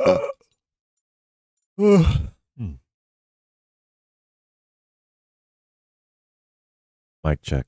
Hmm. Mic check.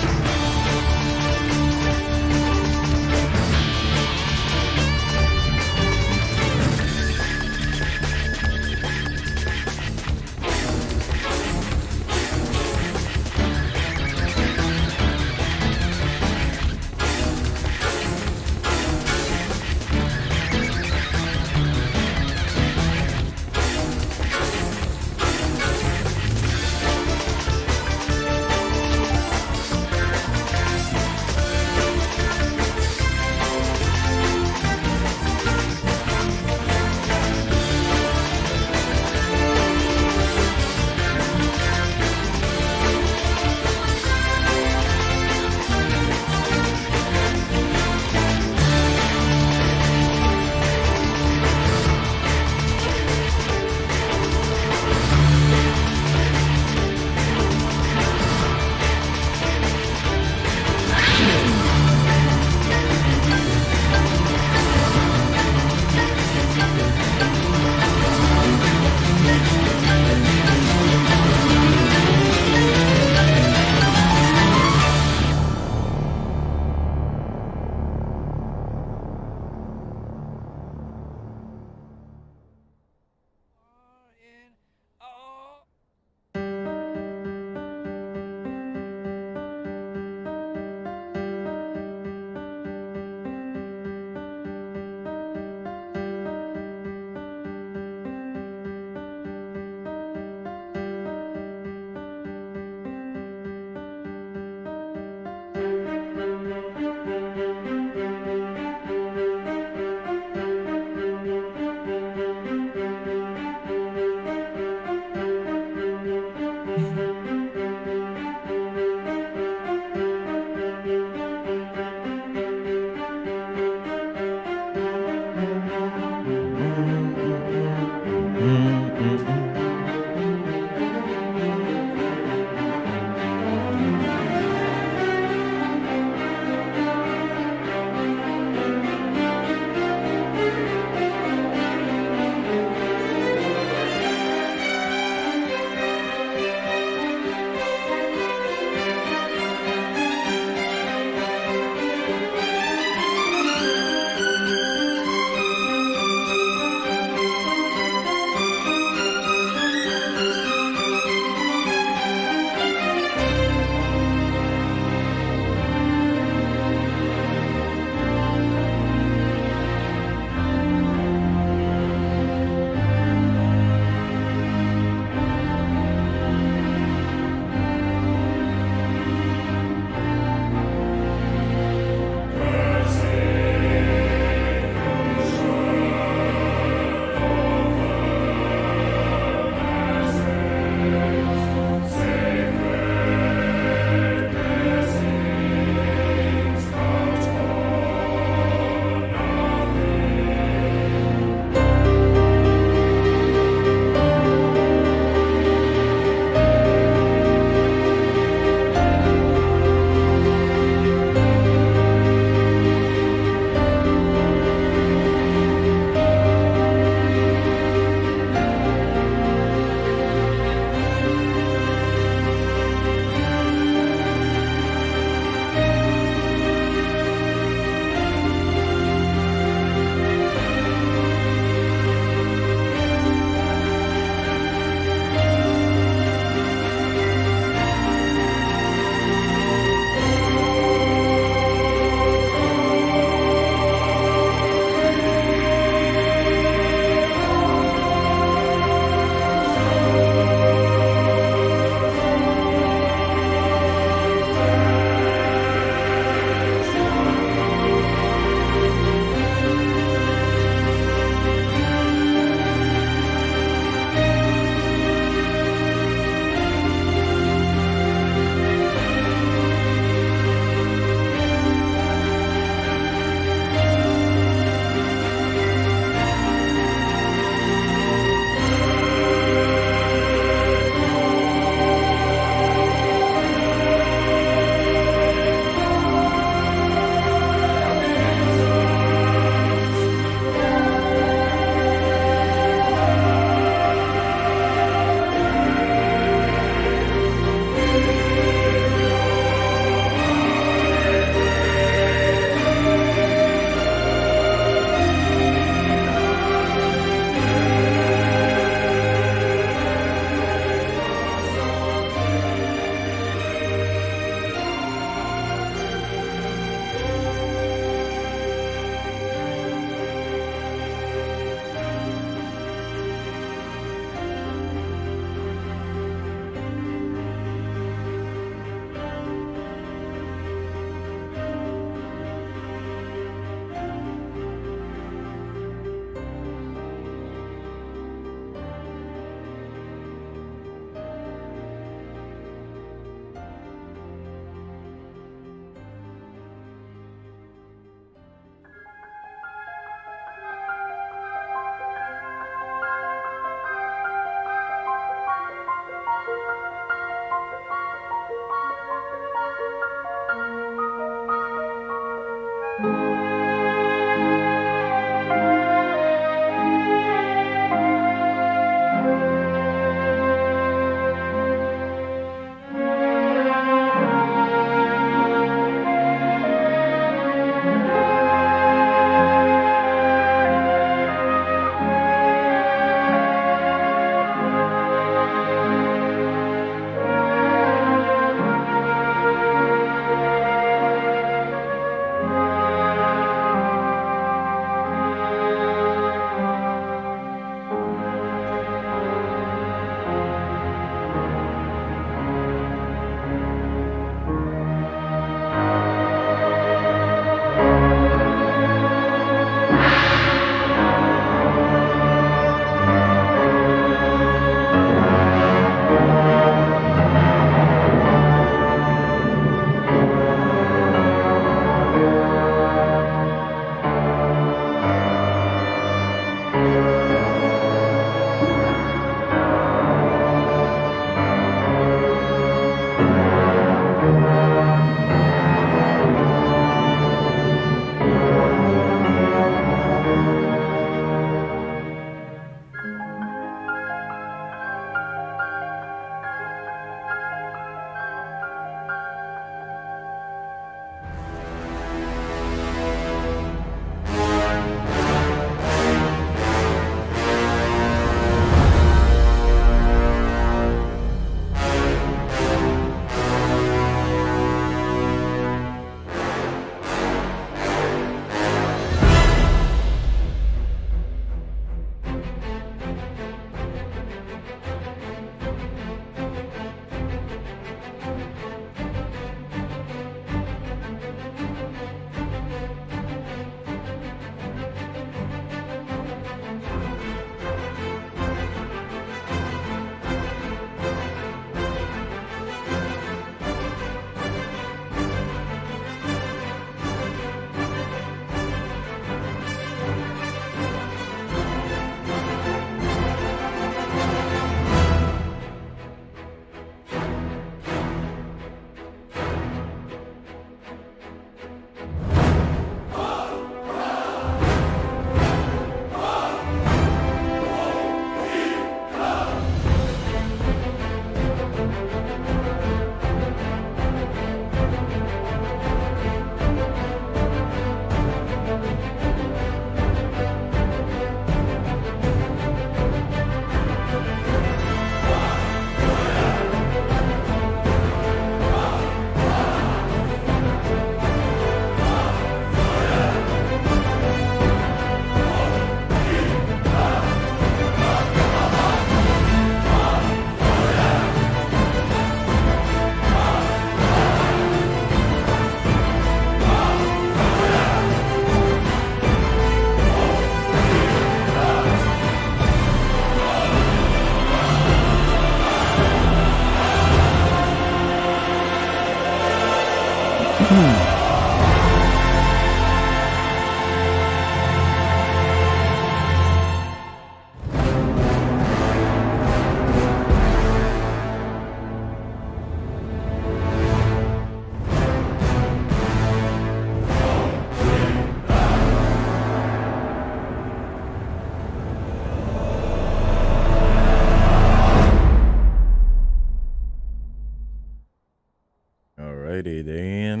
Alrighty then.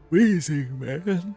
Freezing, man.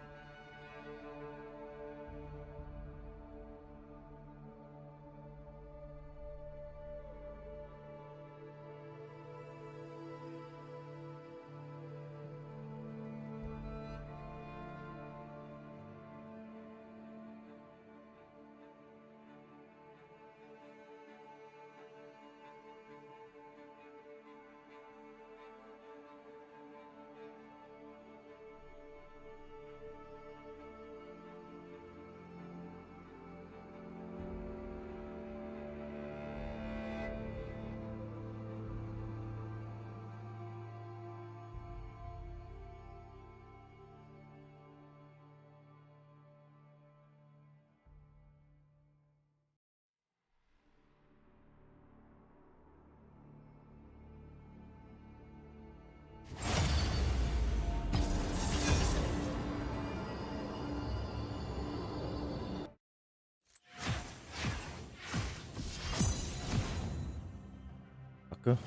Fucker.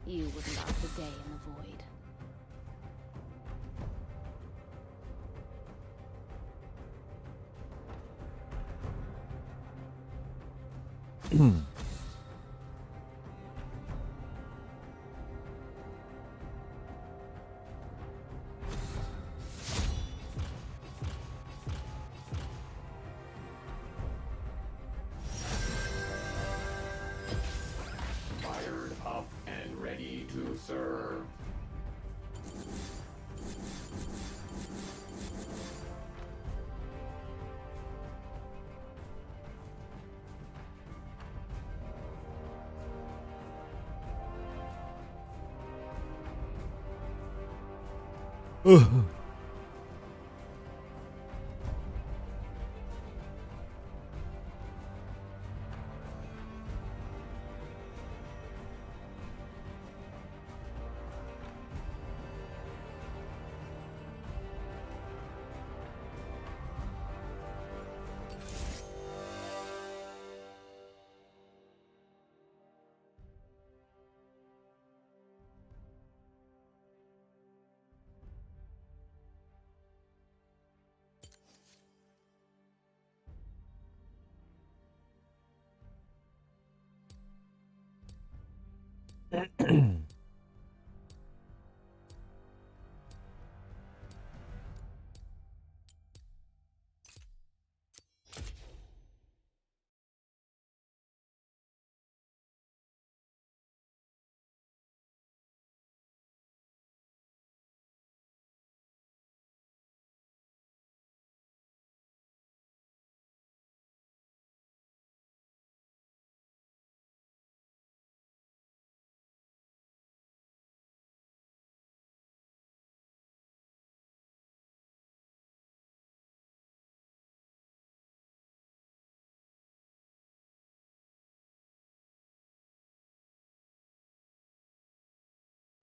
You wouldn't last a day in the void. Fired up and ready to serve.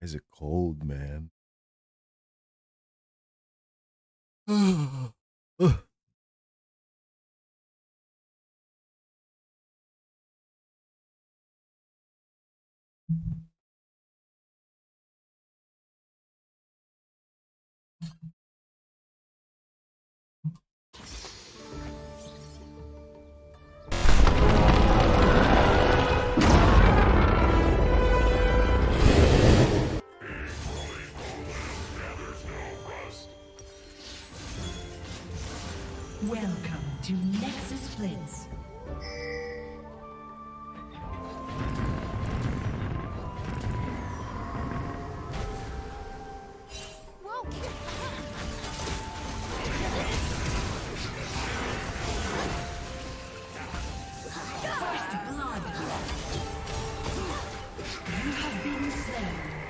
Is it cold, man? Welcome to Nexus Blitz. First blood. You have been slain.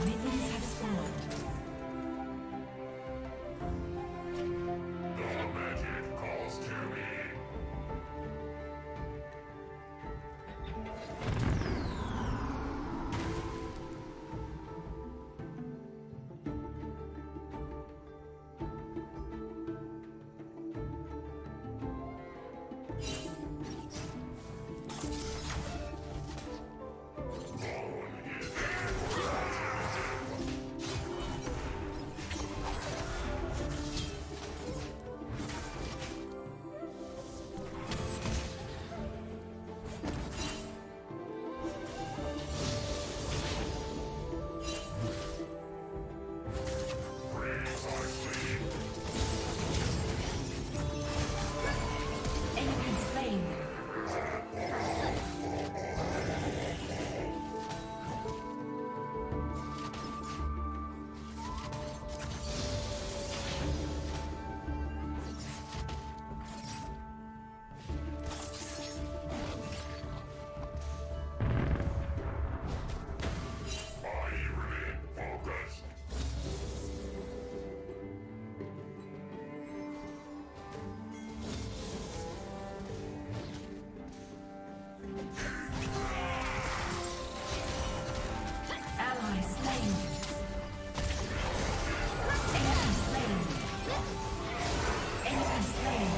Minions have spawned. The magic calls to me. Enemy slain. I remain focused. Ally slain. Enemy slain. Enemy slain.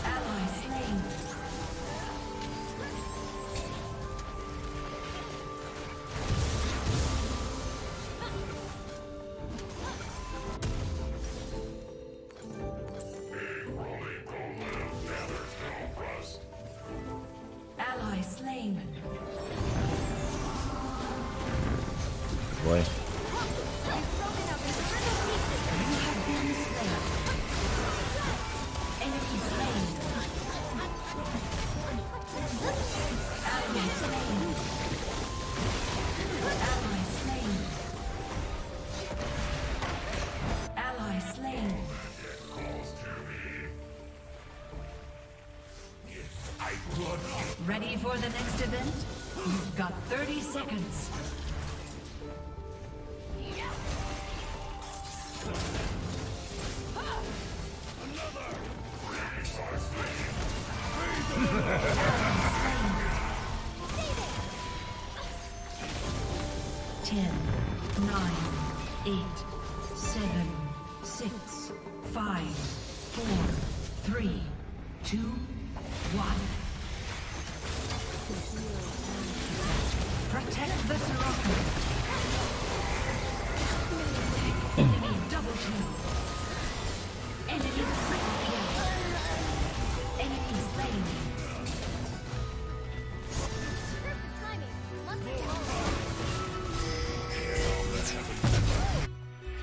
Ally slain. Ally slain. Boy. You have been slain. Enemy slain. Ally slain. Ally slain. Ally slain. Ready for the next event? You've got 30 seconds. Ten, nine, eight, seven, six, five, four, three, two, one. Protect the Sirocco. Enemy double kill. Enemy triple kill. Enemy slain.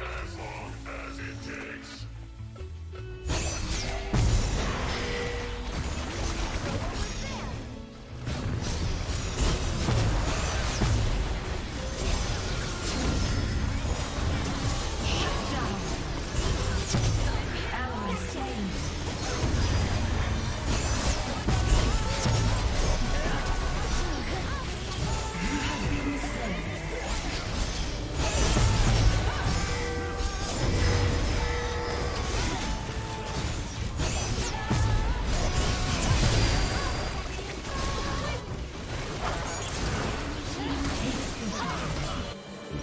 As long as it takes. Shut down. Ally slain. You have been slain.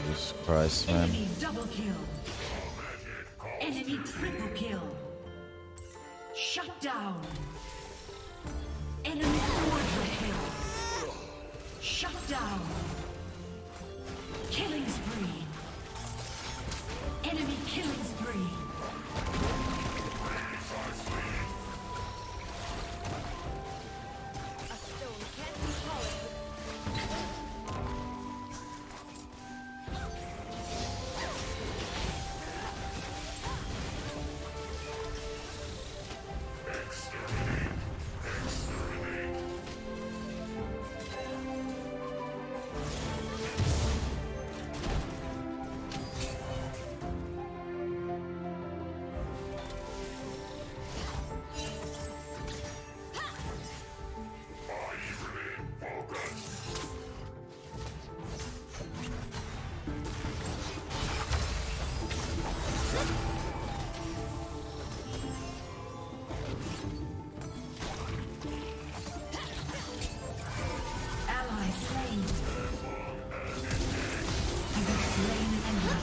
Jesus Christ, man. Enemy double kill. Enemy triple kill. Shut down. down. Killing spree. Enemy killing spree. A stone can't be polished. Ally slain. You have slain an enemy.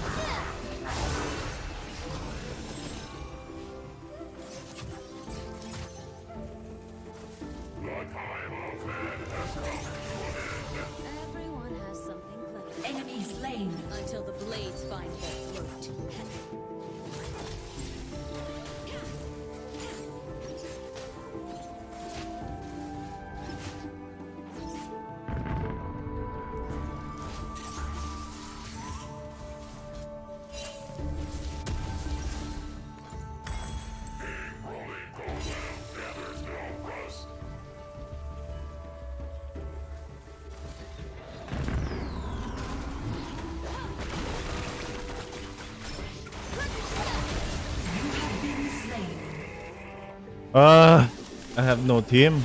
Everyone has something clever. Enemy slain. Until the blades find their throat. I have no team.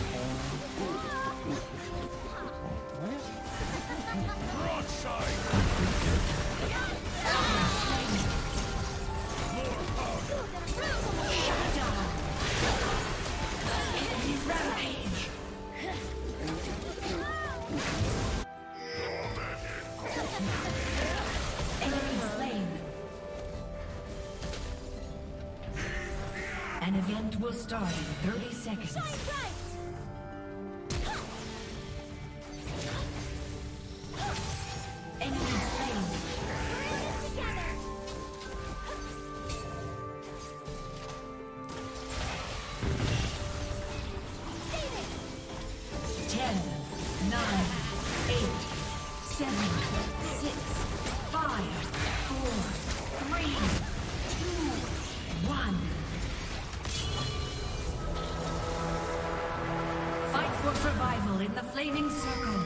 An event will start in 30 seconds. Enemy slain. 10, 9, 8, 7, 6, 5, 4, 3, 2, 1. Fight for survival in the flaming circle.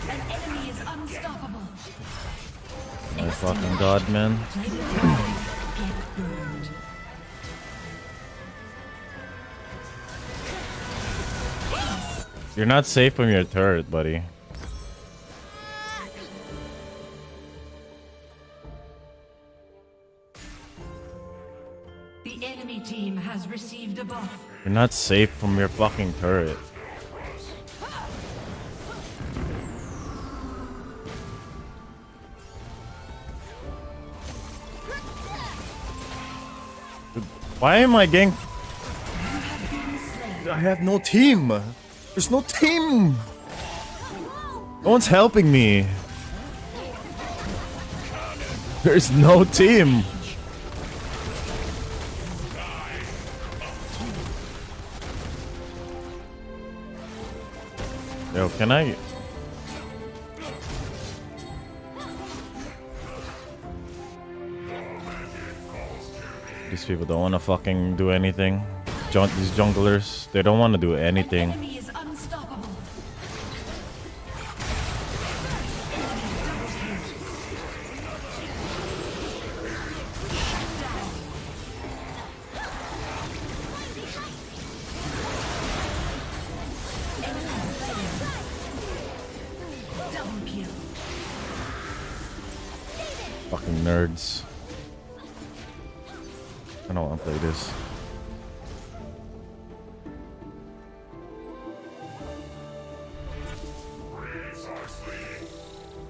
An enemy is unstoppable. My fucking god, man. Get burned. You're not safe from your turret, buddy. The enemy team has received a buff. You're not safe from your fucking turret. Why am I getting... I have no team. There's no team. No one's helping me. There's no team. Yo, can I... These people don't want to fucking do anything. These junglers, they don't want to do anything. Enemy is unstoppable. Fucking nerds. I don't want to play this.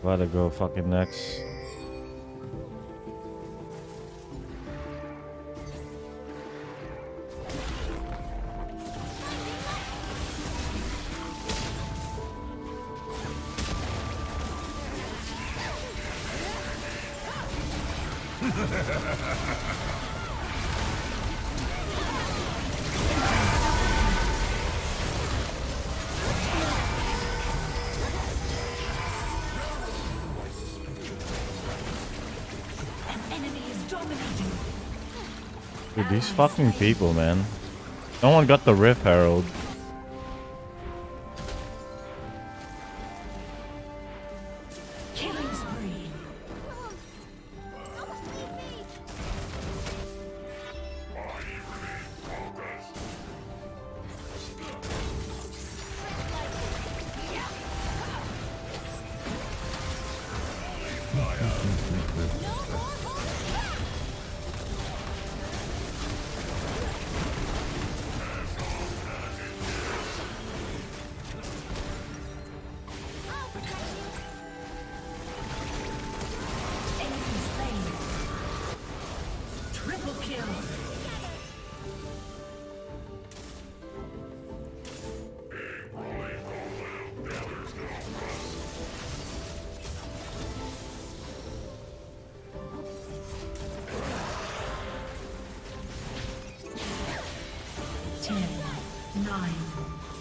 Gotta go fucking next. Dude, these fucking people, man. No one got the Rift Herald. Killing spree. Enemy slain. Triple kill. Ten, nine,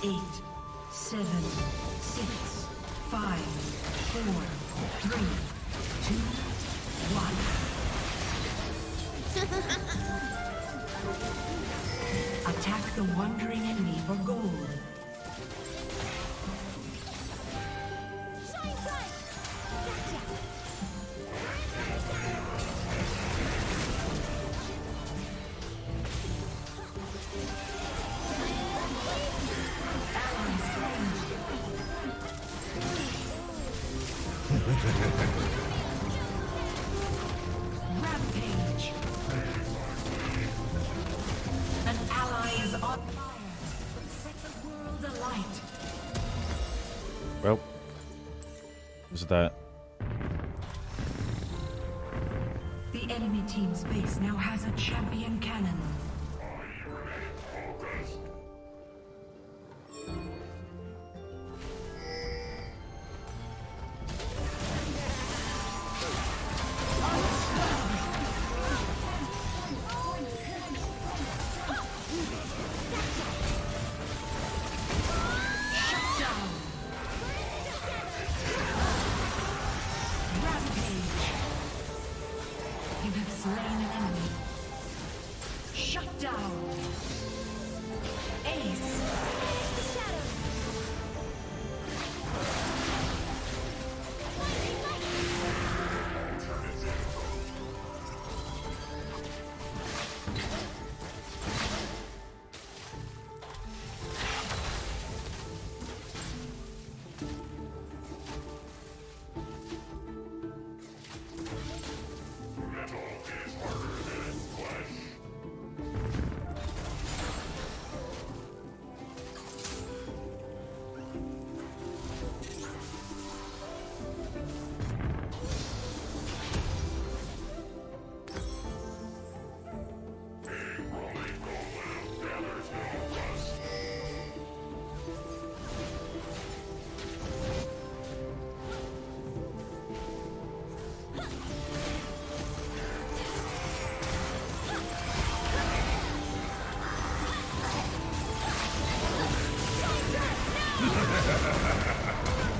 eight, seven, six, five, four, three, two, one. Attack the wandering enemy for gold. Shine bright! Gotcha! Ally slain. Rampage. An ally is on fire. Set the world alight. Well, what's that? The enemy team's base now has a champion cannon. Shut down. Rampage. You have slain an enemy. Shut down. Ace.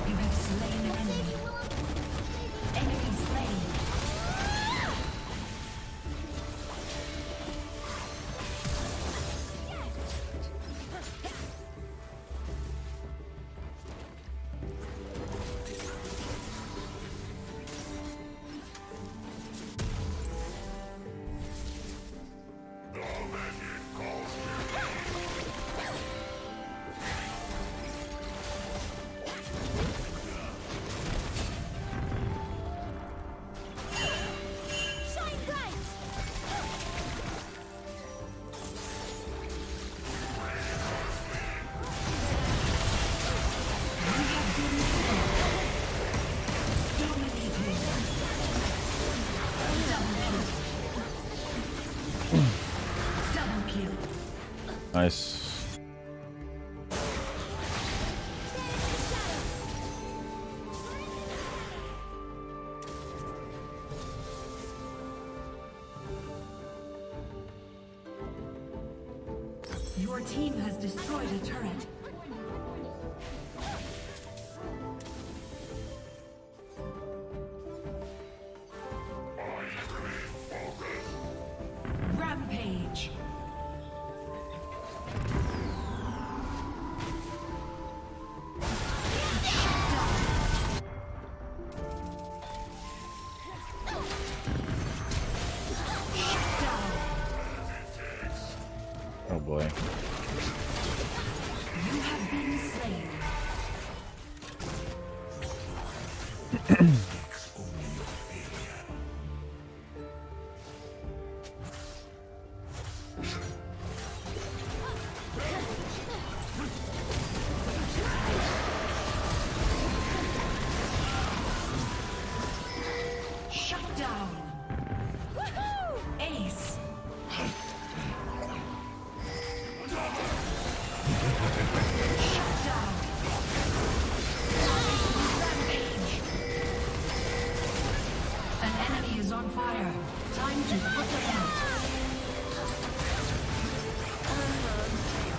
You have slain an enemy. Enemy slain. Nice. Your team has destroyed a turret. Rampage. Oh boy. You have been slain. Shut down. Ace. Shut down. Rampage. An enemy is on fire. Time to put them out.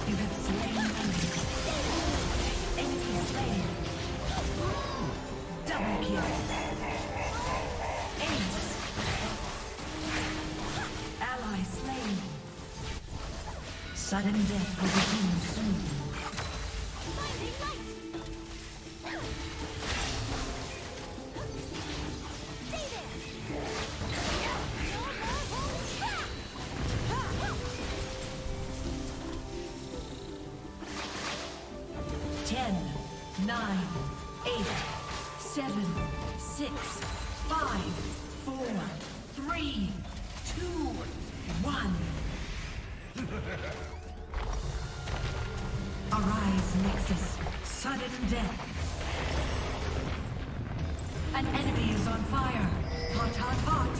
You have slain enemy. Enemy slain. Double kill. Ace. Ally slain. Sudden death will begin soon. Blinding light. Stay there. No more holding back. 10, 9, 8, 7, 6, 5, 4, 3, 2, 1. Arise, Nexus. Sudden death. An enemy is on fire. Hot, hot, hot.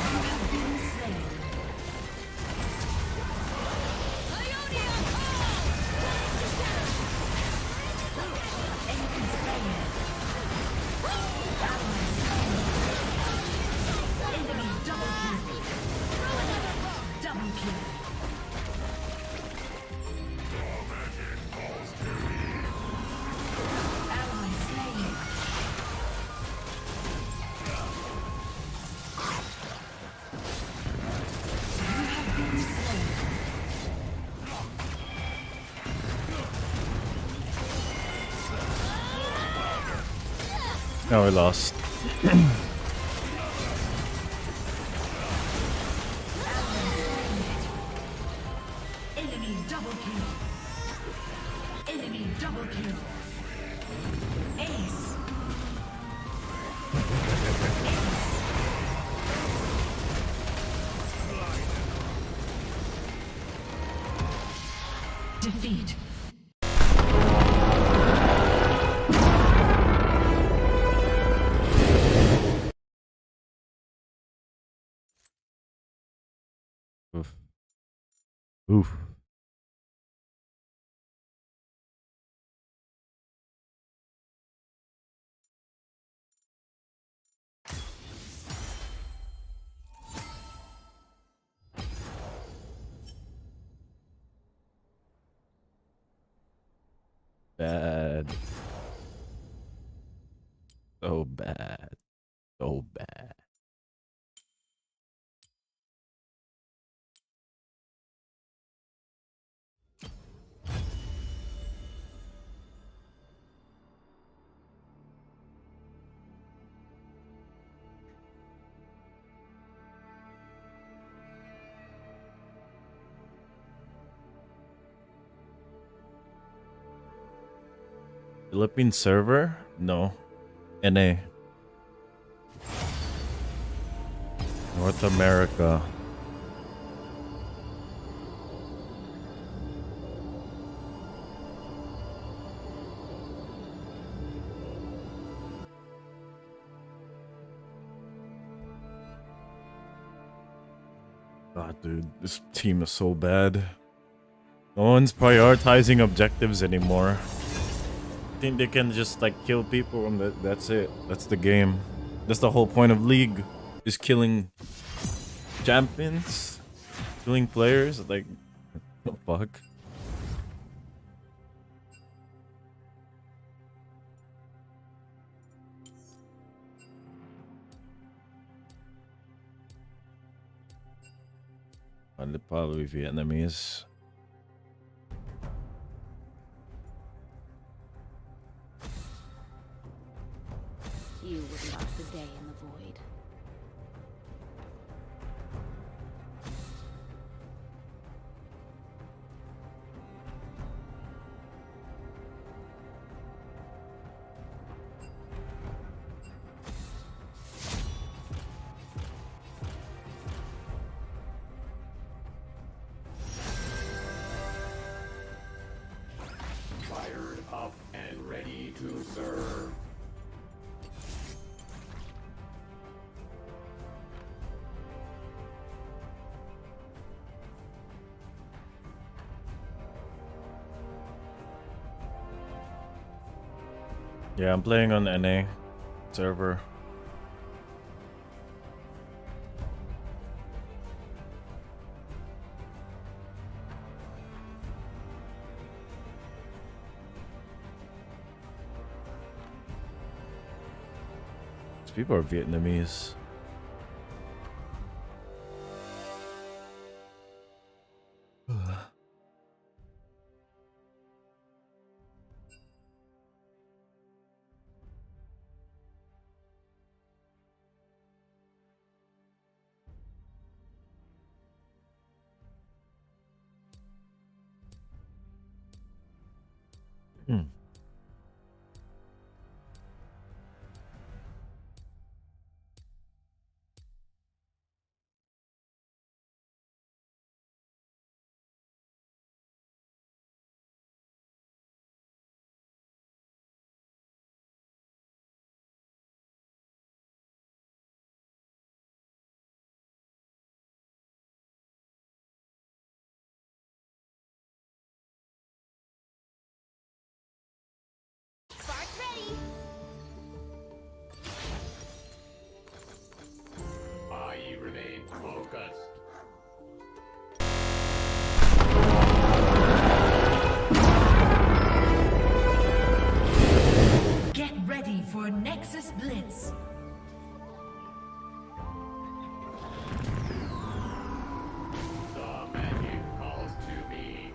You have been slain. Ionia calls. Enemy slain. Ally slain. Enemy double kill. Double kill. Ally slain. You have been slain. No, we lost. Enemy double kill. Enemy double kill. Ace. Ace. Defeat. Oof. Oof. Bad. So bad. So bad. Philippine server? No. NA. North America. God. dude, this team is so bad. No one's prioritizing objectives anymore. I think they can just like kill people and that's it. That's the game. That's the whole point of League. Is killing champions, killing players. Like, what the fuck? They're probably Vietnamese. You would last the day in the void. Fired up and ready to serve. Yeah, I'm playing on NA server. These people are Vietnamese. Hmm. Spark's ready. I remain focused. Get ready for Nexus Blitz. The magic calls to me.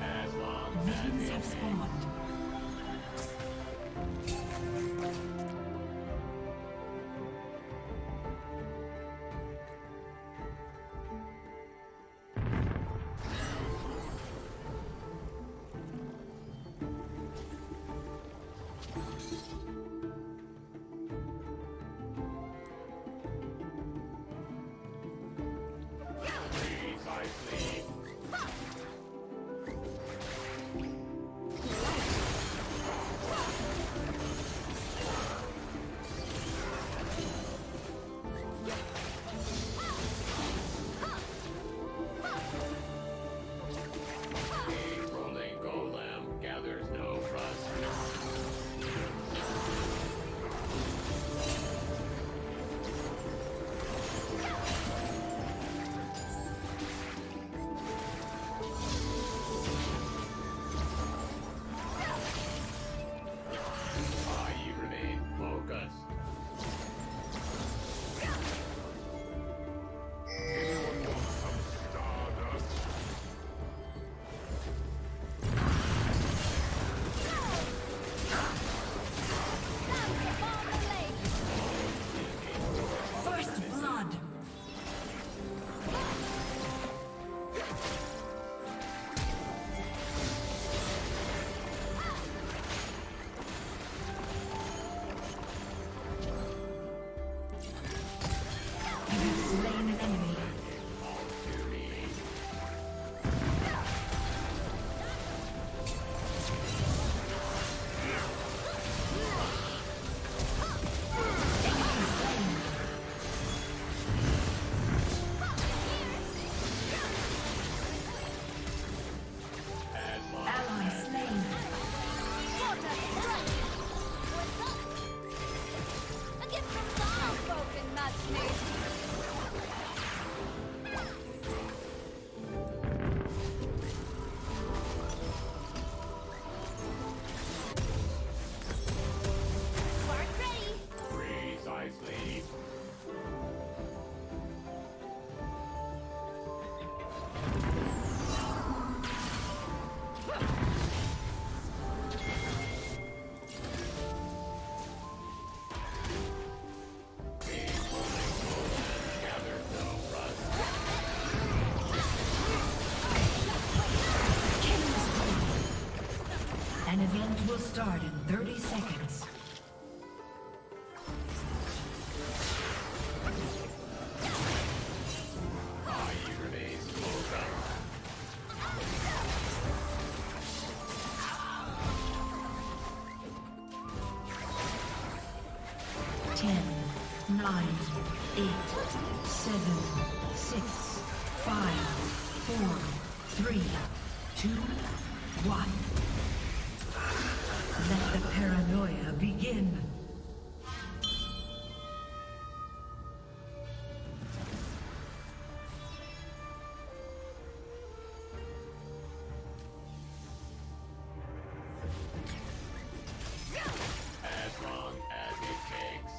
As long as Minions it have spawned. precisely. start in 30 seconds. Ten, 9, 8, 7, 6, 5, 4, 3, 2, 1. Let the paranoia begin. As long as it takes.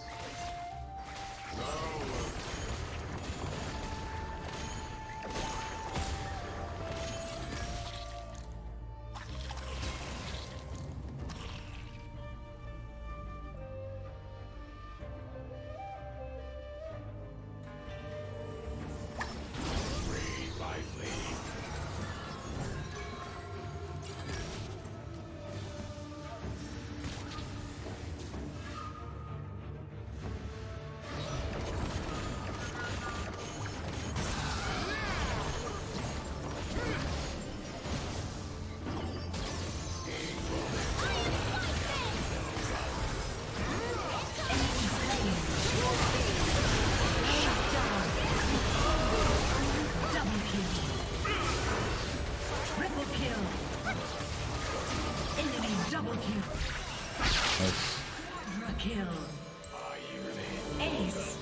Precisely. Double kill. Nice. Quadra kill. Ace.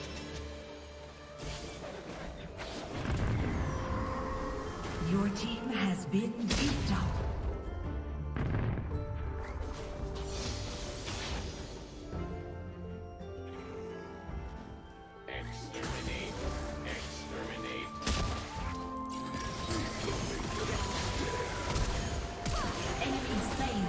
Your team has been beat up. Exterminate. Exterminate. Enemy slain.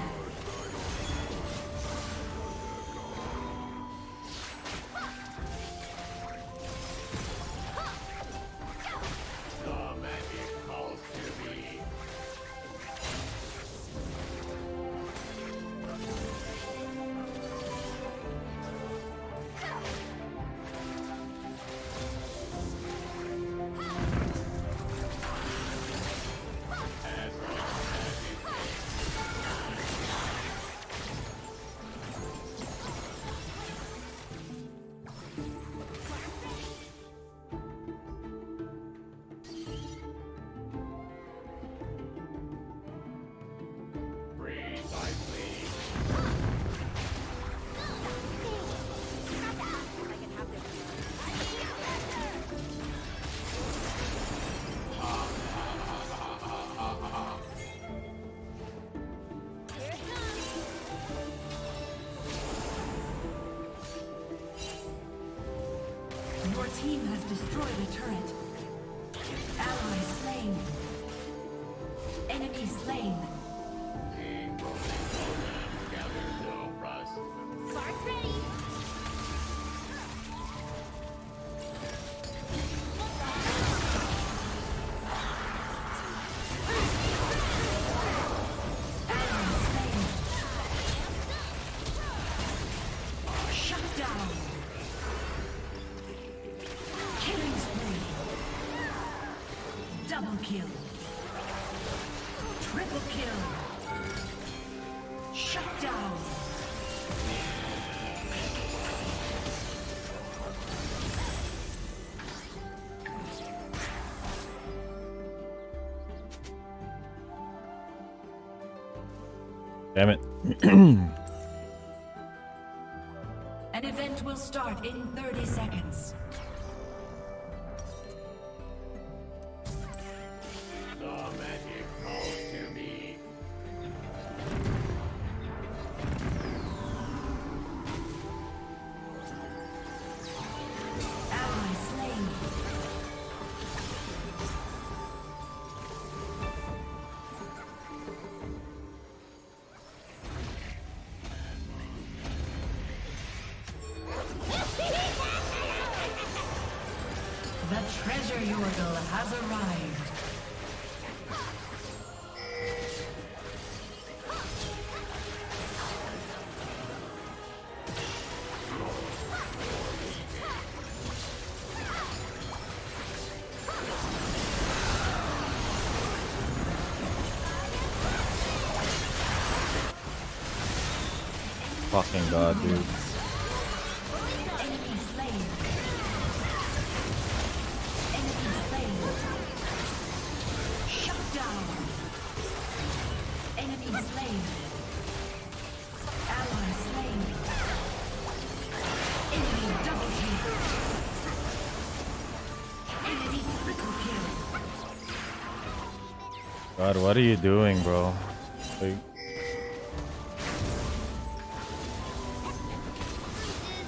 The magic calls to me. As long as it takes. Precisely. Your team has destroyed a turret. Ally slain. Enemy slain. King Roman gathers no rust. Spark's ready. Ally slain. Shut down. Killing spree. Double kill. Triple kill. Shut down. Damn it. An event will start in 30 seconds. The magic calls to me. Ally slain. The treasure yordle has arrived. fucking god, dude. Enemy slain. Enemy slain. Shut down. Enemy slain. Ally slain. Enemy double kill. Enemy triple kill. God, what are you doing, bro? Like,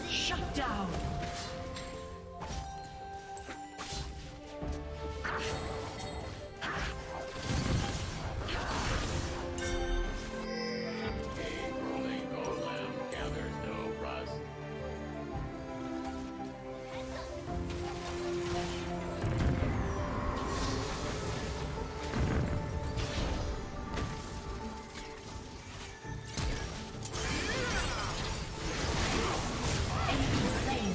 Shut down. Rolling golem gathers no rust. Enemy slain.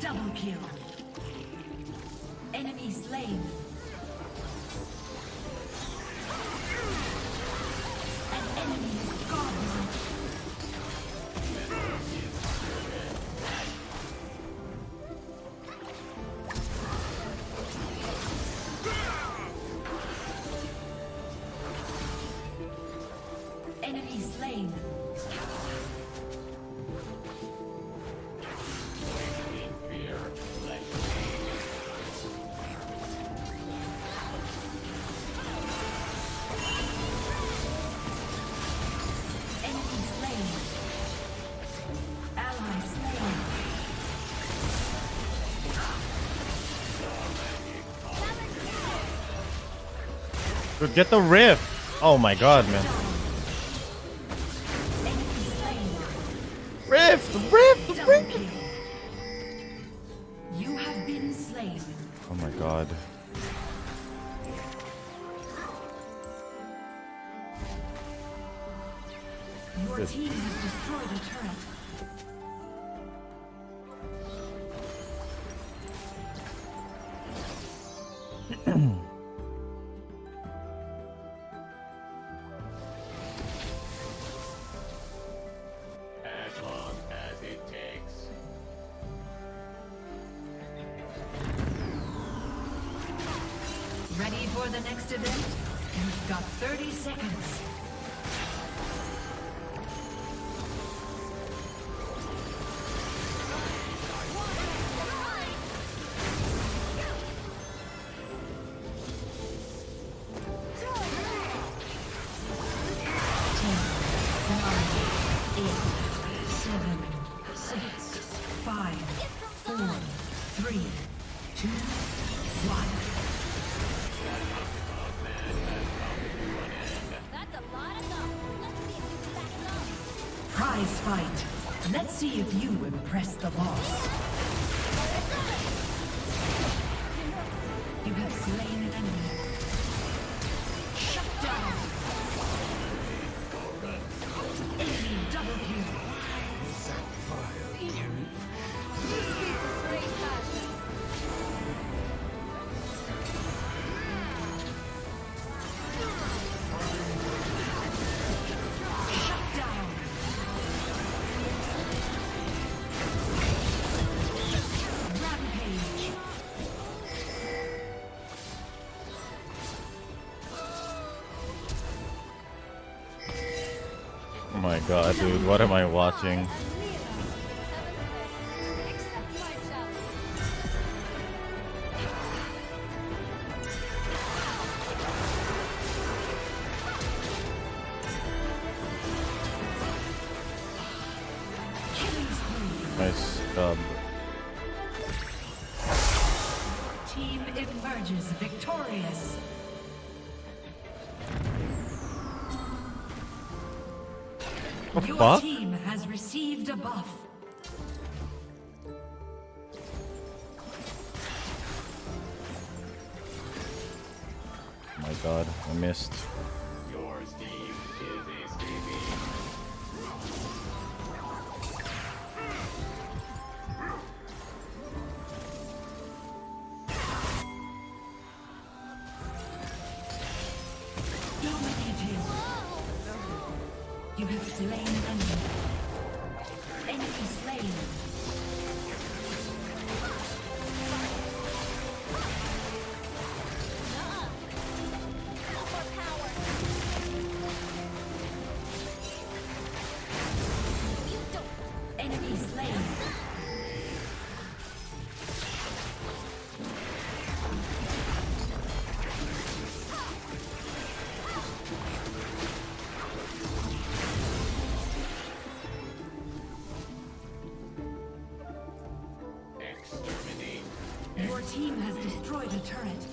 Double kill. Enemy slain. An enemy is godlike. Enemy slain. In fear, let Enemy slain. Ally slain. dude, get the rift! Oh my god, man. Enemy slain. Rift! Rift! Double Rift! kill. You have been slain. Oh my god. Your Good. team has destroyed a turret. as long as it takes. Ready for the next event? You've got 30 seconds. That's a lot of them. Let's see if you can back it up. Prize fight. Let's see if you impress the boss. You have slain an enemy. Shut down. Enemy double kill. Great passion. Shut down. Rampage. Oh my god, dude, what am I watching? Accept my challenge. Killing spree. Nice job. Team emerges victorious. What the Your fuck? team has received a buff. Oh my god, I missed. Your steam is escaping. Dominating. slain an enemy. Enemy slain. Enemy slain. Exterminate. Your team has destroyed a turret.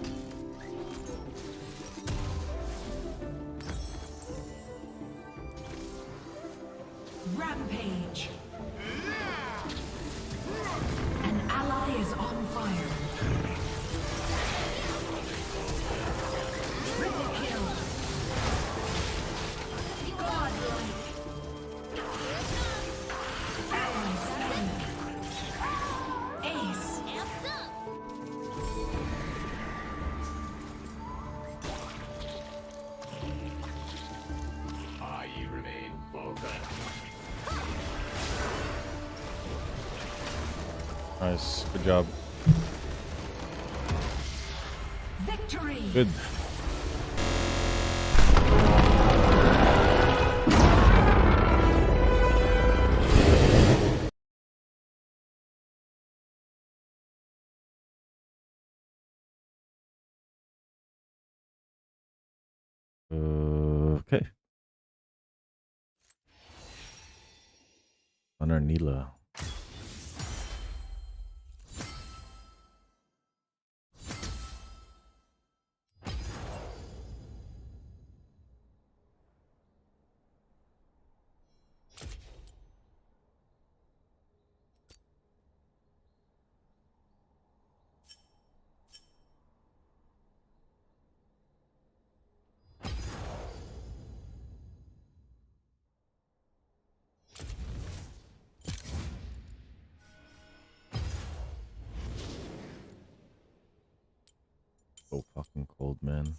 Rampage. An ally is on fire. Triple kill. Godlike. Ally slain. Ace. Amped up. I remain focused. Nice. Good job. Victory. Good. Okay. Honor Neela. So fucking cold, man.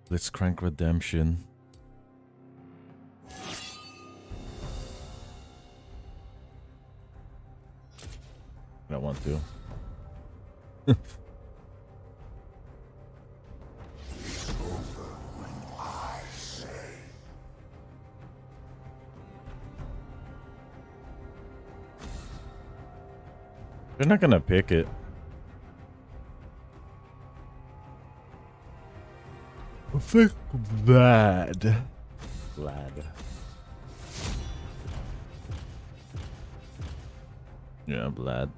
Let's crank redemption. I don't want to. They're not gonna pick it. Fuck Vlad. Vlad. Yeah, Vlad.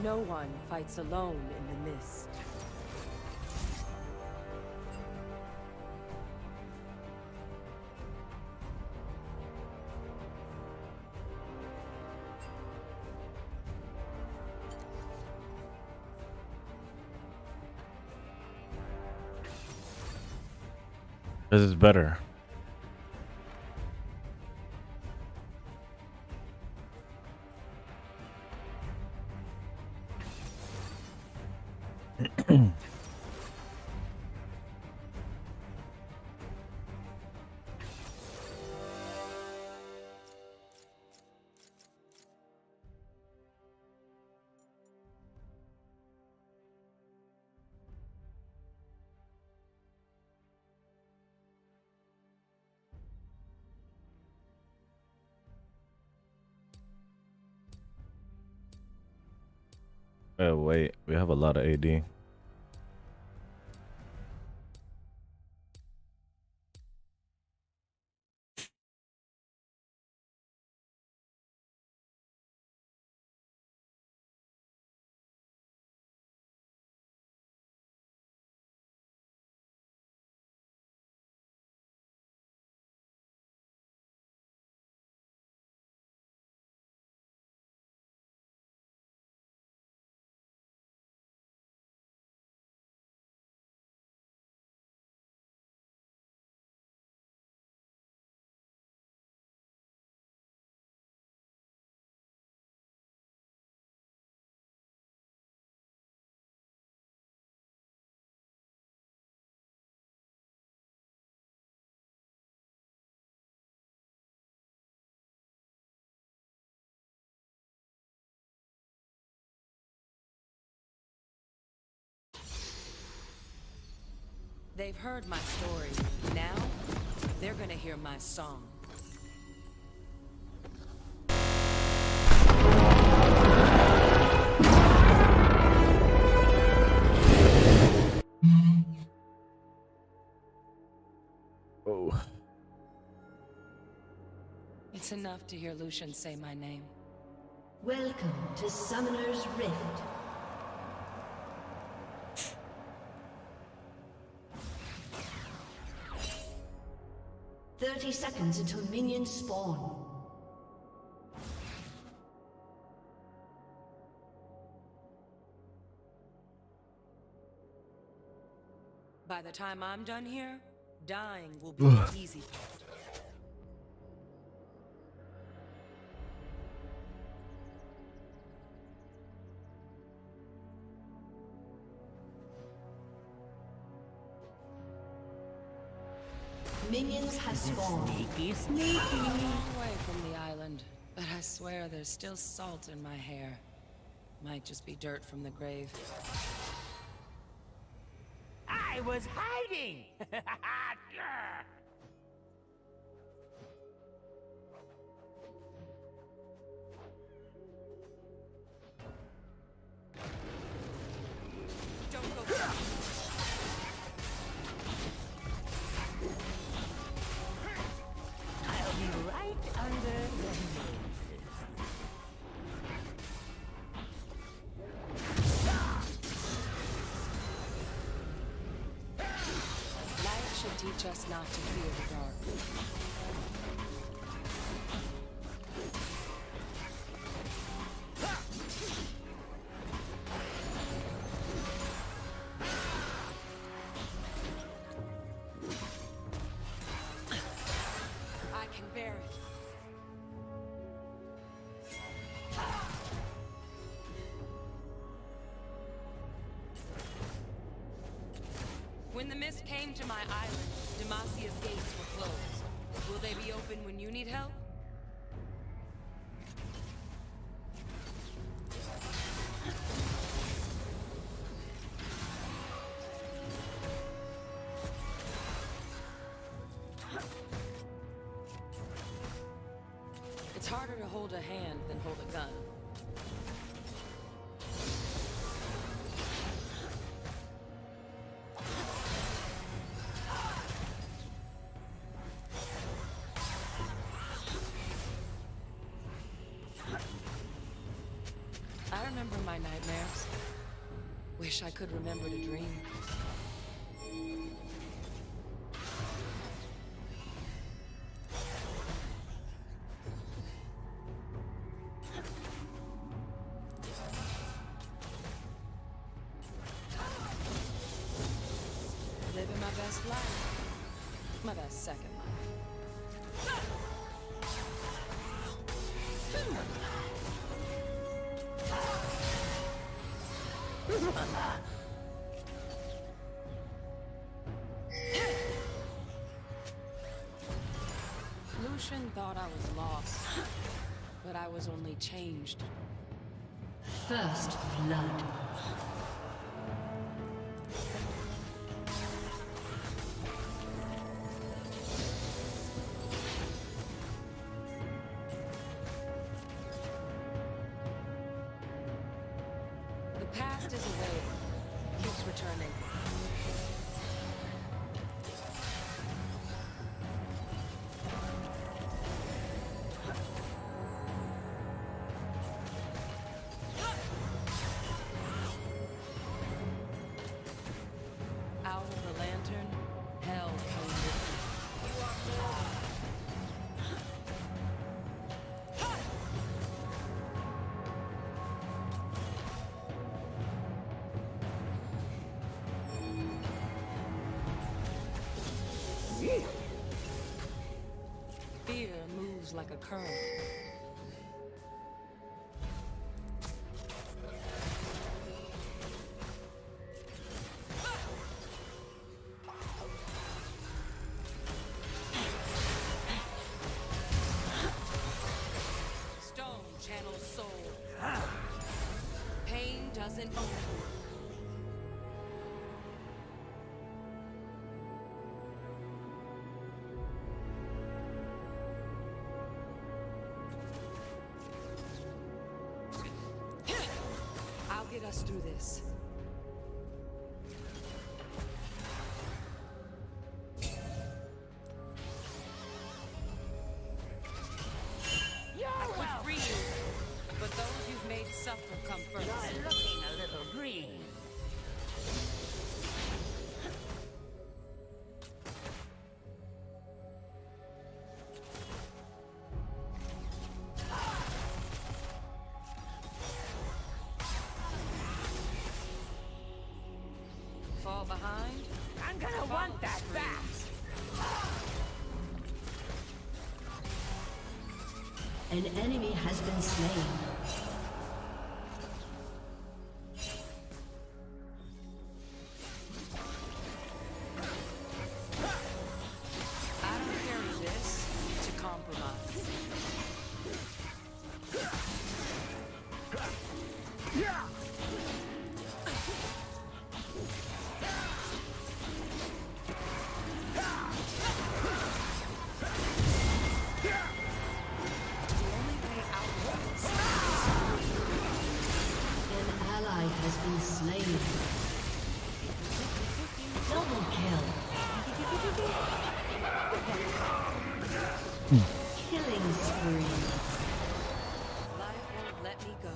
No one fights alone in the mist. This is better. Oh wait, we have a lot of AD. They've heard my story. Now, they're gonna hear my song. Oh. It's enough to hear Lucian say my name. Welcome to Summoner's Rift. "30 seconds until minions spawn." By the time I'm done here, dying will be the easy part. Minions have spawned. Sneaky. Long way from the island, but I swear there's still salt in my hair. Might just be dirt from the grave. I was hiding! Don't go down. I'll be right under the noses. Light should teach us not to fear the dark. I can bear it. When the mist came to my island, Demasia's gates were closed. Will they be open when you need help? It's harder to hold a hand than hold a gun. I remember my nightmare. wish I could remember to dream. Living my best life. My best second life. Lucian thought I was lost, but I was only changed. First blood. The past is a wave, keeps returning. Out of the lantern, hell came with me. Fear moves like a current. Stone channels soul. Pain doesn't own you. I'll get us through this. You're I could welcome. free you, but those you've made suffer come first. You're looking a little green. Fall behind? I'm gonna want that back. An enemy has been slain. I don't carry this to compromise. The only way out is An ally has been slain. Double kill. Killing spree. life won't let me go.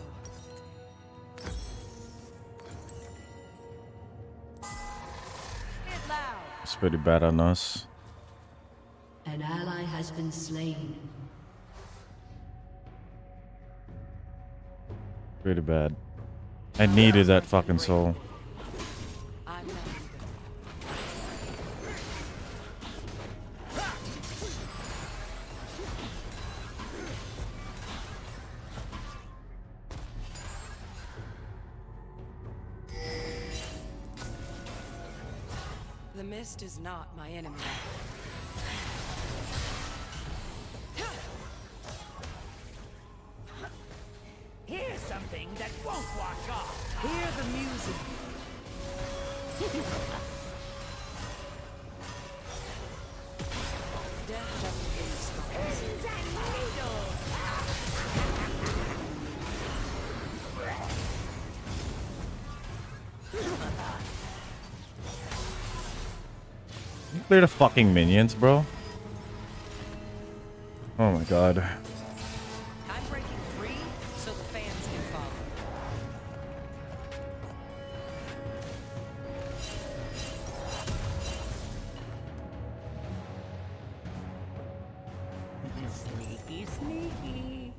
It loud. It's pretty bad on us. An ally has been slain. Pretty bad. I needed that fucking soul. I'm not either. The mist is not my enemy. Here's something that won't wash off. Hear the music. Death doesn't leave scars. Pins and needles. You clear the fucking minions, bro. Oh my god. I'm breaking free so the fans can follow. sneaky.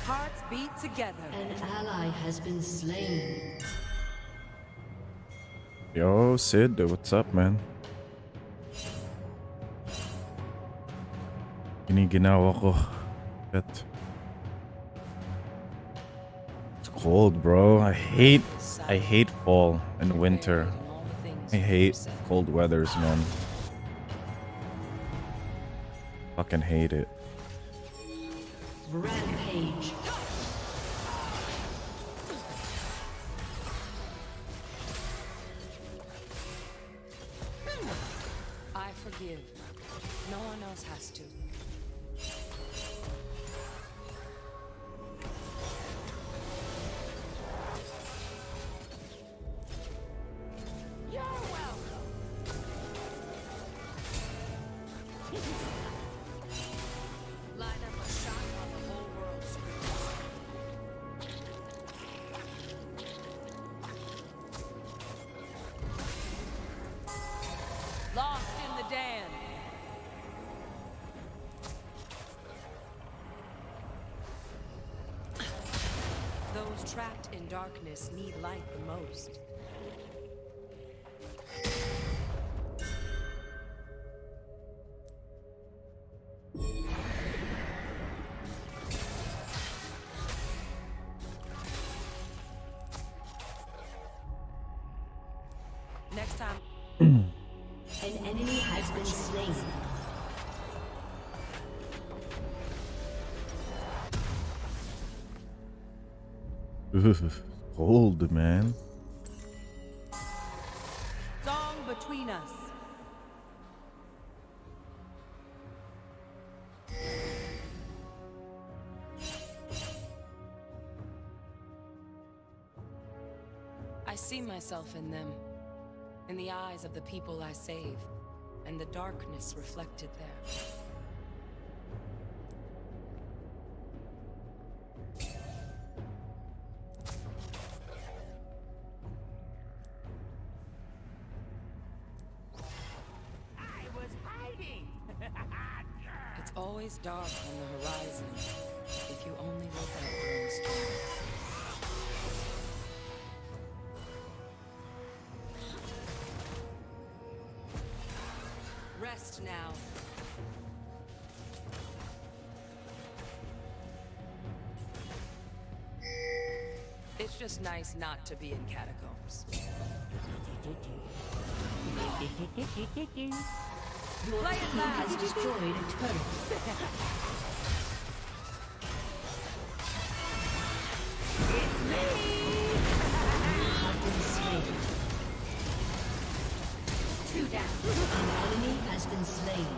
Hearts beat together. An ally has been slain. Yo, Sid, what's up, man? Giniginawa ko. Shit. It's cold, bro. I hate fall and winter. I hate cold weathers, man. Fucking hate it. Rampage. I forgive. No one else has to. You're welcome. Line up a shot on the whole world screens. Lost in the dance. Those trapped in darkness need light the most. Next time. An enemy has been slain. Cold, man. Song between us. I see myself in them, in the eyes of the people I save, and the darkness reflected there. I was hiding. It's always dark on the horizon, if you only look at your own strength. Rest now. It's just nice not to be in catacombs. Your Play it team loud. has destroyed a turret. Have been slain. Two down. An enemy has been slain.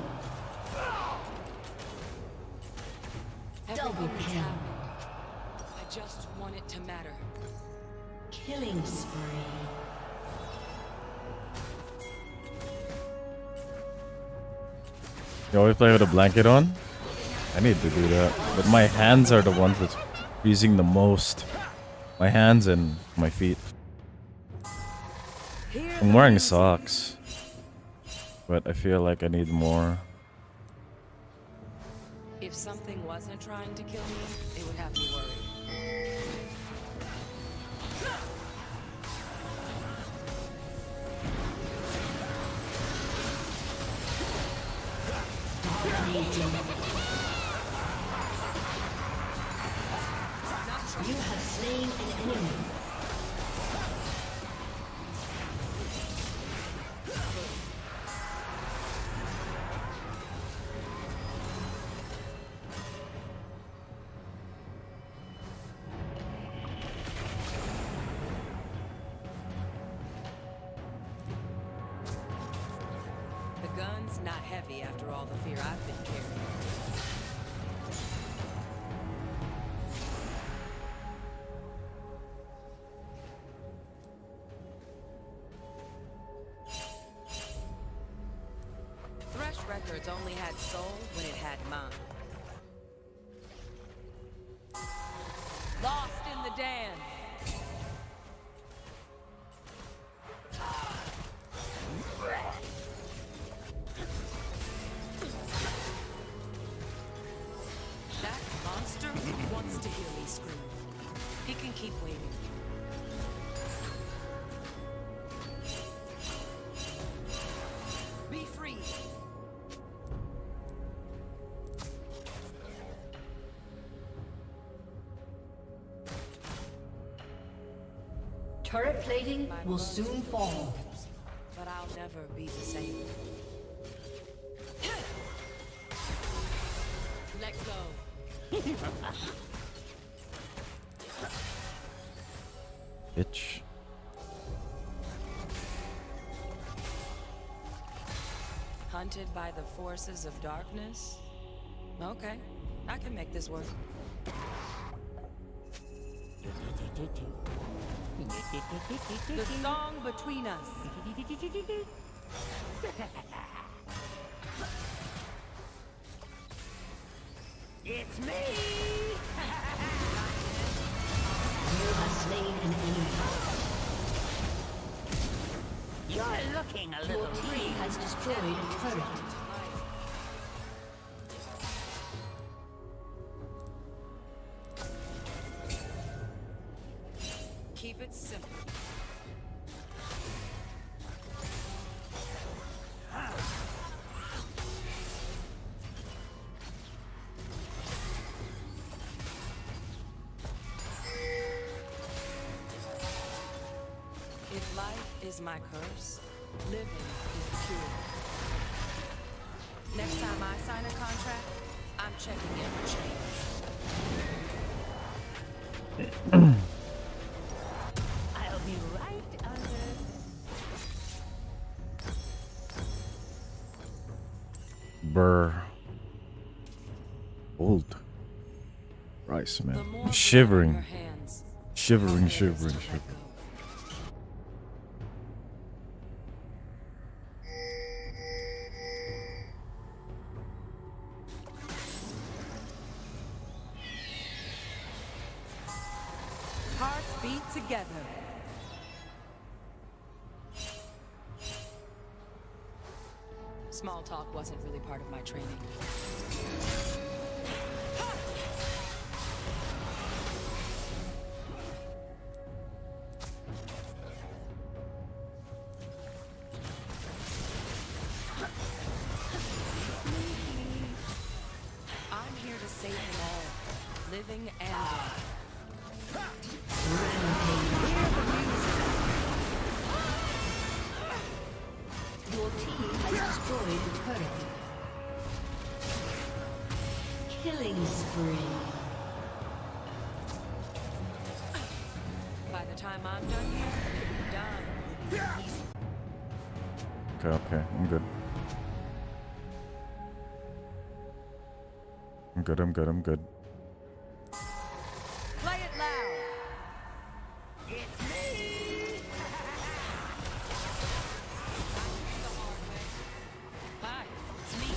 Double Everything that's kill. happened, I just want it to matter. Killing spree. You always play with a blanket on? I need to do that. But my hands are the ones that's freezing the most. My hands and my feet. I'm wearing socks. But I feel like I need more. If something wasn't trying to kill me, it would have me worried. You have slain an enemy. The gun's not heavy after all the fear I've been carrying. Thresh Records only had soul when it had mind. Lost in the dance. to hear me scream. He can keep waiting. Be free. Turret plating will soon fall. But I'll never be the same. Let go. Bitch. Hunted by the forces of darkness? Okay, I can make this work. The song between us. It's me! You have slain an enemy. You're looking a Your little team has destroyed a turret. Keep it simple. If life is my curse, living is the cure. Next time I sign a contract, I'm checking every chance. I'll be right under. Brr. Old. Rice, The man. more I'm blood shivering. on your hands, Shivering, the harder it is shivering, to let shivering. go. Hearts beat together. Small talk wasn't really part of my training. I'm here to save them all, living and dead. Your team has destroyed a turret. Killing spree. By the time I'm done here, done will be easy. Okay, I'm good. I'm good. Play it loud. It's me! Hi, it's me,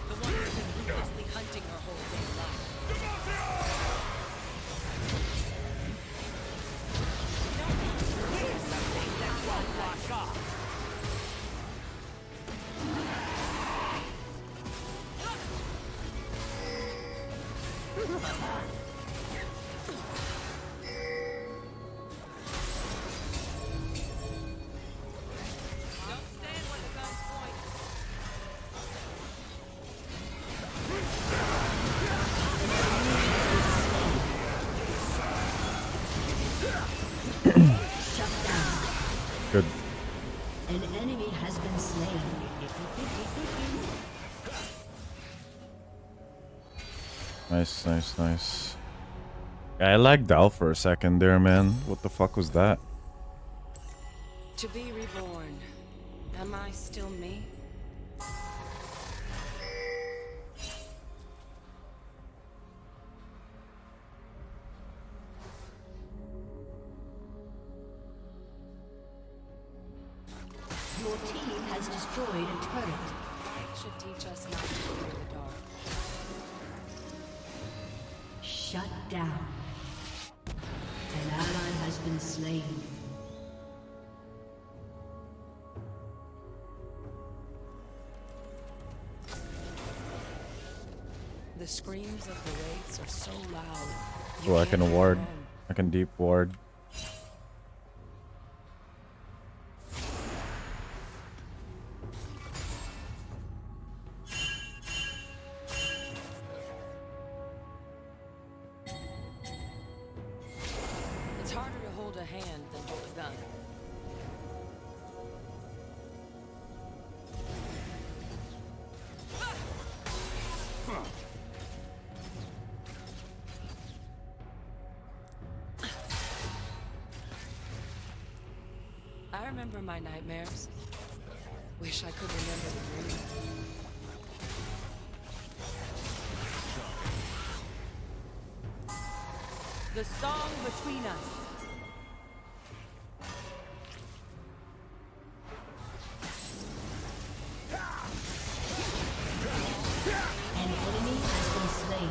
the one who's been ruthlessly hunting her whole day life. Here's something that won't wash off. Don't stand when the guns point. Shut down. Good. An enemy has been slain. Nice. Yeah, I lagged out for a second there, man. What the fuck was that? To be reborn. Am I still me? Your team has destroyed a turret. Light should teach us not to fear the dark. Shut down. An ally has been slain. The screams of the wraiths are so loud, Oh, I can ward. I can deep ward. It's harder to hold a hand than hold a gun. I remember my nightmares. Wish I could remember the dream. The song between us. An enemy has been slain.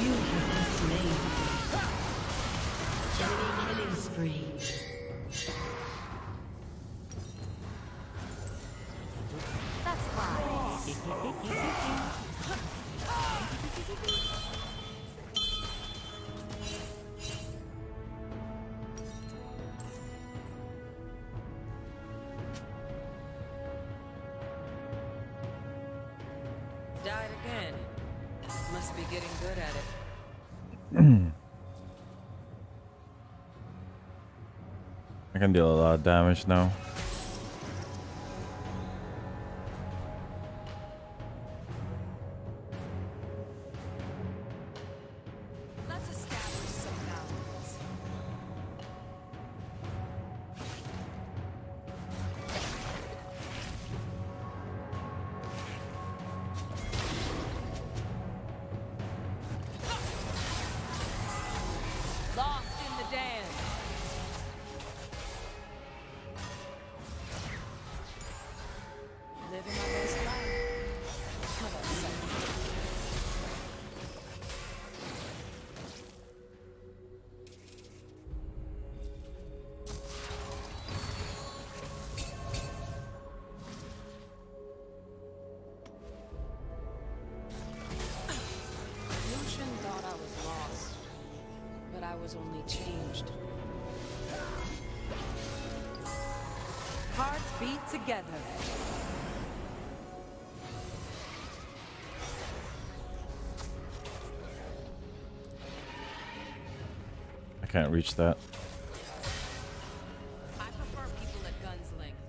You have been slain. Enemy killing spree. That's fine. Died again. Must be getting good at it. I can deal a lot of damage now. Let's establish some boundaries. Lost in the dance. Living my best life. How about that? Lucian thought I was lost, but I was only changed. Hearts beat together. I can't reach that. I prefer people at gun's length.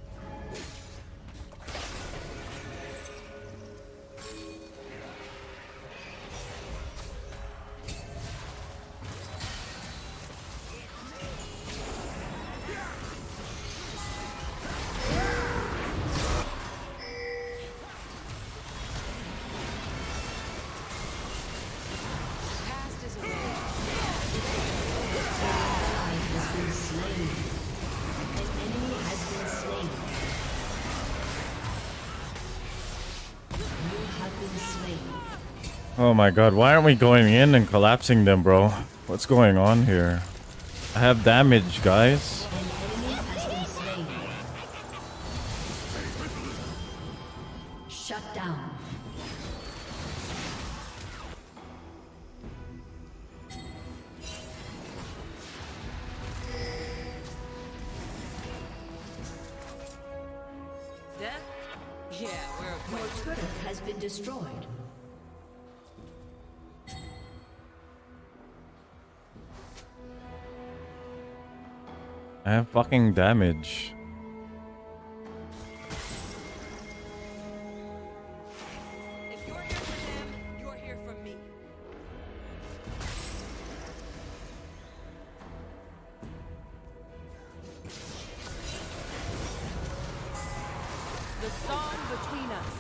Past is away. Ally has been slain. An enemy has been slain. You have been slain. Oh my god, why aren't we going in and collapsing them, bro? What's going on here? I have damage, guys. An enemy has been slain. Shut down. Death? Yeah, we're Your acquainted. turret has been destroyed. I have fucking damage. If you're here for them, you're here for me. The song between us.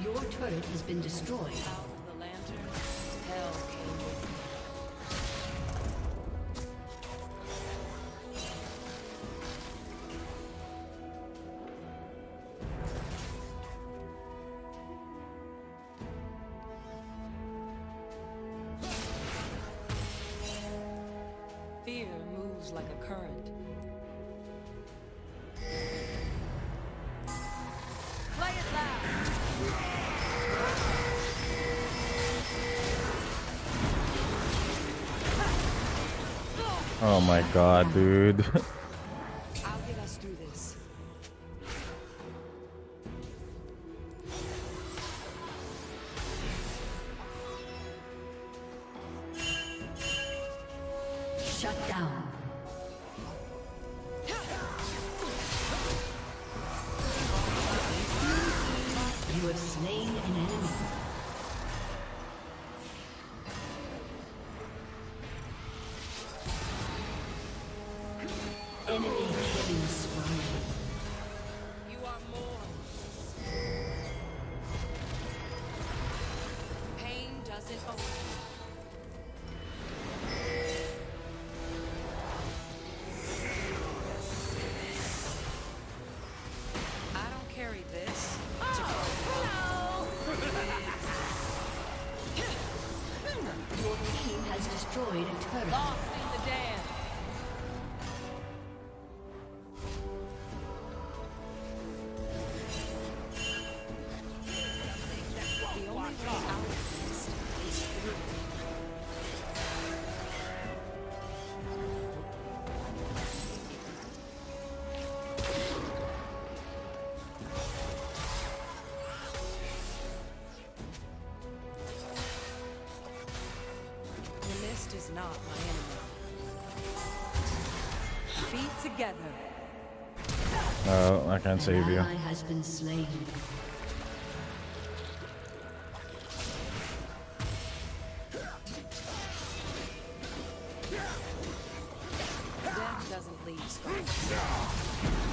Your turret has been destroyed. Out of the lantern, hell came with me. like a current. Play it loud! Oh my god, dude. I'll get us through this. Shut down. You have slain an enemy. Enemy killing spree. You are more. Pain doesn't own you. I don't carry this. Your team has destroyed a turret. Lost in the dance. The only way out of this is through. The mist is not my enemy. Be together. Oh, I can't save you. Ally has been slain. Death doesn't leave scars.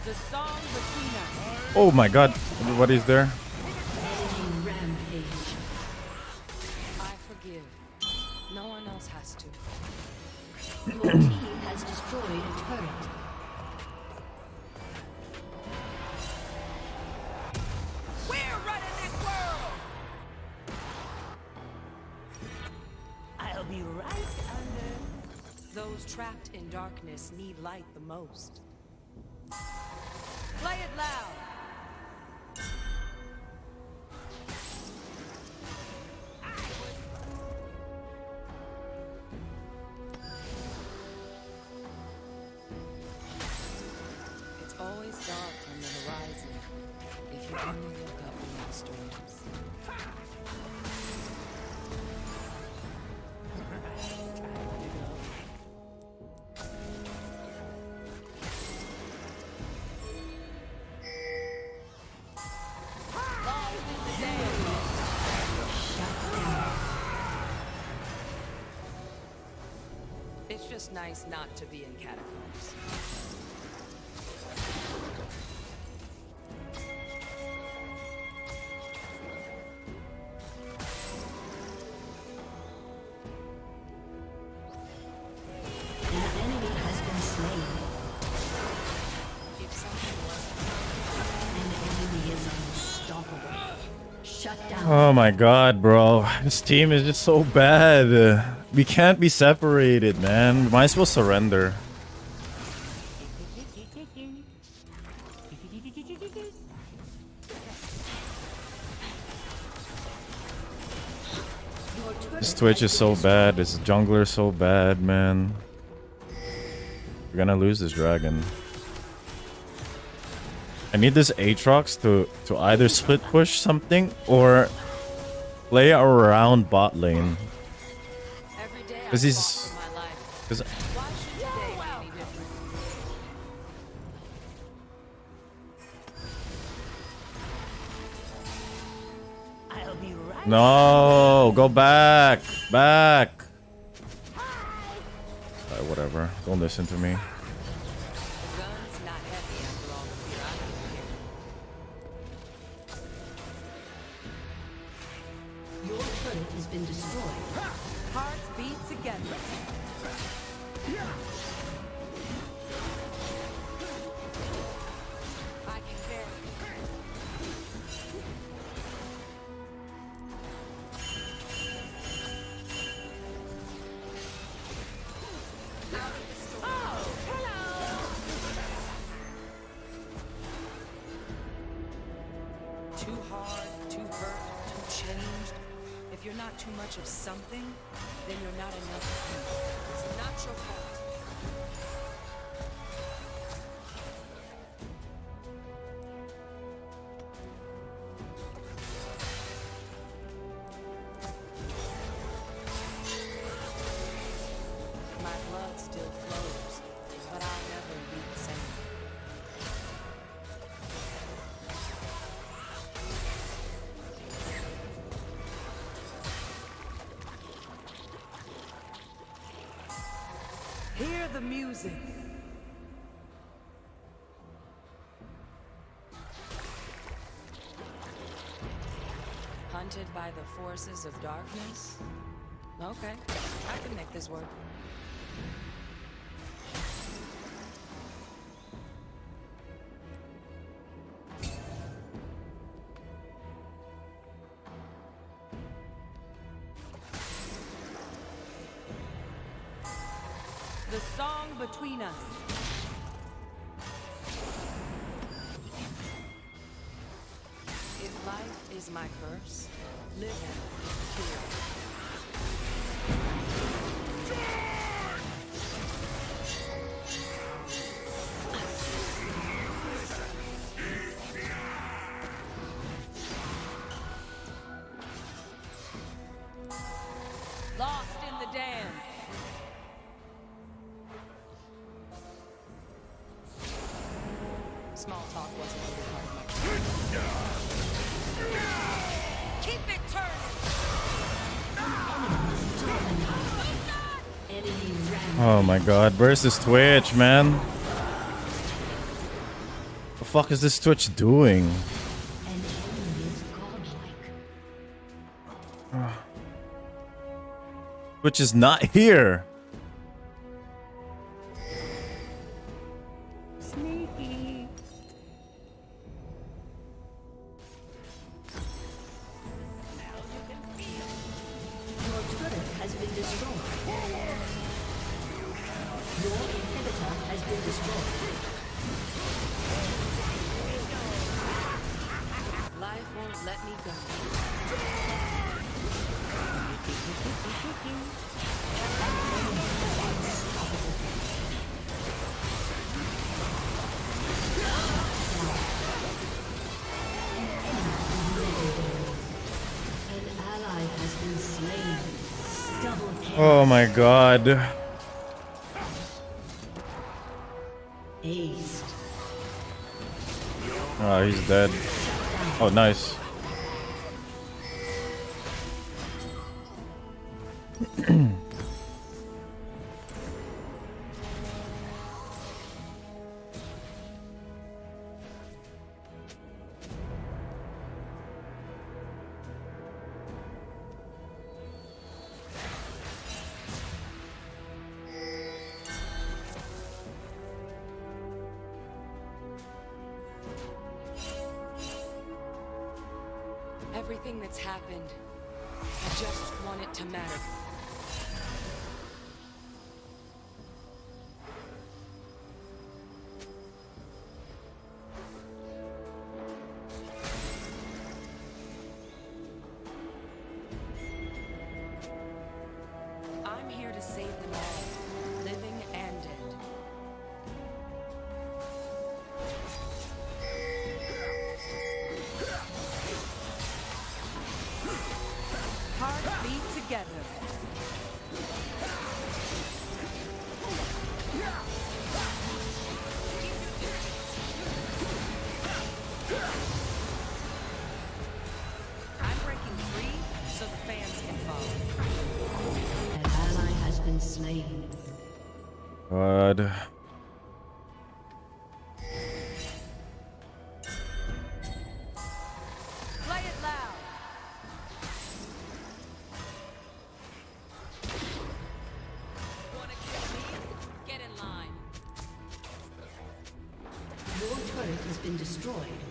The song between us. Oh my god, what is there? Enemy rampage. I forgive. No one else has to. Your team has destroyed a turret. We're running this world! I'll be right under. Those trapped in darkness need light the most. Play it loud. It's always dark on the horizon if you only look up in the storms. It's just nice not to be in catacombs. An enemy has been slain. If something wasn't, An enemy is unstoppable. Shut down. Oh my god, bro. This team is just so bad. We can't be separated, man. We might as well surrender. Your turret This Twitch is so bad. This jungler is so bad, man. We're gonna lose this dragon. I need this Aatrox to either split push something or play around bot lane. every day I 'Cause fought he's- for my life. 'Cause Why should today be any different? I'll be right. no, go back, back. Whatever. Don't listen to me. The gun's not heavy after all the fear I've been hearing. Your turret has been destroyed. Hearts beat together. I can bear it. If you're not too much of something, then you're not enough of you. It's not your fault. My blood still flows, but I'll never be the same. Hear the music. Hunted by the forces of darkness? Okay, I can make this work. The song between us. If life is my curse, live it, kill. Lost in the dance. Small talk wasn't really part of my Keep it turning! Oh my god, where's this Twitch, man? The fuck is this Twitch doing? Twitch is not here. Sneaky. Your turret has been destroyed. Your inhibitor has been destroyed. Life won't let me go. An ally has been slain. Double kill. Oh my god. Aced. Oh, he's dead. Oh, nice. Everything that's happened, I just want it to matter. I'm here to save them all, living and dead. Hearts beat together. I'm breaking free so the fans can follow. An ally has been slain. God. Play it loud. Wanna kill me? Get in line. Your turret has been destroyed.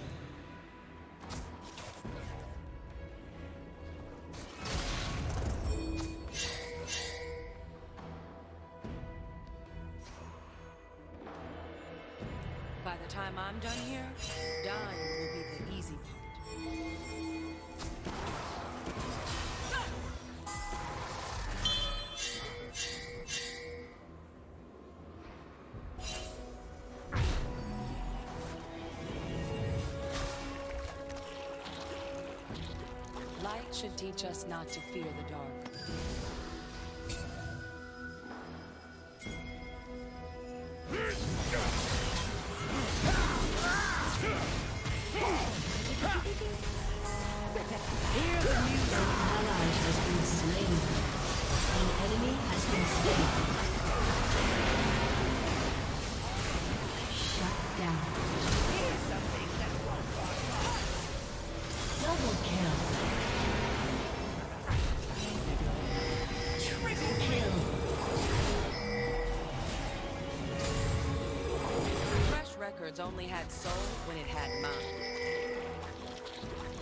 By the time I'm done here, dying will be the easy part. should teach us not to fear the dark. Hear the music. An ally has been slain. An enemy has been slain. Shut down. Here's something that won't wash off. Double kill. Triple kill. Fresh Records only had soul when it had mind.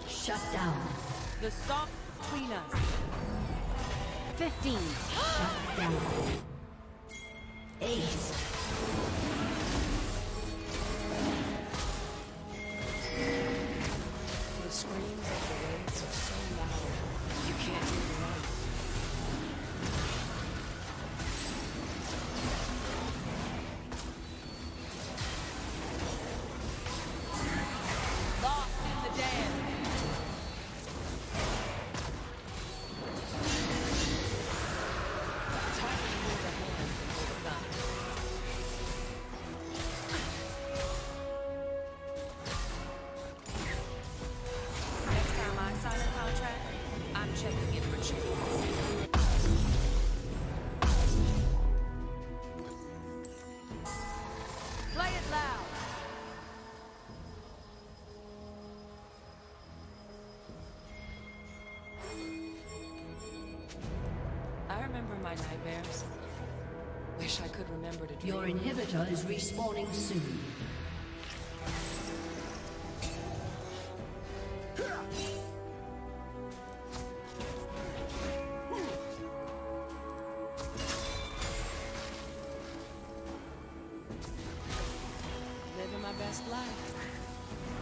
Shut down. The song between us. 15. Shut down. Ace. The screams of the waves are so loud, you can't hear them right. Lost in the dance. It's hard to hold a hand and hold a gun. Next time I sign a contract, I'm checking it for chains. Play it loud. I remember my nightmares. Wish I could remember to dream. Your inhibitor is respawning soon. Living my best life.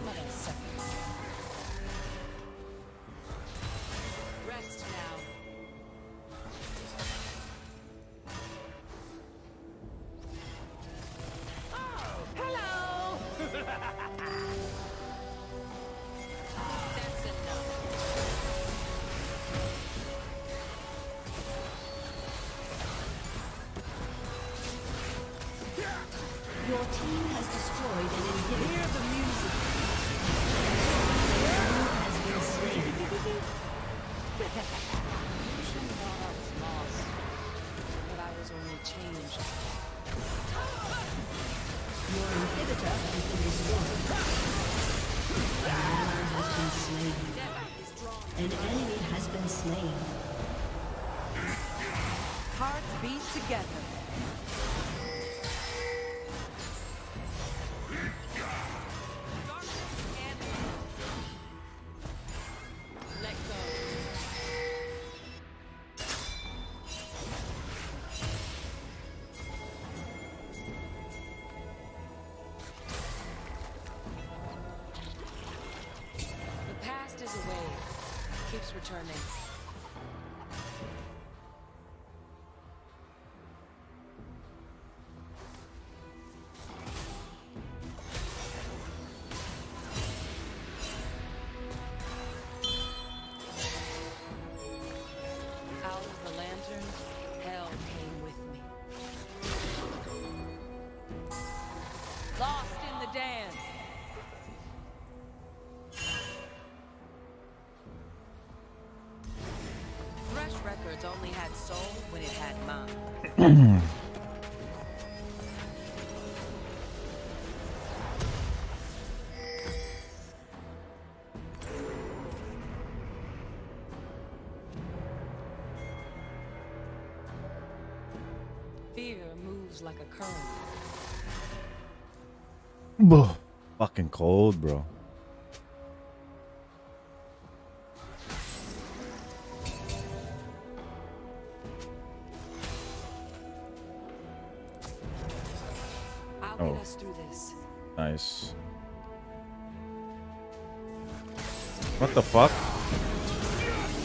My best second. Rest now. Hello! That's enough. Your team has destroyed an inhibitor. Hear the music. Has been slain. Illusion thought I was lost, but I was only changed. Your inhibitor has been destroyed. An ally has been slain. An enemy has been slain. Hearts beat together. Darkness and let go. The past is a wave, keeps returning. Out of the lantern, hell came with me. Lost in the dance. Fresh Records only had soul when it had mind. Fear moves like a current. Fucking cold, bro. I'll Oh. get us through this. Nice. What the fuck?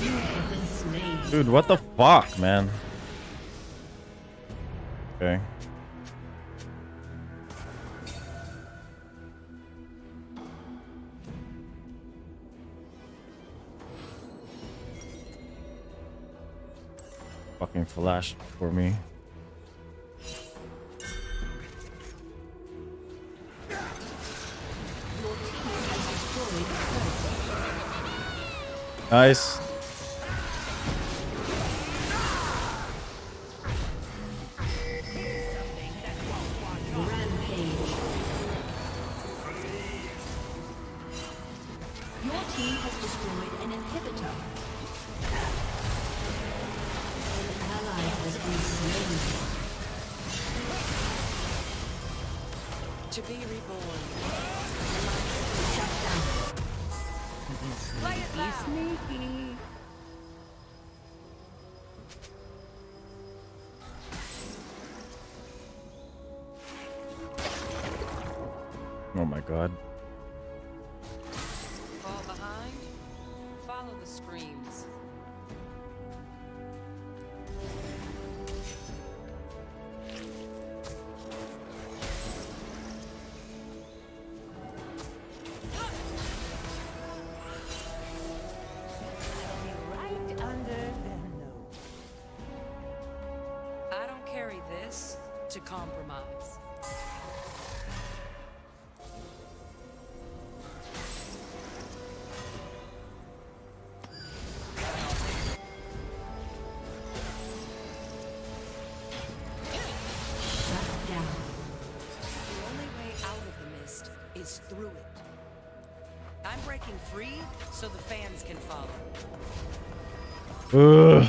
You have been slain. Dude, what the fuck, man? Okay. Fucking flashed for me. Nice. Rampage. Your team has destroyed an inhibitor. An ally has been slain. To be reborn. Shut down. Play it loud. Sneaky. Oh my god. Fall behind. Follow the screams. Right under the nose. I don't carry this to compromise. Shut down. The only way out of the mist is through it. I'm breaking free so the fans can follow. Ugh.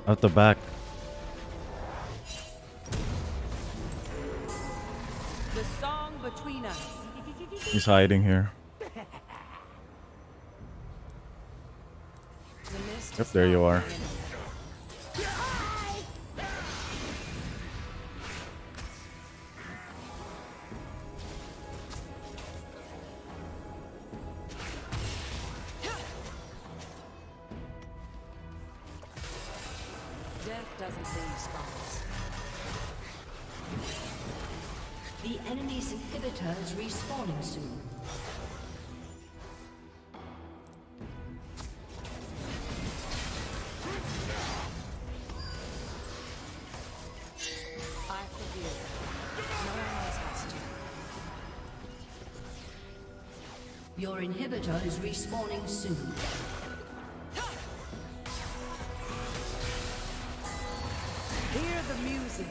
Out the back. The song between us. He's hiding here. The mist Yep, is there you not are. my enemy. Death doesn't leave scars. The enemy's inhibitor is respawning soon. I forgive. No one else has to. Your inhibitor is respawning soon. Hear the music.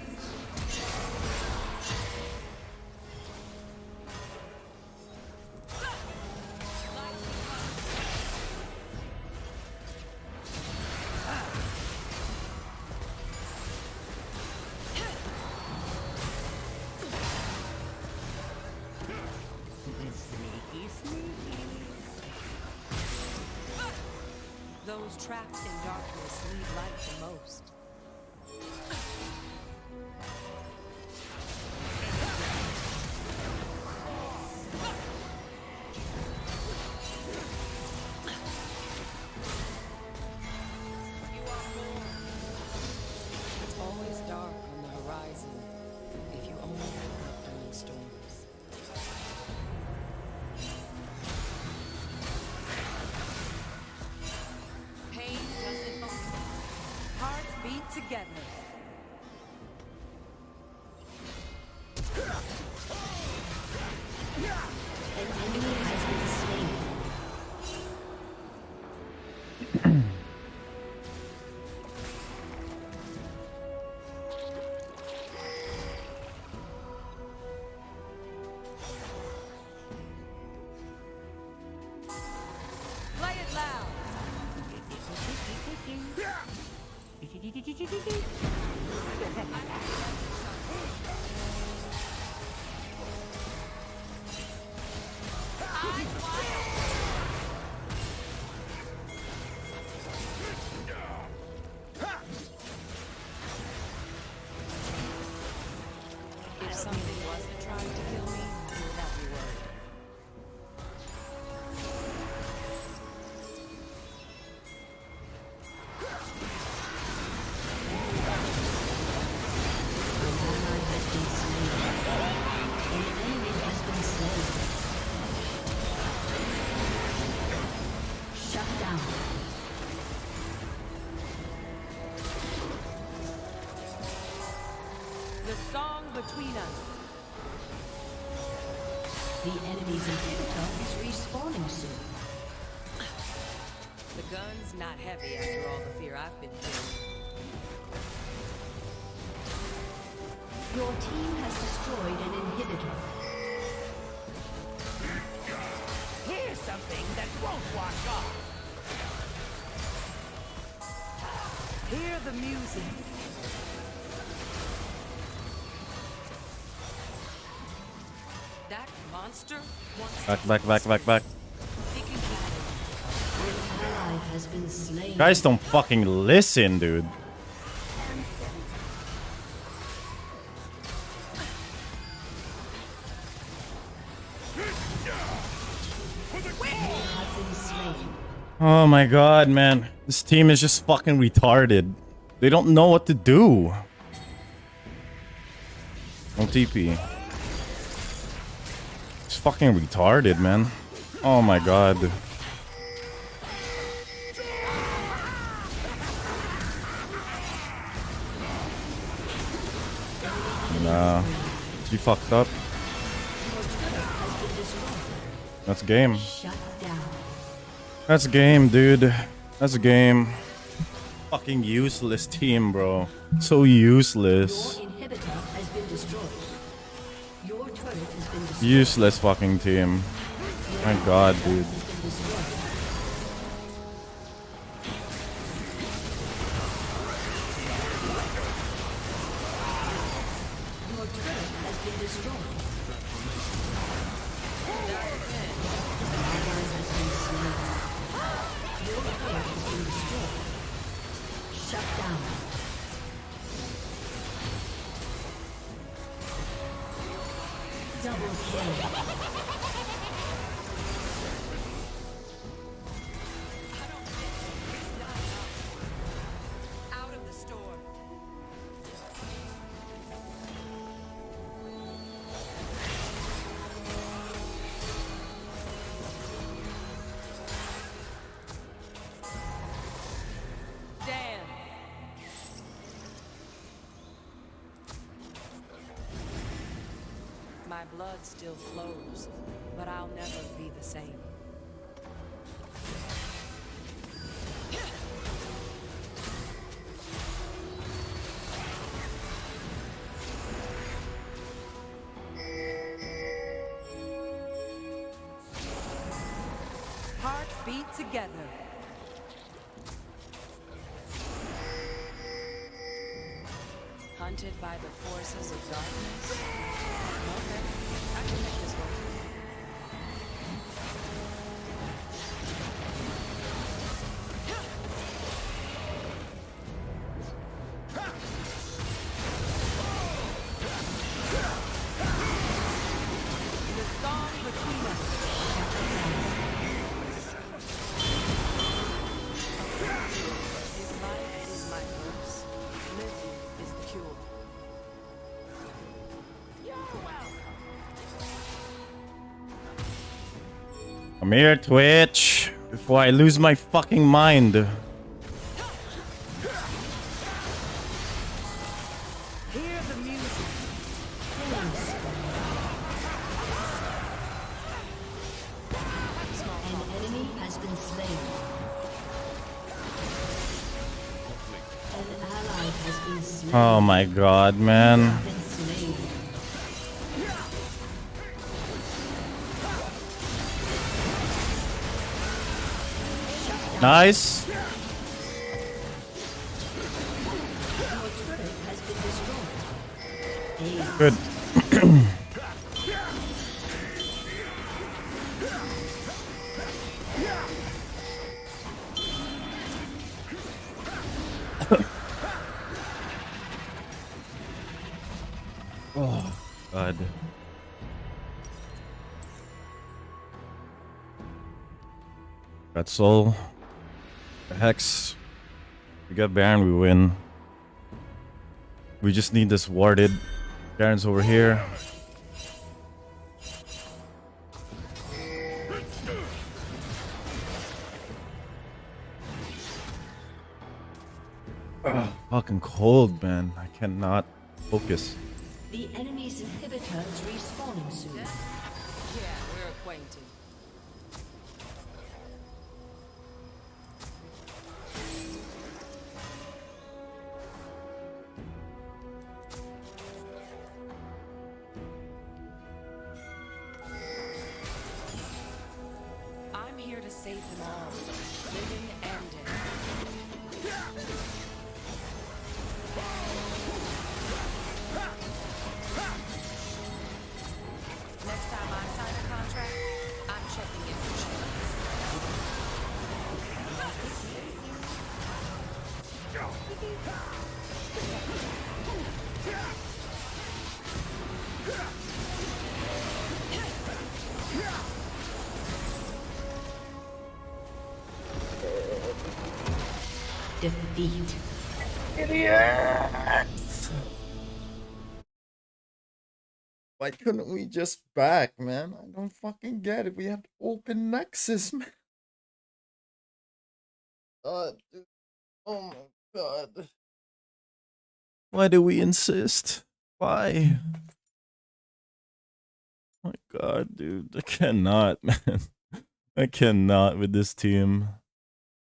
Sneaky, sneaky. Those trapped in darkness need light the most. It's always dark on the horizon if you only look up during storms. Pain doesn't own. Hearts beat together. An enemy has been slain. Play it loud. If something wasn't trying to kill me, I would not be worried. An ally has been slain. An enemy has been slain. Shut down. between us. The enemy's inhibitor is respawning soon. The gun's not heavy after all the fear I've been through. Your team has destroyed an inhibitor. Here's something that won't wash off. Hear the music. That monster wants Back. he can keep it. An ally has been slain. Guys don't fucking listen, dude. Have been slain. Oh my god, man. This team is just fucking retarded. They don't know what to do. No TP. It's fucking retarded, man. Oh my god. Nah. She fucked up. That's game. Shut down. That's game, dude. That's game. Fucking useless team, bro. So useless. Your inhibitor has been destroyed. Your turret has been destroyed. Useless fucking team. My god, dude. Has been destroyed. Your turret has been destroyed. Allies has been slain. Your turret has been destroyed. Shut down. Double kill. Out of the store. Damn. My blood still flows, but I'll never be the same. Hearts beat together. Hunted by the forces of darkness. Okay, I can make this work. The song between us. His life is my curse. Living is the cure. Come here, Twitch. Before I lose my fucking mind. Hear the music. An enemy has been slain. An ally has been slain. Oh my god, man. Been slain. Nice. Your turret has been destroyed. Good. Oh, God. Got Soul. Hex. We got Baron, we win. We just need this warded. Baron's over here. Ugh, fucking cold, man. I cannot focus. The The enemy's inhibitor is respawning soon. Yeah, we're acquainted. I'm here to save them all, living and dead. Next time I sign a contract, I'm checking in for shipments. Defeat. Why couldn't we just back, man? I don't fucking get it. We have to open Nexus, man. Dude. Oh my god. Why do we insist? Why? Oh my god, dude. I cannot, man. I cannot with this team.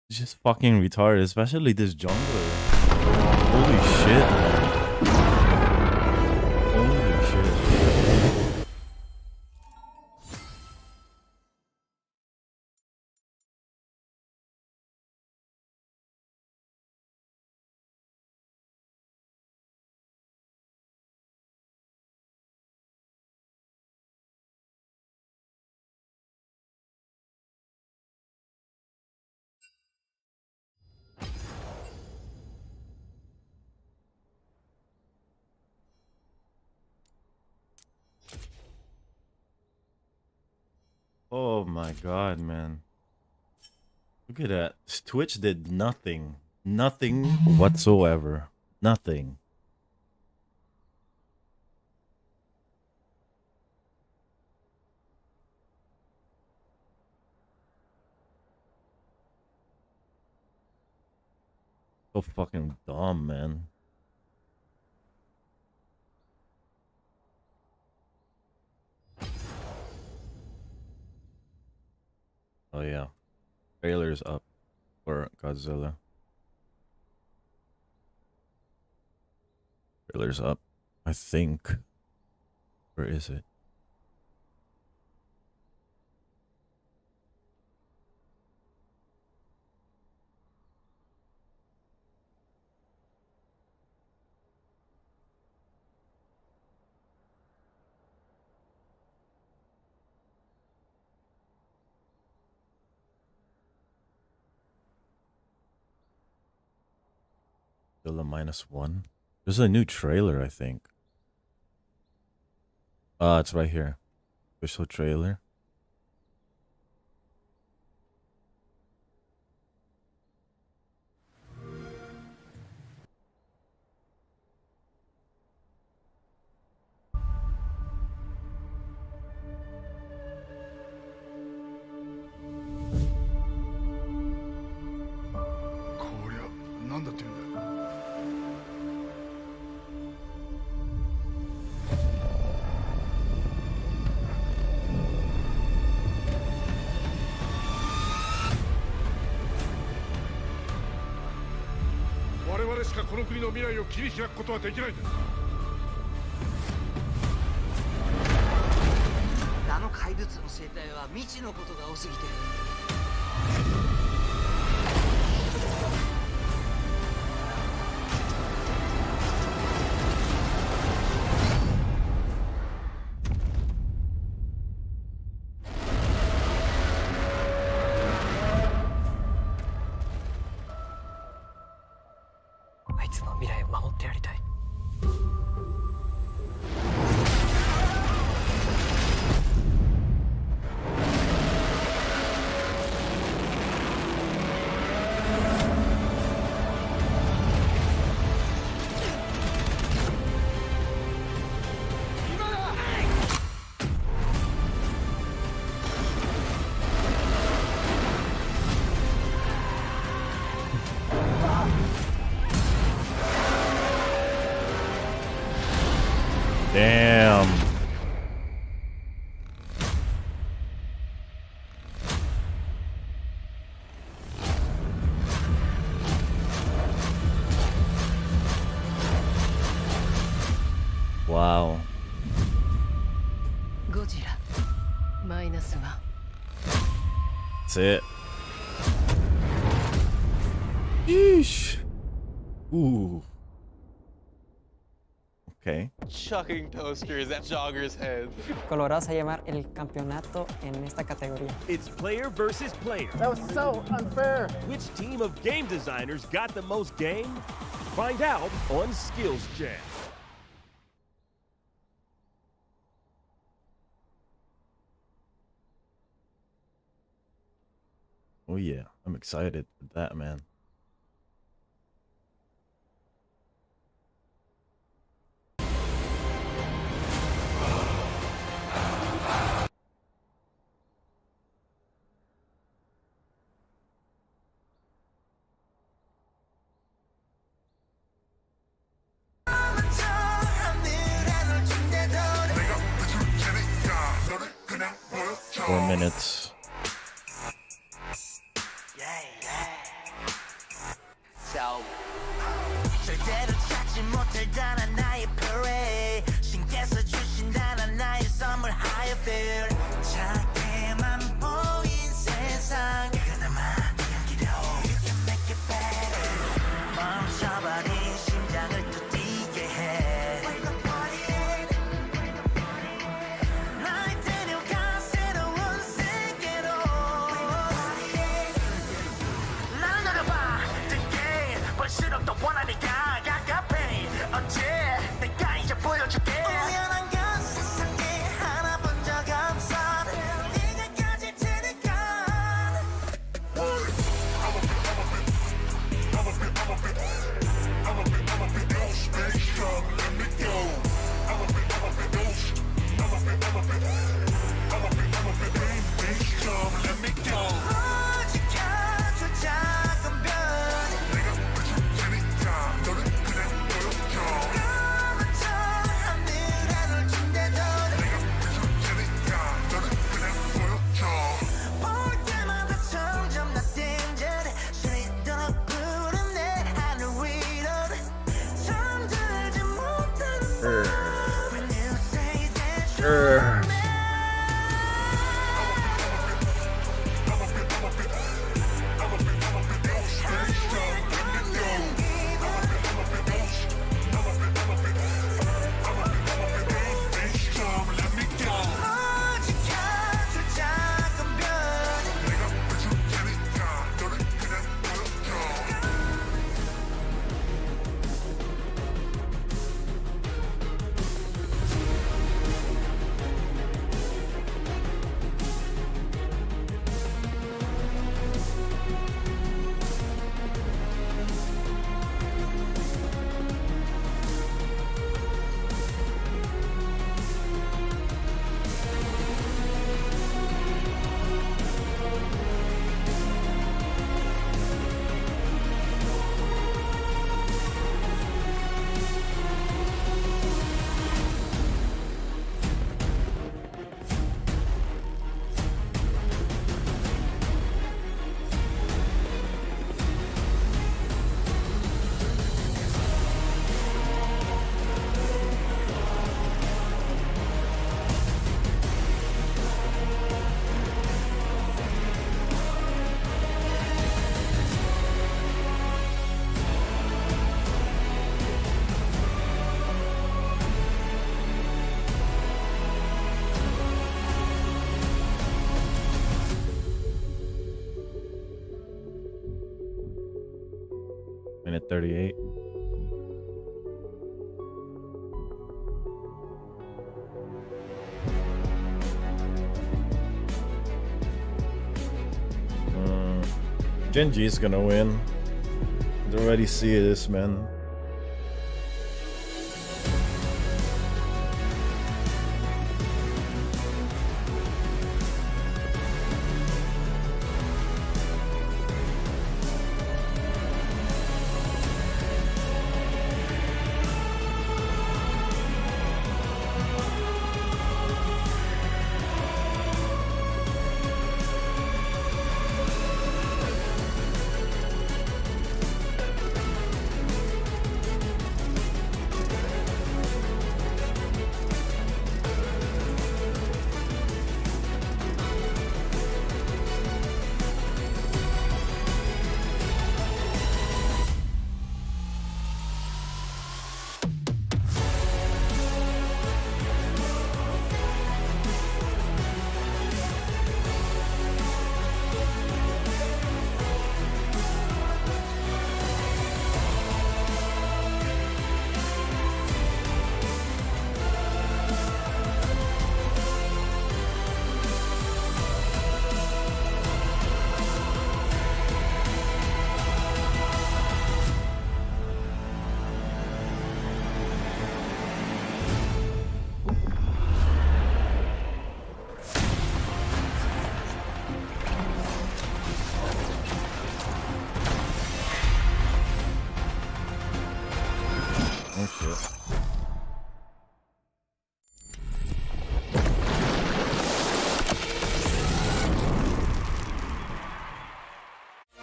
It's just fucking retarded, especially this jungler. Holy shit, man. Holy shit. Oh my god, man. Look at that. Twitch did nothing. Nothing whatsoever. Nothing. So fucking dumb, man. Oh yeah. Trailer's up for Godzilla. Trailer's up. I think. Where is it? Godzilla -1. There's a new trailer, I think. It's right here. Official trailer. Wow. Godzilla. -1. That's it. Yeesh. Ooh. Okay. Chucking toasters at Jogger's head. Colorado se va a llevar el campeonato en esta categoría. It's player versus player. That was so unfair. Which team of game designers got the most game? Find out on Skills Jam. Oh yeah, I'm excited for that, man. Four minutes. So, 절대로 찾지 못할 나의 parade 신께서 주신다는 나의 선물 higher feel 작게만 보인 세상 그나마 여기로 You can make it better 멈춰버린 심장을 또 뛰게 해 Wake up party 날 데려가 새로운 세계로 나를 노려봐 The game 볼수록 더 원하니까 가깝해 어째 내가 이제 보여줄게 우연한 건 세상에 하나 본 적 없어 네가 가질 테니까 오직하죠 작은 별 까만 저 하늘에 널 준대도 볼 때마다 점점 나 danger 스리도록 푸른 내 하늘 위로 잠들지 못하는 밤 When you say that you're me 오직하죠 작은 별 Minute 38. Genji is gonna win. I already see this, man. shit.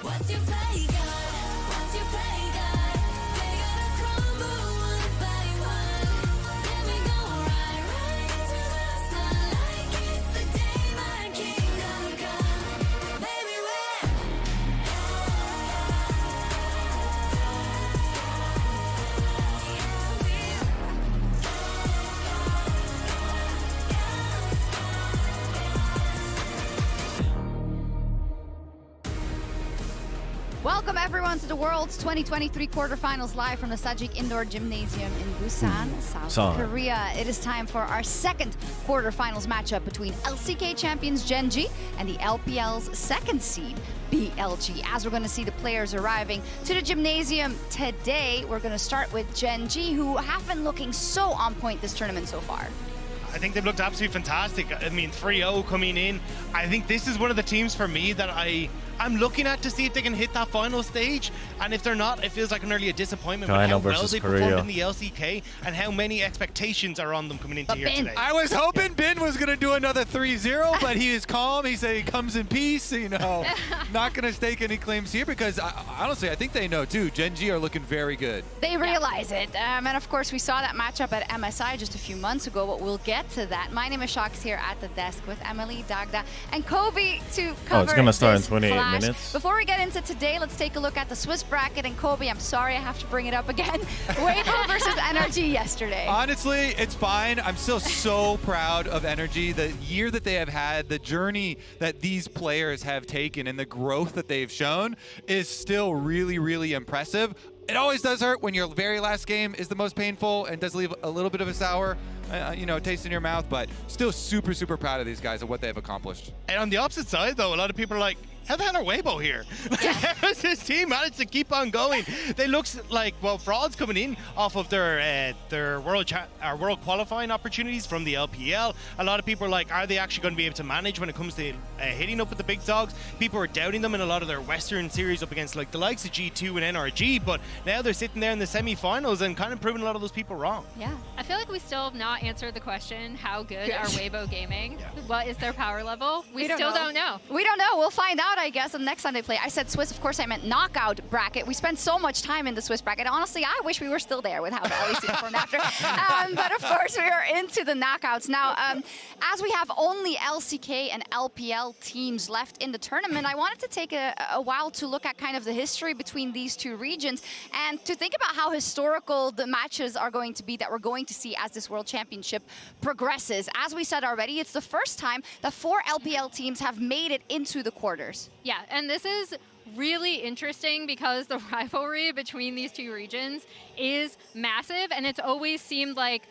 What's your play, God? What's your play, God? They gotta crumble one by one. Then we go right into the sun like it's the day my kingdom come. Baby, we're Welcome everyone to the World's 2023 quarterfinals live from the Sajik Indoor Gymnasium in Busan, South Korea. It is time for our second quarterfinals matchup between LCK champions Gen.G and the LPL's second seed, BLG. As we're going to see the players arriving to the gymnasium today, we're going to start with Gen.G, who have been looking so on point this tournament so far. I think they've looked absolutely fantastic. I mean, 3-0 coming in. I think this is one of the teams for me that I'm looking at to see if they can hit that final stage. And if they're not, it feels like nearly a disappointment with how well they performed in the LCK and how many expectations are on them coming into here today. I was hoping Ben was going to do another 3-0, but he is calm. He said he comes in peace, you know, not going to stake any claims here because honestly, I think they know too. Gen.G are looking very good. They realize it. And of course, we saw that matchup at MSI just a few months ago, but we'll get to that. My name is Shaks here at the desk with Emily, Dagda, and Kobe to cover it's going to start in 28 clash. minutes. Before we get into today, let's take a look at the Swiss bracket. And Kobe, I'm sorry I have to bring it up again. Weibo versus NRG yesterday. Honestly, it's fine. I'm still so proud of NRG. The year that they have had, the journey that these players have taken, and the growth that they've shown is still really, really impressive. It always does hurt when your very last game is the most painful and does leave a little bit of a sour taste in your mouth, but still super, super proud of these guys and what they've accomplished. And on the opposite side, though, a lot of people are like, how the hell are Weibo here? How has this team managed to keep on going? They look like, well, frauds coming in off of their world qualifying opportunities from the LPL. A lot of people are like, are they actually going to be able to manage when it comes to hitting up with the big dogs? People are doubting them in a lot of their Western series up against like the likes of G2 and NRG, but now they're sitting there in the semi-finals and kind of proving a lot of those people wrong. Yeah. I feel like we still have not answered the question, how good are Weibo Gaming? What is their power level? We still don't know. We don't know. We'll find out, I guess, the next time they play. I said Swiss, of course I meant knockout bracket. We spent so much time in the Swiss bracket. Honestly, I wish we were still there with how the LEC performed after. But of course, we are into the knockouts. Now, as we have only LCK and LPL teams left in the tournament, I wanted to take a while to look at kind of the history between these two regions and to think about how historical the matches are going to be that we're going to see as this World Championship progresses. As we said already, it's the first time that 4 LPL teams have made it into the quarters. Yeah, and this is really interesting because the rivalry between these two regions is massive, and it's always seemed like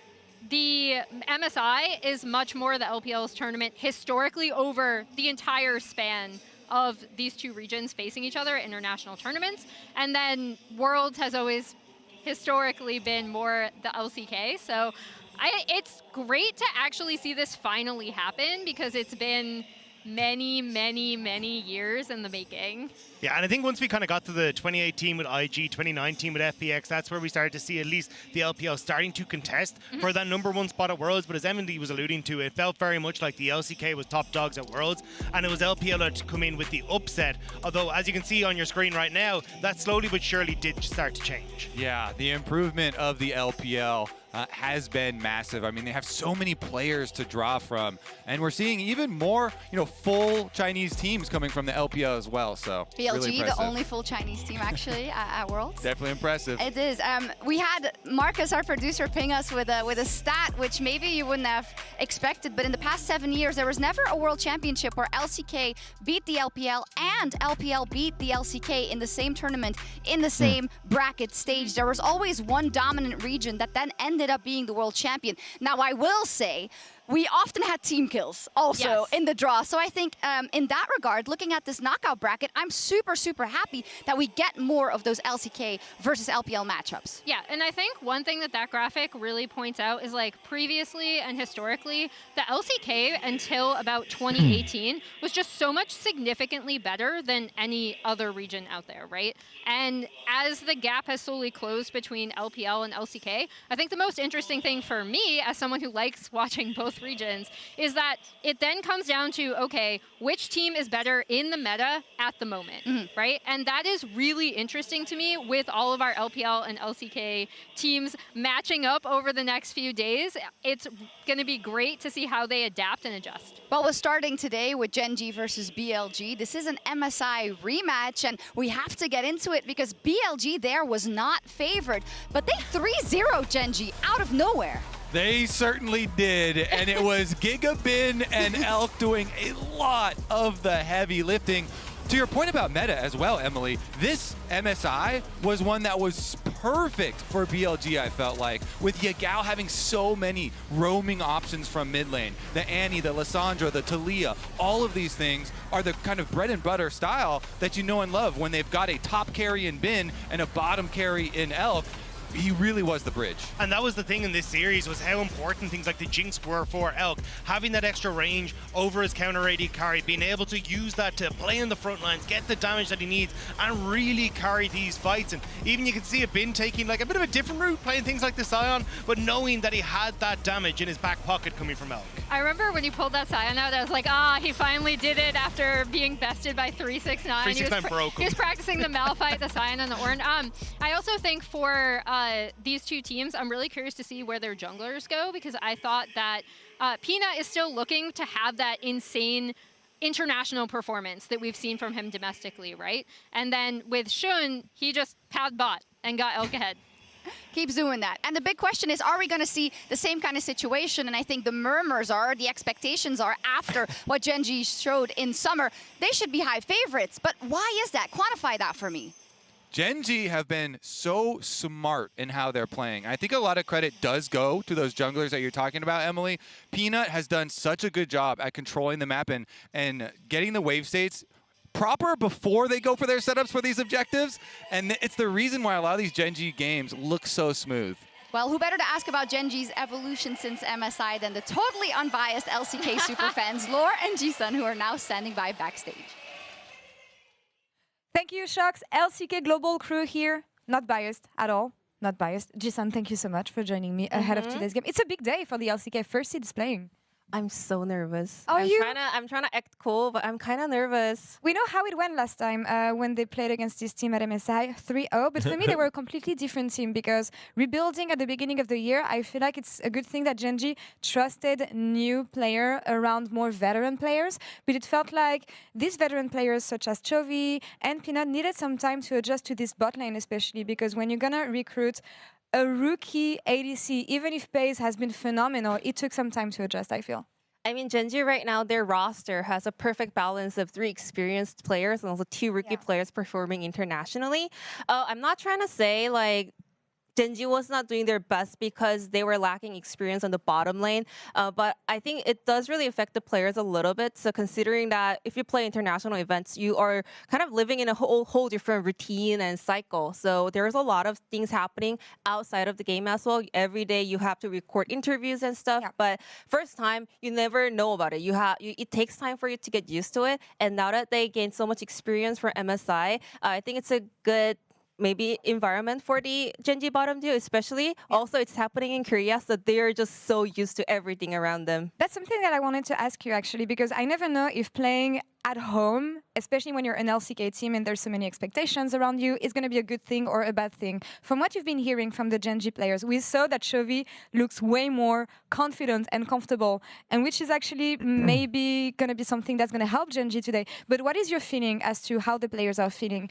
the MSI is much more the LPL's tournament historically over the entire span of these two regions facing each other at international tournaments. And then Worlds has always historically been more the LCK. So it's great to actually see this finally happen because it's been many, many, many years in the making. Yeah, and I think once we kind of got to the 2018 with IG, 2019 with FPX, that's where we started to see at least the LPL starting to contest for that #1 spot at Worlds. But as Emily was alluding to, it felt very much like the LCK was top dogs at Worlds, and it was LPL that come in with the upset. Although, as you can see on your screen right now, that slowly but surely did start to change. Yeah, the improvement of the LPL has been massive. I mean, they have so many players to draw from, and we're seeing even more, full Chinese teams coming from the LPL as well. So BLG, really the only full Chinese team actually at Worlds. Definitely impressive. It is. We had Marcus, our producer, ping us with a stat which maybe you wouldn't have expected, but in the past 7 years, there was never a World Championship where LCK beat the LPL and LPL beat the LCK in the same tournament, in the same bracket stage. There was always one dominant region that then ended up being the world champion. Now, I will say, we often had team kills also Yes. in the draw. So I think in that regard, looking at this knockout bracket, I'm super, super happy that we get more of those LCK versus LPL matchups. Yeah, and I think one thing that that graphic really points out is like previously and historically, the LCK until about 2018 was just so much significantly better than any other region out there, right? And as the gap has slowly closed between LPL and LCK, I think the most interesting thing for me as someone who likes watching both regions is that it then comes down to, okay, which team is better in the meta at the moment, right? And that is really interesting to me with all of our LPL and LCK teams matching up over the next few days. It's going to be great to see how they adapt and adjust. Well, we're starting today with Gen.G versus BLG. This is an MSI rematch, and we have to get into it because BLG there was not favored, but they 3-0 Gen.G out of nowhere. They certainly did, and it was Gigabin and Elk doing a lot of the heavy lifting. To your point about meta as well, Emily, this MSI was one that was perfect for BLG, I felt like, with Yagao having so many roaming options from mid lane. The Annie, the Lissandra, the Talia, all of these things are the kind of bread and butter style that you know and love when they've got a top carry in Bin and a bottom carry in Elk. He really was the bridge. And that was the thing in this series, was how important things like the Jinx were for Elk. Having that extra range over his counter AD carry, being able to use that to play in the front lines, get the damage that he needs, and really carry these fights. And even you can see a Bin taking like a bit of a different route, playing things like the Scion, but knowing that he had that damage in his back pocket coming from Elk. I remember when you pulled that Scion out, I was like, ah, he finally did it after being bested by 369. 369 broke him. He was practicing the Malphite, the Scion, and the Ornn. I also think for these two teams, I'm really curious to see where their junglers go, because I thought that Peanut is still looking to have that insane international performance that we've seen from him domestically, right? And then with Shun, he just pad bot and got Elk ahead. Keeps doing that. And the big question is, are we going to see the same kind of situation? And I think the murmurs are, the expectations are after what Gen.G showed in summer. They should be high favorites, but why is that? Quantify that for me. Gen.G have been so smart in how they're playing. I think a lot of credit does go to those junglers that you're talking about, Emily. Peanut has done such a good job at controlling the map and getting the wave states proper before they go for their setups for these objectives. And it's the reason why a lot of these Gen.G games look so smooth. Well, who better to ask about Gen.G's evolution since MSI than the totally unbiased LCK superfans, Lore and Jisun, who are now standing by backstage. Thank you, Shox. LCK Global crew here. Not biased at all. Not biased. Jisun, thank you so much for joining me ahead of today's game. It's a big day for the LCK first seed displaying. I'm so nervous. Are you? I'm trying to act cool, but I'm kind of nervous. We know how it went last time when they played against this team at MSI 3-0, but for me they were a completely different team because rebuilding at the beginning of the year, I feel like it's a good thing that Gen.G trusted new player around more veteran players, but it felt like these veteran players such as Chovy and Peanut needed some time to adjust to this bot lane, especially because when you're gonna recruit a rookie ADC, even if Pace has been phenomenal, it took some time to adjust, I feel. I mean, Gen.G right now, their roster has a perfect balance of 3 experienced players and also 2 rookie players performing internationally. I'm not trying to say like Gen.G was not doing their best because they were lacking experience on the bottom lane, but I think it does really affect the players a little bit. So considering that if you play international events, you are kind of living in a whole different routine and cycle. So there's a lot of things happening outside of the game as well. Every day you have to record interviews and stuff, but first time you never know about it. It takes time for you to get used to it. And now that they gained so much experience from MSI, I think it's a good maybe environment for the Gen.G bottom duo, especially. Also, it's happening in Korea, so they're just so used to everything around them. That's something that I wanted to ask you, actually, because I never know if playing at home, especially when you're an LCK team and there's so many expectations around you, is going to be a good thing or a bad thing. From what you've been hearing from the Gen.G players, we saw that Chovy looks way more confident and comfortable, and which is actually maybe going to be something that's going to help Gen.G today. But what is your feeling as to how the players are feeling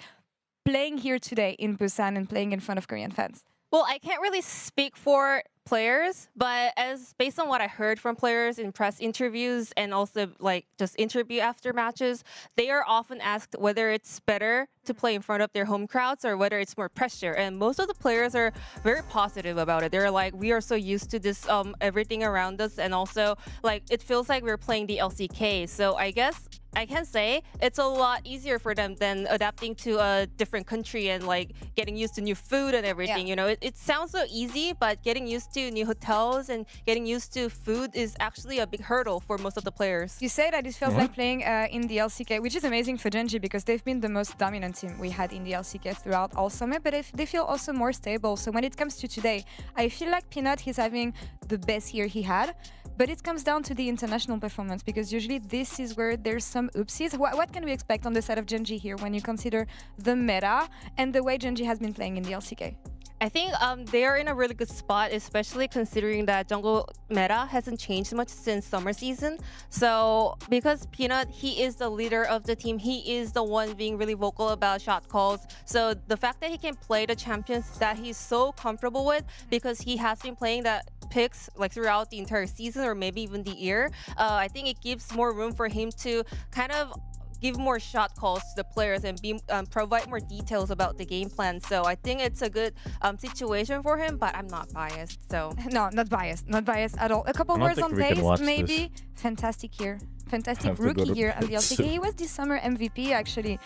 playing here today in Busan and playing in front of Korean fans? Well, I can't really speak for players, but as based on what I heard from players in press interviews and also like just interview after matches, they are often asked whether it's better to play in front of their home crowds or whether it's more pressure. And most of the players are very positive about it. They're like, we are so used to this everything around us, and also like it feels like we're playing the LCK. So I guess I can say it's a lot easier for them than adapting to a different country and like getting used to new food and everything. Yeah. You know, it sounds so easy, but getting used to new hotels and getting used to food is actually a big hurdle for most of the players. You say that it feels like playing in the LCK, which is amazing for Genji because they've been the most dominant team we had in the LCK throughout all summer, but they feel also more stable. So when it comes to today, I feel like Peanut, he's having the best year he had, but it comes down to the international performance because usually this is where there's some oopsies. What can we expect on the side of Genji here when you consider the meta and the way Genji has been playing in the LCK? I think they are in a really good spot, especially considering that jungle meta hasn't changed much since summer season. So because Peanut, he is the leader of the team, he is the one being really vocal about shot calls. So the fact that he can play the champions that he's so comfortable with because he has been playing that picks like throughout the entire season or maybe even the year, I think it gives more room for him to kind of give more shot calls to the players and provide more details about the game plan. So I think it's a good situation for him, but I'm not biased. So No, not biased at all. A couple words on Pace, maybe. Fantastic year, fantastic rookie year at the LCK. He was this summer MVP actually.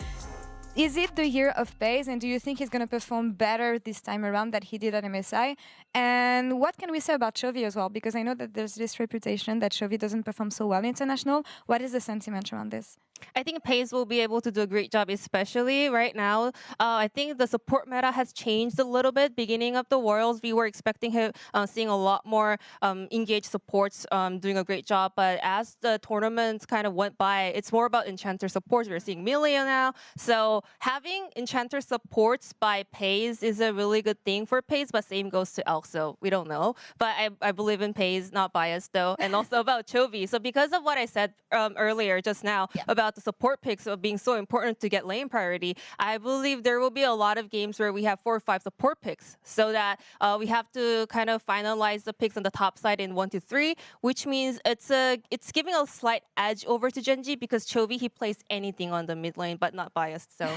Is it the year of Pace, and do you think he's going to perform better this time around than he did at MSI? And what can we say about Chovy as well? Because I know that there's this reputation that Chovy doesn't perform so well international. What is the sentiment around this? I think Pace will be able to do a great job, especially right now. I think the support meta has changed a little bit. Beginning of the Worlds, we were expecting him seeing a lot more engaged supports doing a great job. But as the tournaments kind of went by, it's more about Enchanter supports. We're seeing Millia now. So having Enchanter supports by Pace is a really good thing for Pace, but same goes to Elk, so we don't know. But I believe in Pace, not biased though. And also about Chovy. So because of what I said earlier just now about the support picks of being so important to get lane priority, I believe there will be a lot of games where we have 4 or 5 support picks, so that we have to kind of finalize the picks on the top side in 1 to 3, which means it's giving a slight edge over to Genji because Chovy, he plays anything on the mid lane, but not biased. So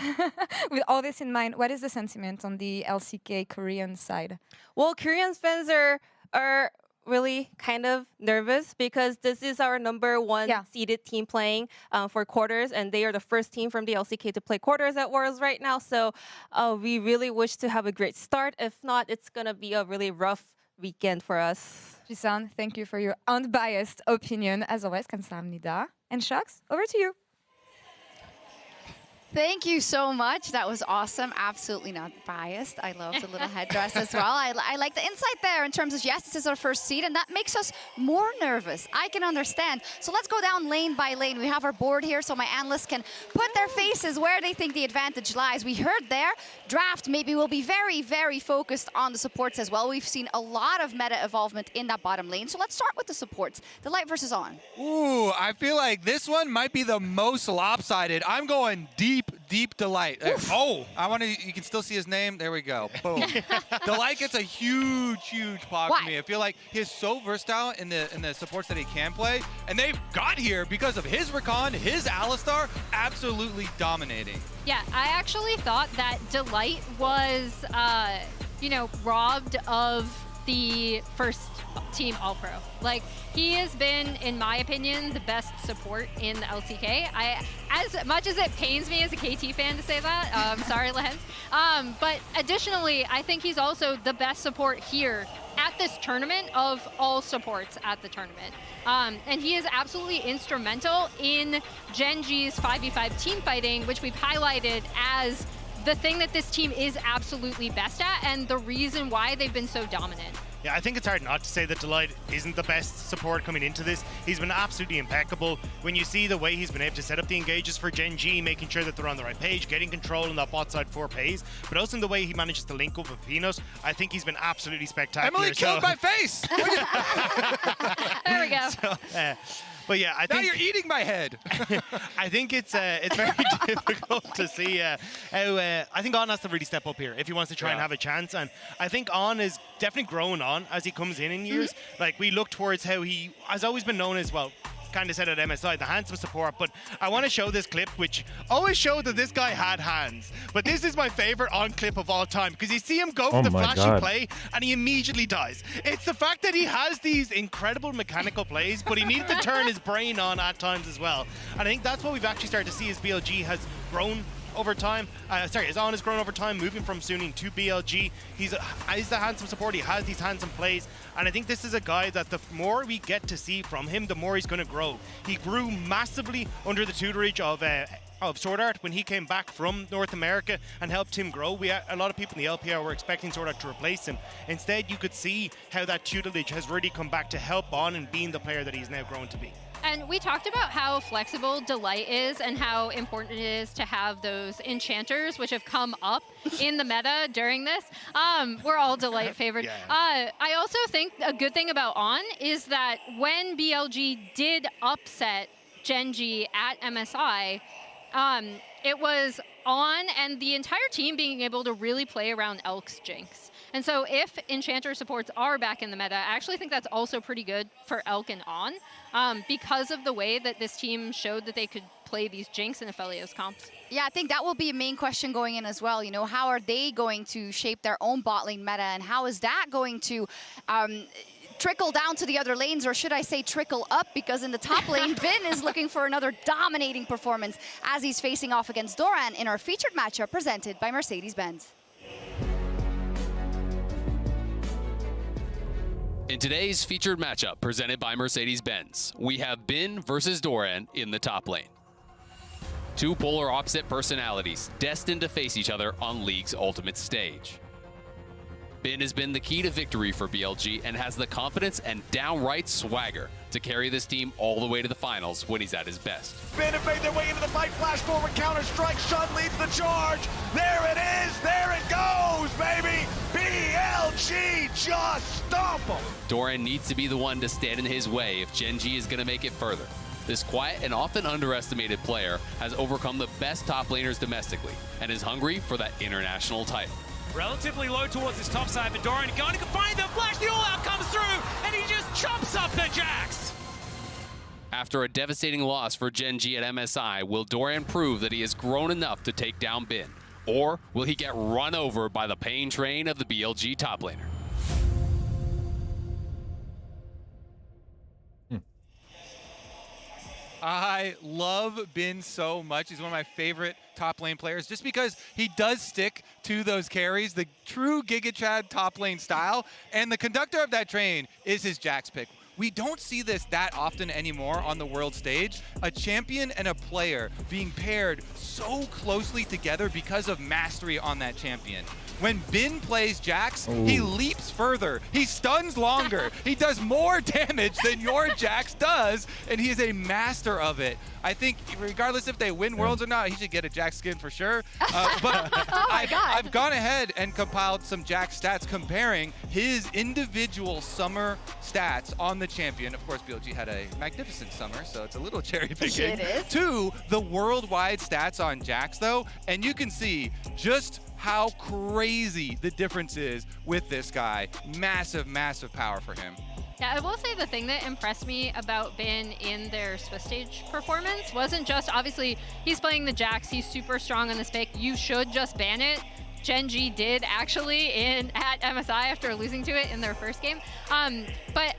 with all this in mind, what is the sentiment on the LCK Korean side? Well, Korean fans are really kind of nervous because this is our number 1 seeded team playing for quarters, and they are the first team from the LCK to play quarters at Worlds right now. So we really wish to have a great start. If not, it's going to be a really rough weekend for us. Jisan, thank you for your unbiased opinion. As always, 감사합니다. And Shucks, over to you. Thank you so much. That was awesome. Absolutely not biased. I love the little headdress as well. I like the insight there in terms of, yes, this is our first seed, and that makes us more nervous. I can understand. So let's go down lane by lane. We have our board here so my analysts can put their faces where they think the advantage lies. We heard there, Draft maybe will be very, very focused on the supports as well. We've seen a lot of meta evolvement in that bottom lane. So let's start with the supports. Delight versus On. Ooh, I feel like this one might be the most lopsided. I'm going deep Delight. I want to, you can still see his name. There we go. Boom. Delight gets a huge pop for me. I feel like he's so versatile in the supports that he can play, and they've got here because of his Rakan, his Alistar, absolutely dominating. Yeah, I actually thought that Delight was, robbed of the first team All-Pro. Like, he has been, in my opinion, the best support in the LCK. As much as it pains me as a KT fan to say that, sorry, Lens. But additionally, I think he's also the best support here at this tournament of all supports at the tournament. And he is absolutely instrumental in Genji's 5v5 team fighting, which we've highlighted as the thing that this team is absolutely best at and the reason why they've been so dominant. Yeah, I think it's hard not to say that Delight isn't the best support coming into this. He's been absolutely impeccable. When you see the way he's been able to set up the engages for Genji, making sure that they're on the right page, getting control on that bot side for Pace, but also in the way he manages to link up with Peanut, I think he's been absolutely spectacular. Emily killed my face! There we go. But yeah, I Now think you're eating my head. I think it's very difficult to see how. I think On has to really step up here if he wants to try and have a chance. And I think On is definitely growing on as he comes in years. Like we look towards how he has always been known as kind of said at MSI, the handsome support, but I want to show this clip, which always showed that this guy had hands. But this is my favorite On clip of all time, because you see him go for the flashy play, and he immediately dies. It's the fact that he has these incredible mechanical plays, but he needed to turn his brain on at times as well. And I think that's what we've actually started to see as BLG has grown over time. His On has grown over time, moving from Suning to BLG. He's the handsome support. He has these handsome plays, and I think this is a guy that the more we get to see from him, the more he's going to grow. He grew massively under the tutorage of Sword Art when he came back from North America and helped him grow. A lot of people in the LPR were expecting Sword Art to replace him. Instead, you could see how that tutelage has really come back to help On and being the player that he's now grown to be. And we talked about how flexible Delight is and how important it is to have those enchanters, which have come up in the meta during this. We're all Delight favored. I also think a good thing about On is that when BLG did upset Genji at MSI, it was On and the entire team being able to really play around Elk's Jinx. And so if Enchanter supports are back in the meta, I actually think that's also pretty good for Elk and On, because of the way that this team showed that they could play these Jinx and Aphelios comps. Yeah, I think that will be a main question going in as well. You know, how are they going to shape their own bot lane meta, and how is that going to trickle down to the other lanes, or should I say trickle up, because in the top lane, Bin is looking for another dominating performance as he's facing off against Doran in our featured matchup presented by Mercedes-Benz. In today's featured matchup presented by Mercedes-Benz, we have Bin versus Doran in the top lane. Two polar opposite personalities destined to face each other on League's ultimate stage. Bin has been the key to victory for BLG and has the confidence and downright swagger to carry this team all the way to the finals when he's at his best. Bin have made their way into the fight, flash forward, counter-strike, Shun leads the charge. There it is, there it goes, baby! BLG just stomp him! Doran needs to be the one to stand in his way if Genji is going to make it further. This quiet and often underestimated player has overcome the best top laners domestically and is hungry for that international title. Relatively low towards his top side, but Doran going to find the flash, the all-out comes through, and he just chops up the Jax! After a devastating loss for Genji at MSI, will Doran prove that he has grown enough to take down Bin? Or will he get run over by the pain train of the BLG top laner? I love Bin so much. He's one of my favorite top lane players just because he does stick to those carries, the true Giga Chad top lane style, and the conductor of that train is his Jax pick. We don't see this that often anymore on the world stage. A champion and a player being paired so closely together because of mastery on that champion. When Bin plays Jax, he leaps further, he stuns longer, he does more damage than your Jax does, and he is a master of it. I think regardless if they win Worlds or not, he should get a Jax skin for sure. But I've gone ahead and compiled some Jax stats comparing his individual summer stats on the champion. Of course, BLG had a magnificent summer, so it's a little cherry picking. To the worldwide stats on Jax, though, and you can see just how crazy the difference is with this guy. Massive, massive power for him. Yeah, I will say the thing that impressed me about Bin in their Swiss stage performance wasn't just, obviously, he's playing the Jax, he's super strong on this pick, you should just ban it. Genji did actually at MSI after losing to it in their first game. But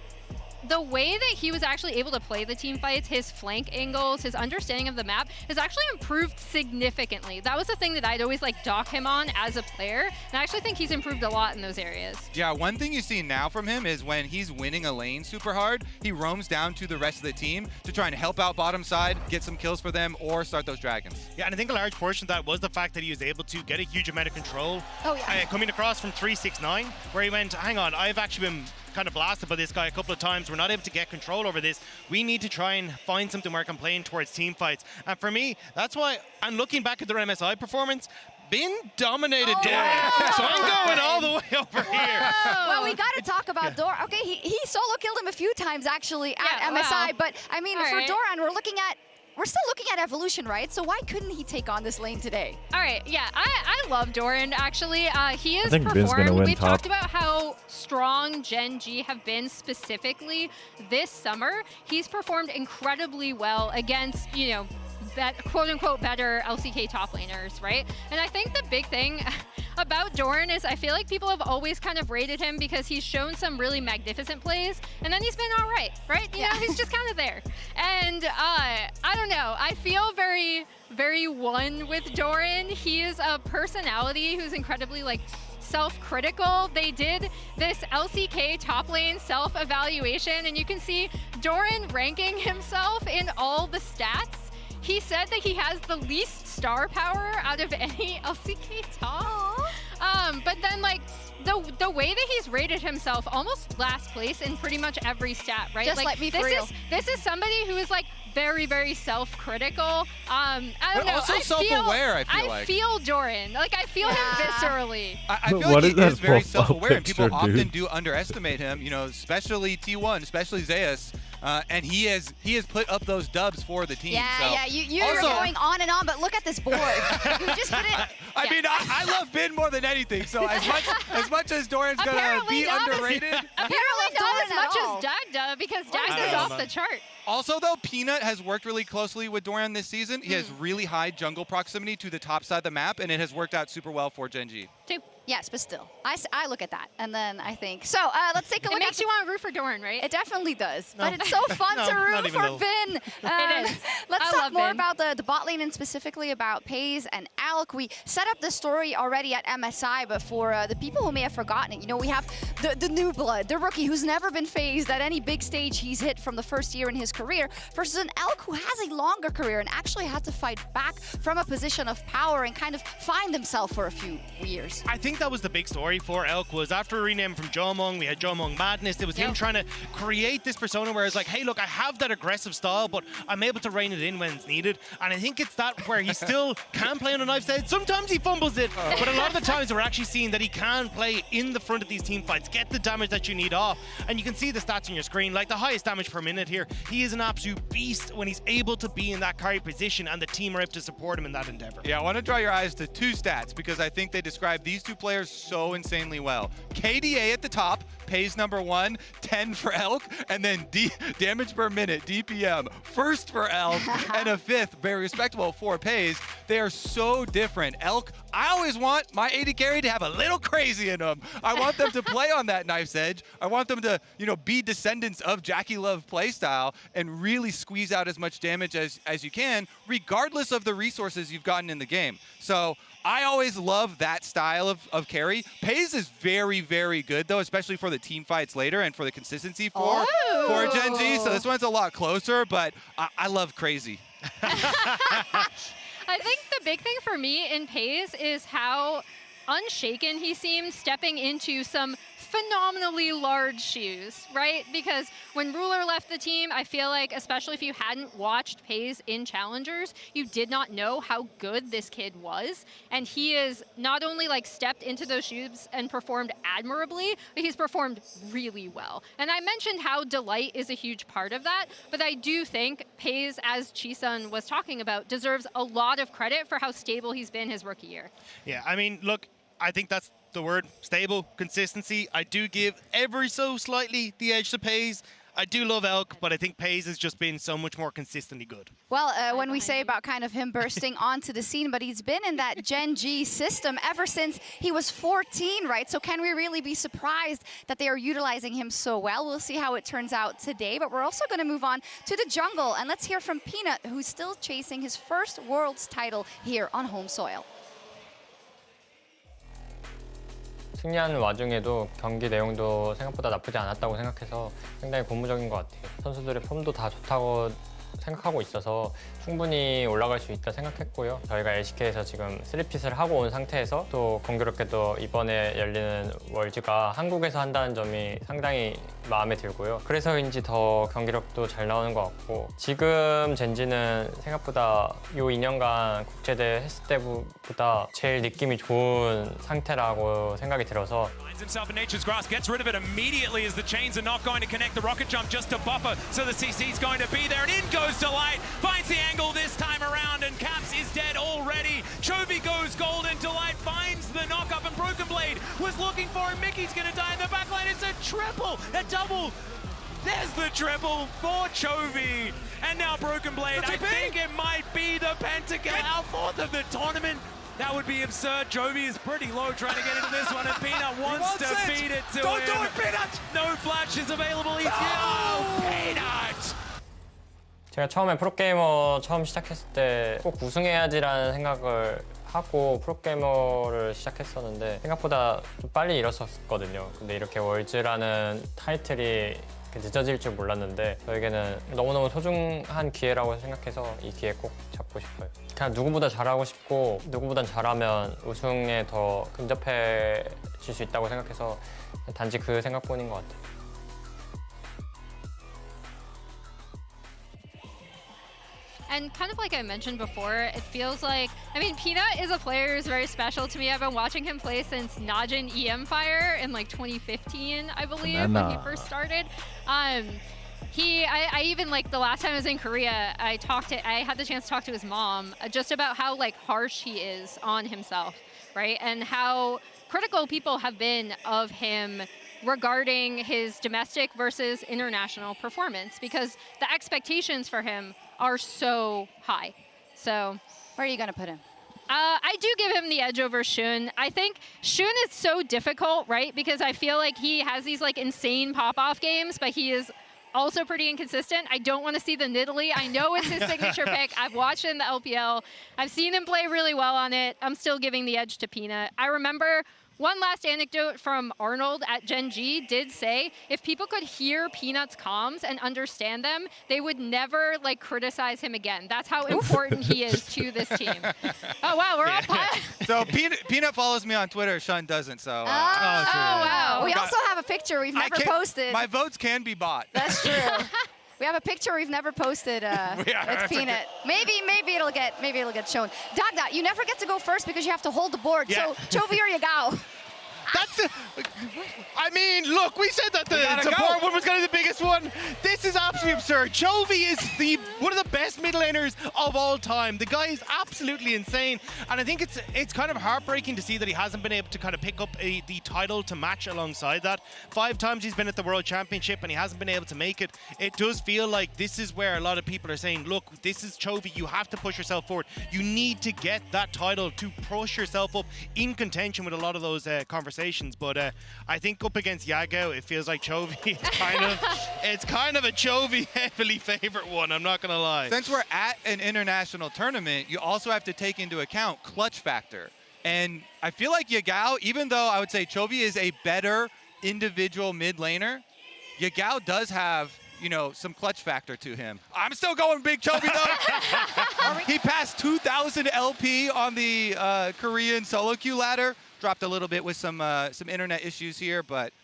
the way that he was actually able to play the team fights, his flank angles, his understanding of the map has actually improved significantly. That was the thing that I'd always dock him on as a player, and I actually think he's improved a lot in those areas. Yeah, one thing you see now from him is when he's winning a lane super hard, he roams down to the rest of the team to try and help out bottom side, get some kills for them, or start those dragons. Yeah, and I think a large portion of that was the fact that he was able to get a huge amount of control. Coming across from 369, where he went, hang on, I've actually been kind of blasted by this guy a couple of times. We're not able to get control over this. We need to try and find something where I can play in towards team fights. And for me, that's why I'm looking back at their MSI performance. Bin dominated Doran. So I'm going all the way over here. Well, we got to talk about Doran. Okay, he solo killed him a few times actually at MSI, but I mean, for Doran, we're still looking at evolution, right? So why couldn't he take on this lane today? All right, yeah, I love Doran, actually. He is think Bin's gonna performed. win We've top. talked about how strong Gen G have been specifically this summer. He's performed incredibly well against, you know, quote-unquote better LCK top laners, right? And I think the big thing about Doran is I feel like people have always kind of rated him because he's shown some really magnificent plays, and then he's been all right? You know, he's just kind of there. And I don't know, I feel very, very one with Doran. He is a personality who's incredibly like self-critical. They did this LCK top lane self-evaluation, and you can see Doran ranking himself in all the stats. He said that he has the least star power out of any LCK top. But then like the way that he's rated himself, almost last place in pretty much every stat, right? Just like let me for real. This is somebody who is like very, very self-critical. I don't But know. also self-aware, I feel like. I feel Doran. Like I feel him viscerally. I feel What like is he is that very profile self-aware, and people picture, often dude? do underestimate him. You know, especially T1, especially Zeus, and he has put up those dubs for the team. Yeah, so. yeah, you're Also- going on and on, but look at this board. You just put it. I mean, I love Bin more than anything. So as much as Doran's gonna Apparently be not as- underrated. Apparently not as Doran at much all. as Dagda, because I Dagda's don't off know. the chart. Also, though, Peanut has worked really closely with Doran this season. He has really high jungle proximity to the top side of the map, and it has worked out super well for Gen G. Yes, but still, I look at that, and then I think. So let's take a It look makes at you want to root for Doran, right? It definitely does, No. but it's so fun No, to not root even for though. Bin. It is. Let's I talk love more Bin. about the bot lane and specifically about Pays and Alec. We set up the story already at MSI, but for the people who may have forgotten it, you know, we have the new blood, the rookie who's never been phased at any big stage he's hit from the first year in his career, versus an Alec who has a longer career and actually had to fight back from a position of power and kind of find himself for a few years. I think that was the big story for Elk, was after renaming from Jomong, we had Jomong Madness. It was him trying to create this persona where it's like, hey, look, I have that aggressive style, but I'm able to rein it in when it's needed. And I think it's that where he still can play on a knife side. Sometimes he fumbles it, but a lot of the times we're actually seeing that he can play in the front of these team fights, get the damage that you need off. And you can see the stats on your screen, like the highest damage per minute here. He is an absolute beast when he's able to be in that carry position, and the team are able to support him in that endeavor. Yeah, I want to draw your eyes to two stats because I think they describe these two players so insanely well. KDA at the top, Pays #1, 10 for Elk, and then damage per minute, DPM, first for Elk, and a fifth, very respectable for Pays. They are so different. Elk, I always want my AD carry to have a little crazy in them. I want them to play on that knife's edge. I want them to, you know, be descendants of Jackie Love playstyle and really squeeze out as much damage as you can, regardless of the resources you've gotten in the game. So I always love that style of carry. Pays is very, very good, though, especially for the team fights later and for the consistency for Gen G. So this one's a lot closer, but I love crazy. I think the big thing for me in Pays is how unshaken he seems stepping into some phenomenally large shoes, right? Because when Ruler left the team, I feel like, especially if you hadn't watched Pays in Challengers, you did not know how good this kid was. And he is not only like stepped into those shoes and performed admirably, but he's performed really well. And I mentioned how Delight is a huge part of that, but I do think Pays, as Chisun was talking about, deserves a lot of credit for how stable he's been his rookie year. Yeah, I mean, look, I think that's the word, stable, consistency. I do give ever so slightly the edge to Pays. I do love Elk, but I think Pays has just been so much more consistently good. Well, when we say about kind of him bursting onto the scene, but he's been in that Gen G system ever since he was 14, right? So can we really be surprised that they are utilizing him so well? We'll see how it turns out today, but we're also going to move on to the jungle, and let's hear from Peanut, who's still chasing his first Worlds title here on home soil. 승리하는 와중에도 경기 내용도 생각보다 나쁘지 않았다고 생각해서 상당히 고무적인 것 같아요. 선수들의 폼도 다 좋다고 생각하고 있어서 충분히 올라갈 수 있다 생각했고요. 저희가 LCK에서 지금 3핏을 하고 온 상태에서 또 공교롭게도 이번에 열리는 월즈가 한국에서 한다는 점이 상당히 마음에 들고요. 그래서인지 더 경기력도 잘 나오는 것 같고 지금 젠지는 생각보다 요 2년간 국제대회 했을 때보다 제일 느낌이 좋은 상태라고 생각이 들어서 Finds himself in nature's grasp, gets rid of it immediately as the chains are not going to connect. The rocket jump just to buffer, so the CC's going to be there, and in goes Delight, finds the angle this time around, and Caps is dead already. Chovy goes golden, Delight finds the knock-up, and Broken Blade was looking for him. Mickey's going to die in the backline. It's a triple, a double. There's the triple for Chovy, and now Broken Blade. I think it might be the pentakill, our fourth of the tournament. That would be absurd. Chovy is pretty low trying to get into this one, and Peanut wants to feed it to him. Don't do it, Peanut! No flashes available. He's oh, Peanut! 제가 처음에 프로게이머 처음 시작했을 때 꼭 우승해야지라는 생각을 하고 프로게이머를 시작했었는데 생각보다 좀 빨리 일었었거든요. 근데 이렇게 월즈라는 타이틀이 늦어질 줄 몰랐는데 저에게는 너무너무 소중한 기회라고 생각해서 이 기회 꼭 잡고 싶어요. 그냥 누구보다 잘하고 싶고 누구보다 잘하면 우승에 더 근접해질 수 있다고 생각해서 단지 그 생각뿐인 것 같아요. And kind of like I mentioned before, it feels like, I mean, Peanut is a player who's very special to me. I've been watching him play since Najin EM Fire in like 2015, I believe, when he first started. I even like the last time I was in Korea, I had the chance to talk to his mom just about how like harsh he is on himself, right? And how critical people have been of him regarding his domestic versus international performance, because the expectations for him are so high. So where are you going to put him? I do give him the edge over Shun. I think Shun is so difficult, right? Because I feel like he has these like insane pop-off games, but he is also pretty inconsistent. I don't want to see the Nidalee. I know it's his signature pick. I've watched it in the LPL. I've seen him play really well on it. I'm still giving the edge to Peanut. I remember one last anecdote from Arnold at Gen G did say if people could hear Peanut's comms and understand them, they would never like criticize him again. That's how important he is to this team. Oh wow, we're all So Peanut follows me on Twitter, Shun doesn't, so wow. We also have a picture we've never posted. My votes can be bought. That's true. We have a picture we've never posted with Peanut. Maybe it'll get shown. Dada, you never get to go first because you have to hold the board. Yeah. So Chovy or Yagao? I mean, look, we said that the support one was going to be the biggest one. This is absolutely absurd. Chovy is one of the best mid laners of all time. The guy is absolutely insane, and I think it's kind of heartbreaking to see that he hasn't been able to kind of pick up the title to match alongside that. 5 times he's been at the World Championship and he hasn't been able to make it. It does feel like this is where a lot of people are saying, look, this is Chovy, you have to push yourself forward. You need to get that title to push yourself up in contention with a lot of those conversations. But I think up against Yagao, it feels like Chovy. It's kind of a Chovy heavily favorite one. I'm not gonna lie. Since we're at an international tournament, you also have to take into account clutch factor. And I feel like Yagao, even though I would say Chovy is a better individual mid laner, Yagao does have, you know, some clutch factor to him. I'm still going big Chovy though. He passed 2,000 LP on the Korean solo queue ladder. Dropped a little bit with some internet issues here, but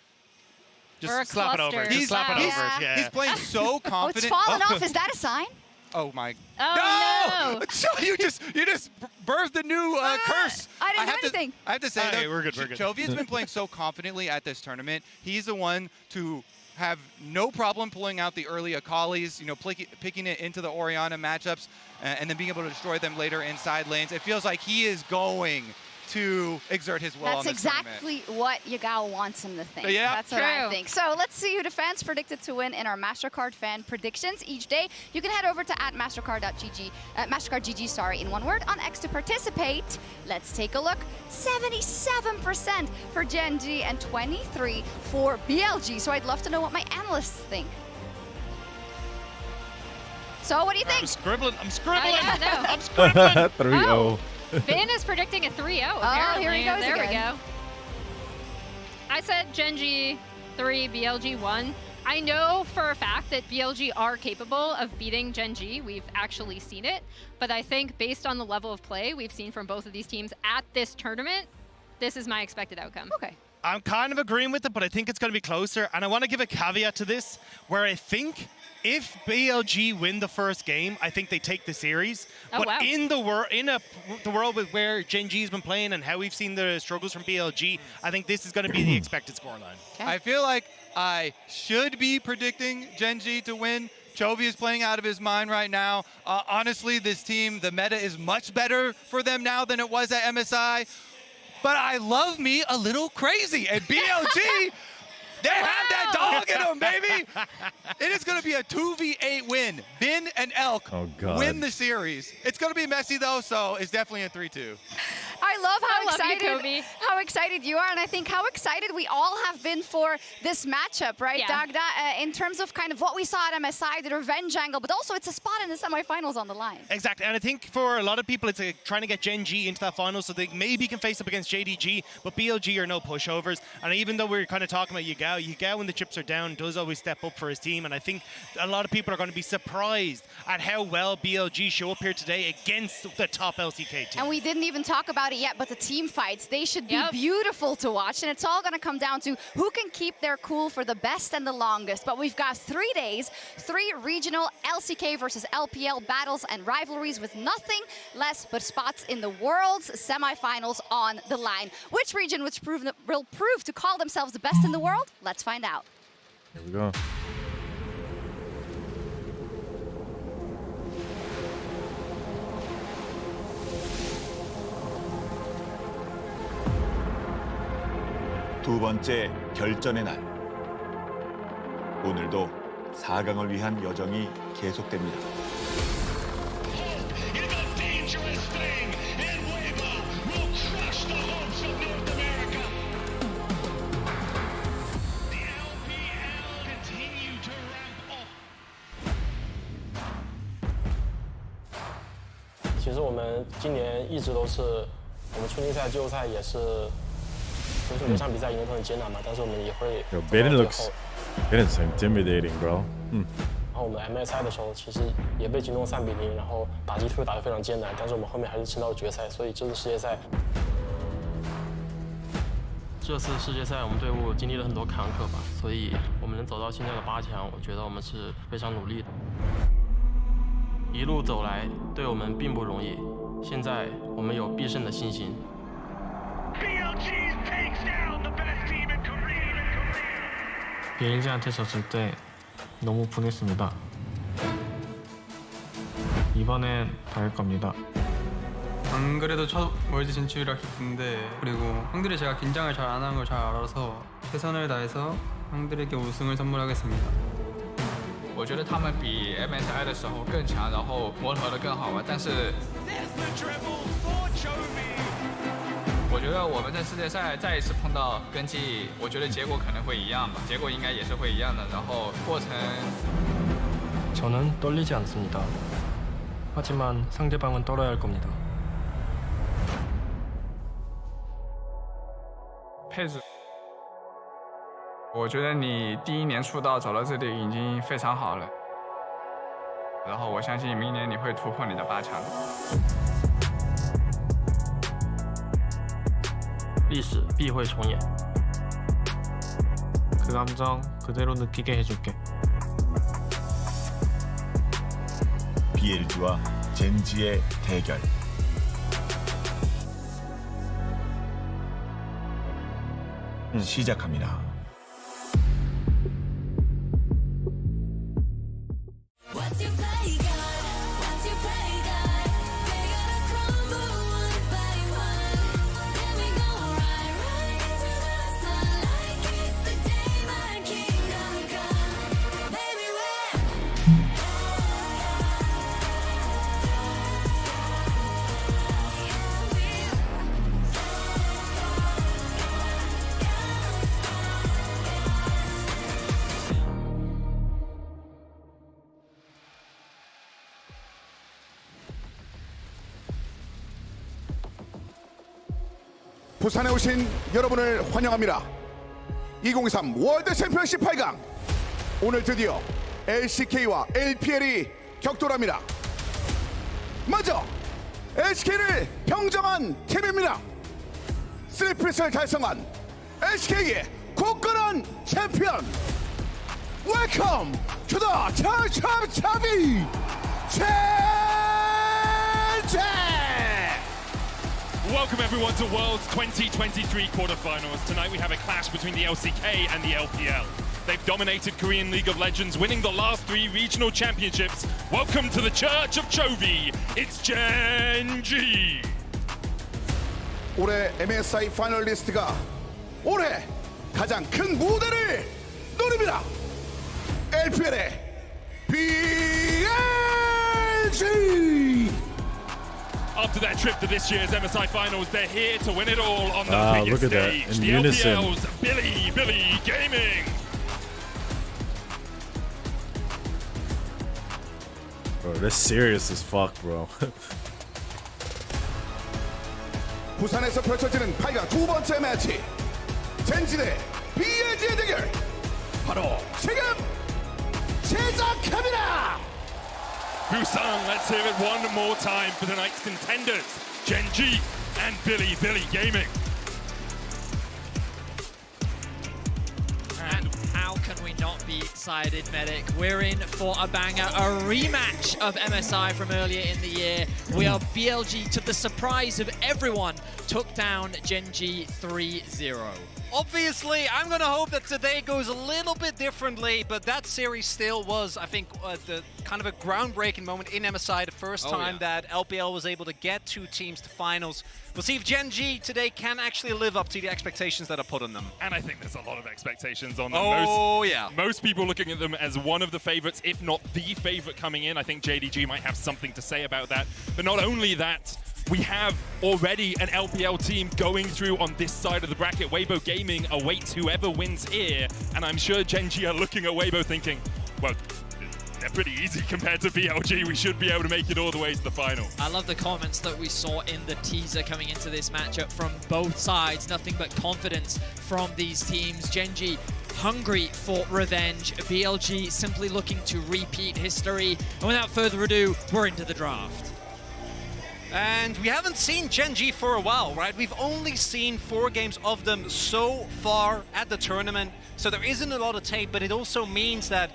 just slap it over. Just slap it over. Yeah. He's playing so confident. Oh, it's fallen off. Is that a sign? Oh my! Oh, no! You just birthed a new curse. I didn't do anything. I have to say that we're good. Chovy has been playing so confidently at this tournament. He's the one to have no problem pulling out the early Akalis, you know, picking it into the Orianna matchups, and then being able to destroy them later in side lanes. It feels like he is going to exert his will on this exactly tournament. what Yagao wants him to think. Yeah. That's what I think. So let's see who the fans predicted to win in our MasterCard fan predictions each day. You can head over to @mastercard.gg, MasterCardGG, in one word, on X to participate. Let's take a look. 77% for Gen G and 23% for BLG. So I'd love to know what my analysts think. So what do you think? I'm scribbling. I'm scribbling. 3-0. Vin is predicting a 3-0. Oh, here he goes there again. we go. I said Gen G 3, BLG 1. I know for a fact that BLG are capable of beating Gen G. We've actually seen it. But I think based on the level of play we've seen from both of these teams at this tournament, this is my expected outcome. Okay. I'm kind of agreeing with it, but I think it's going to be closer. And I want to give a caveat to this, where I think if BLG win the first game, I think they take the series. Oh, but wow. in the world with where Gen G's been playing and how we've seen the struggles from BLG, I think this is going to be the expected scoreline. I feel like I should be predicting Gen G to win. Chovy is playing out of his mind right now. Honestly, this team, the meta is much better for them now than it was at MSI. But I love me a little crazy. And BLG, they have that dog in them, baby. It is going to be a 2v8 win. Bin and Elk win the series. It's going to be messy, though, so it's definitely a 3-2. I love you, how excited you are, and I think how excited we all have been for this matchup, right, Yeah. Dagda? In terms of kind of what we saw at MSI, the revenge angle, but also it's a spot in the semifinals on the line. Exactly, and I think for a lot of people, it's trying to get Gen G into that final so they maybe can face up against JDG, but BLG are no pushovers. And even though we're kind of talking about Yagao when the chips are down does always step up for his team, and I think a lot of people are going to be surprised at how well BLG show up here today against the top LCK team. And we didn't even talk about it yet, but the team fights, they should be beautiful to watch. And it's all going to come down to who can keep their cool for the best and the longest. But we've got 3 days, 3 regional LCK versus LPL battles and rivalries with nothing less but spots in the world's semifinals on the line. Which region will prove to call themselves the best in the world? Let's find out. Here we go. 두 번째 결전의 날. 오늘도 4강을 위한 여정이 계속됩니다.其实我们今年一直都是，我们春季赛、季后赛也是，就是每场比赛赢得都很艰难嘛，但是我们也会。Yo, Baden's intimidating, bro. 然后我们 MSI 的时候，其实也被惊动3-0，然后打击突打得非常艰难，但是我们后面还是撑到了决赛，所以这次世界赛。这次世界赛我们队伍经历了很多坎坷吧，所以我们能走到现在的8强，我觉得我们是非常努力的。一路走来，对我们并不容易。现在我们有必胜的信心。비엘지한테 졌을 때 너무 분했습니다. 이번엔 더 할 겁니다. 안 그래도 첫 월드 진출이라 기쁜데 그리고 형들이 제가 긴장을 잘 안 하는 걸 잘 알아서 최선을 다해서 형들에게 우승을 선물하겠습니다. 我觉得他们比 MSI 的时候更强，然后磨合的更好吧。但是，我觉得我们在世界赛再一次碰到跟G，我觉得结果可能会一样吧，结果应该也是会一样的。然后过程， 저는 떨리지 않습니다. 하지만 상대방은 떨어야 할 겁니다. 配置。我觉得你第1年出道走到这里已经非常好了，然后我相信明年你会突破你的8强。历史必会重演. 그 감정 그대로 느끼게 해줄게. BLG와 젠지의 대결. 시작합니다. What's your play, God? What's your play, God? They gotta crumble one by one. Then we go right into the sun like it's the day my kingdom come. Baby, 부산에 오신 여러분을 환영합니다. 2023 월드 챔피언십 8강 오늘 드디어 LCK와 LPL이 격돌합니다. 먼저 LCK를 평정한 팀입니다. 3플스를 달성한 LCK의 굳건한 챔피언. 웰컴 투 더 차비 젠제. Welcome everyone to World's 2023 quarterfinals. Tonight we have a clash between the LCK and the LPL. They've dominated Korean League of Legends, winning the last 3 regional championships. Welcome to the Church of Chovy. It's Gen.G. 올해 MSI 파이널리스트가 올해 가장 큰 무대를 노립니다. LPL의 BLG. After their trip to this year's MSI finals, they're here to win it all on the biggest look at that. stage. In The unison. LPL's Billy Gaming. Bro, this serious as fuck, bro. 부산에서 펼쳐지는 8강 두 번째 매치. 젠지 대 BLG의 대결. 바로 지금 시작합니다. Busan, let's hear it one more time for tonight's contenders, Gen.G and Billy Gaming. And how can we not be excited, Medic? We're in for a banger, a rematch of MSI from earlier in the year. We are BLG, to the surprise of everyone, took down Gen.G 3-0. Obviously, I'm going to hope that today goes a little bit differently, but that series still was, I think, the kind of a groundbreaking moment in MSI, the first time that LPL was able to get 2 teams to finals. We'll see if Gen.G today can actually live up to the expectations that are put on them. And I think there's a lot of expectations on them. Most people looking at them as one of the favorites, if not the favorite coming in. I think JDG might have something to say about that. But not only that, we have already an LPL team going through on this side of the bracket. Weibo Gaming awaits whoever wins here, and I'm sure Gen.G are looking at Weibo thinking, well, they're pretty easy compared to BLG. We should be able to make it all the way to the final. I love the comments that we saw in the teaser coming into this matchup from both sides. Nothing but confidence from these teams. Gen.G hungry for revenge. BLG simply looking to repeat history. And without further ado, we're into the draft. And we haven't seen Gen.G for a while, right? We've only seen 4 games of them so far at the tournament, so there isn't a lot of tape, but it also means that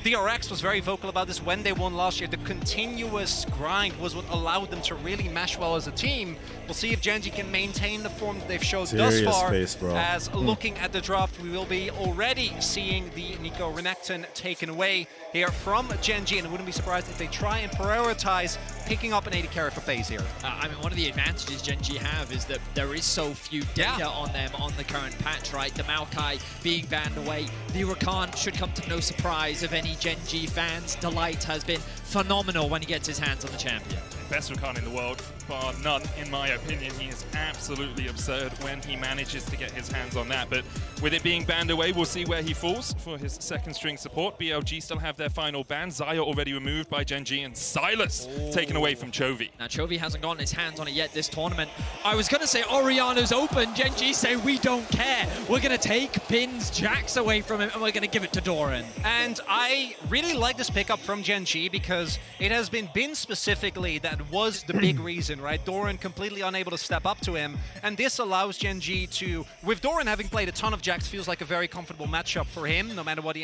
DRX was very vocal about this when they won last year. The continuous grind was what allowed them to really mesh well as a team. We'll see if Gen.G can maintain the form that they've showed thus far. As looking at the draft, we will be already seeing the Nico Renekton taken away here from Gen.G, and I wouldn't be surprised if they try and prioritize picking up an AD carry for FaZe here. I mean, one of the advantages Gen.G have is that there is so few data on them on the current patch, right? The Maokai being banned away, the Rakan should come to no surprise of any Gen.G fans. Delight has been phenomenal when he gets his hands on the champion. Best Rakan in the world, bar none, in my opinion. He is absolutely absurd when he manages to get his hands on that. But with it being banned away, we'll see where he falls for his second string support. BLG still have their final ban. Xayah already removed by Gen.G, and Silas taken away from Chovy. Now, Chovy hasn't gotten his hands on it yet this tournament. I was going to say Oriana's open. Gen.G say we don't care. We're going to take Bin's Jax away from him, and we're going to give it to Doran. And I really like this pickup from Gen.G because it has been Bin specifically that was the big reason, right? Doran completely unable to step up to him, and this allows Gen.G to, with Doran having played a ton of Jax, feels like a very comfortable matchup for him, no matter what he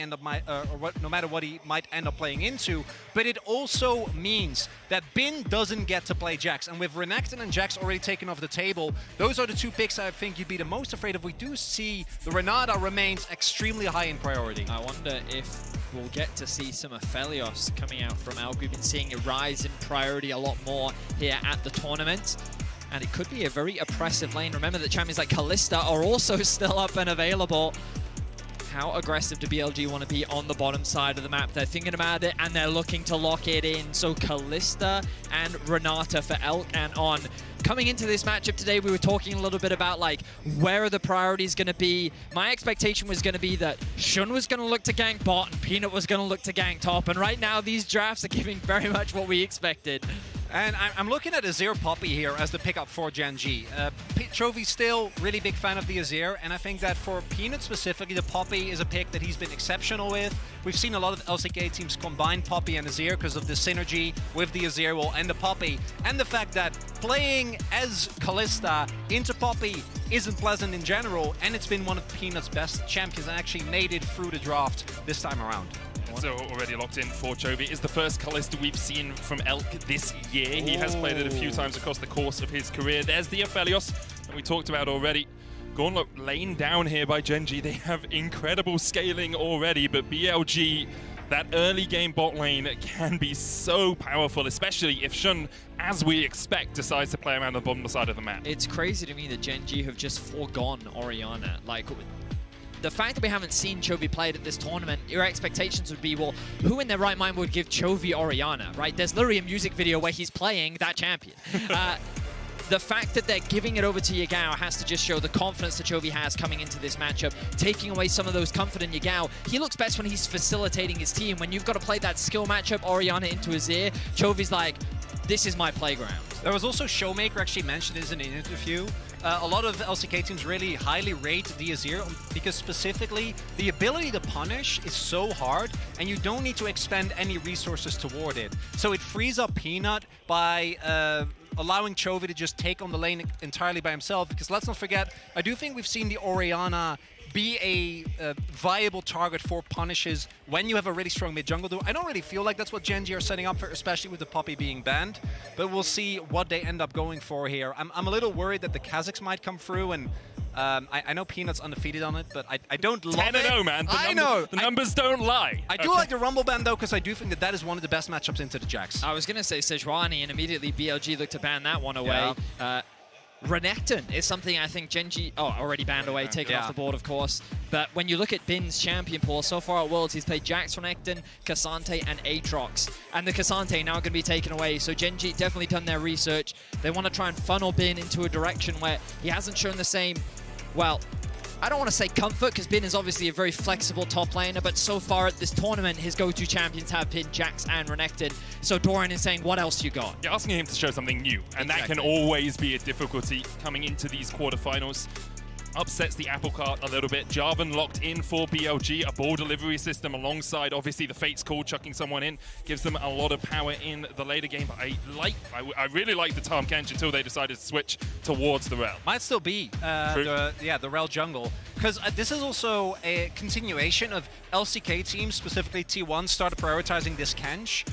might end up playing into. But it also means that Bin doesn't get to play Jax, and with Renekton and Jax already taken off the table, those are the 2 picks I think you'd be the most afraid of. We do see the Renata remains extremely high in priority. I wonder if we'll get to see some Aphelios coming out from Alp. We've been seeing it rise in priority a lot more here at the tournament, and it could be a very oppressive lane. Remember that champions like Kalista are also still up and available. How aggressive do BLG want to be on the bottom side of the map? They're thinking about it, and they're looking to lock it in. So Kalista and Renata for Elk and On. Coming into this matchup today, we were talking a little bit about like where are the priorities going to be. My expectation was going to be that Shun was going to look to gank bot and Peanut was going to look to gank top. And right now, these drafts are giving very much what we expected. And I'm looking at Azir Poppy here as the pickup for Gen.G. Chovy's still really big fan of the Azir, and I think that for Peanut specifically, the Poppy is a pick that he's been exceptional with. We've seen a lot of LCK teams combine Poppy and Azir because of the synergy with the Azir wall and the Poppy, and the fact that playing as Kalista into Poppy isn't pleasant in general, and it's been one of Peanut's best champions and actually made it through the draft this time around. So already locked in for Chovy. Is the first Kalista we've seen from Elk this year. He has played it a few times across the course of his career. There's the Aphelios that we talked about already. Gauntlet laying down here by Gen.G. They have incredible scaling already, but BLG, that early game bot lane can be so powerful, especially if Shun, as we expect, decides to play around the bottom side of the map. It's crazy to me that Gen.G have just foregone Orianna. Like, the fact that we haven't seen Chovy played at this tournament, your expectations would be, well, who in their right mind would give Chovy Orianna, right? There's literally a music video where he's playing that champion. The fact that they're giving it over to Yagao has to just show the confidence that Chovy has coming into this matchup, taking away some of those comfort in Yagao. He looks best when he's facilitating his team. When you've got to play that skill matchup, Orianna into Azir, Chovy's like, this is my playground. There was also Showmaker actually mentioned this in an interview. A lot of LCK teams really highly rate the Azir because specifically the ability to punish is so hard and you don't need to expend any resources toward it. So it frees up Peanut by allowing Chovy to just take on the lane entirely by himself, because let's not forget, I do think we've seen the Orianna be a viable target for punishes when you have a really strong mid-jungle. Though I don't really feel like that's what Gen.G are setting up for, especially with the Poppy being banned. But we'll see what they end up going for here. I'm a little worried that the Kazakhs might come through, and I know Peanut's undefeated on it, but I don't love it. 10-0, man. I know. The numbers don't lie. I do like the Rumble ban, though, because I do think that that is one of the best matchups into the Jax. I was going to say Sejuani, and immediately BLG looked to ban that one away. Yeah. Renekton is something I think Gen.G, already banned away, taken off the board, of course. But when you look at Bin's champion pool, so far at Worlds, he's played Jax, Renekton, Cassante, and Aatrox. And the Cassante now going to be taken away, so Gen.G definitely done their research. They want to try and funnel Bin into a direction where he hasn't shown the same, well, I don't want to say comfort, because Bin is obviously a very flexible top laner, but so far at this tournament, his go-to champions have been Jax and Renekton. So Dorian is saying, what else you got? You're asking him to show something new, and that can always be a difficulty coming into these quarterfinals. Upsets the apple cart a little bit. Jarvan locked in for BLG, a ball delivery system alongside, obviously, the Fate's Call, chucking someone in. Gives them a lot of power in the later game. But I really like the Tahm Kench until they decided to switch towards the Rel. Might still be the Rel jungle. Because this is also a continuation of LCK teams, specifically T1, started prioritizing this Kench.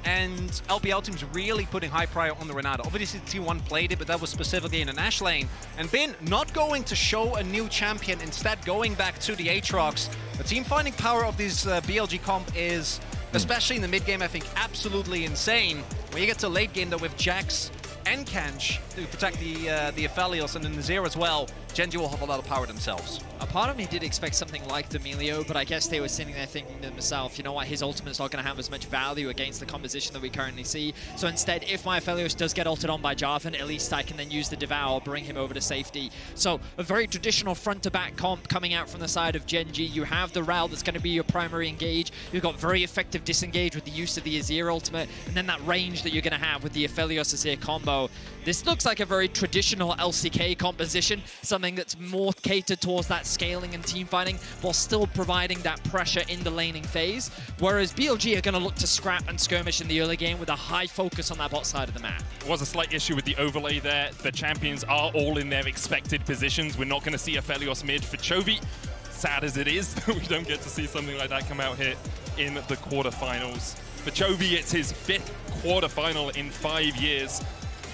And LPL teams really putting high prior on the Renata. Obviously, T1 played it, but that was specifically in an Ashe lane. And Bin not going to show a new champion, instead going back to the Aatrox. The team finding power of this BLG comp is, especially in the mid game, I think absolutely insane. When you get to late game though with Jax and Kench to protect the Aphelios and then the Azir as well, Gen.G will have a lot of power themselves. A part of me did expect something like the Melio, but I guess they were sitting there thinking to themselves, you know what, his ultimate's not going to have as much value against the composition that we currently see. So instead, if my Aphelios does get ulted on by Jarvan, at least I can then use the Devour, bring him over to safety. So a very traditional front-to-back comp coming out from the side of Gen.G. You have the Rel that's going to be your primary engage. You've got very effective disengage with the use of the Azir ultimate, and then that range that you're going to have with the Aphelios Azir combo. This looks like a very traditional LCK composition, something that's more catered towards that scaling and team fighting while still providing that pressure in the laning phase, whereas BLG are going to look to scrap and skirmish in the early game with a high focus on that bot side of the map. There was a slight issue with the overlay there. The champions are all in their expected positions. We're not going to see Aphelios mid for Chovy. Sad as it is that we don't get to see something like that come out here in the quarterfinals. For Chovy, it's his 5th quarterfinal in 5 years.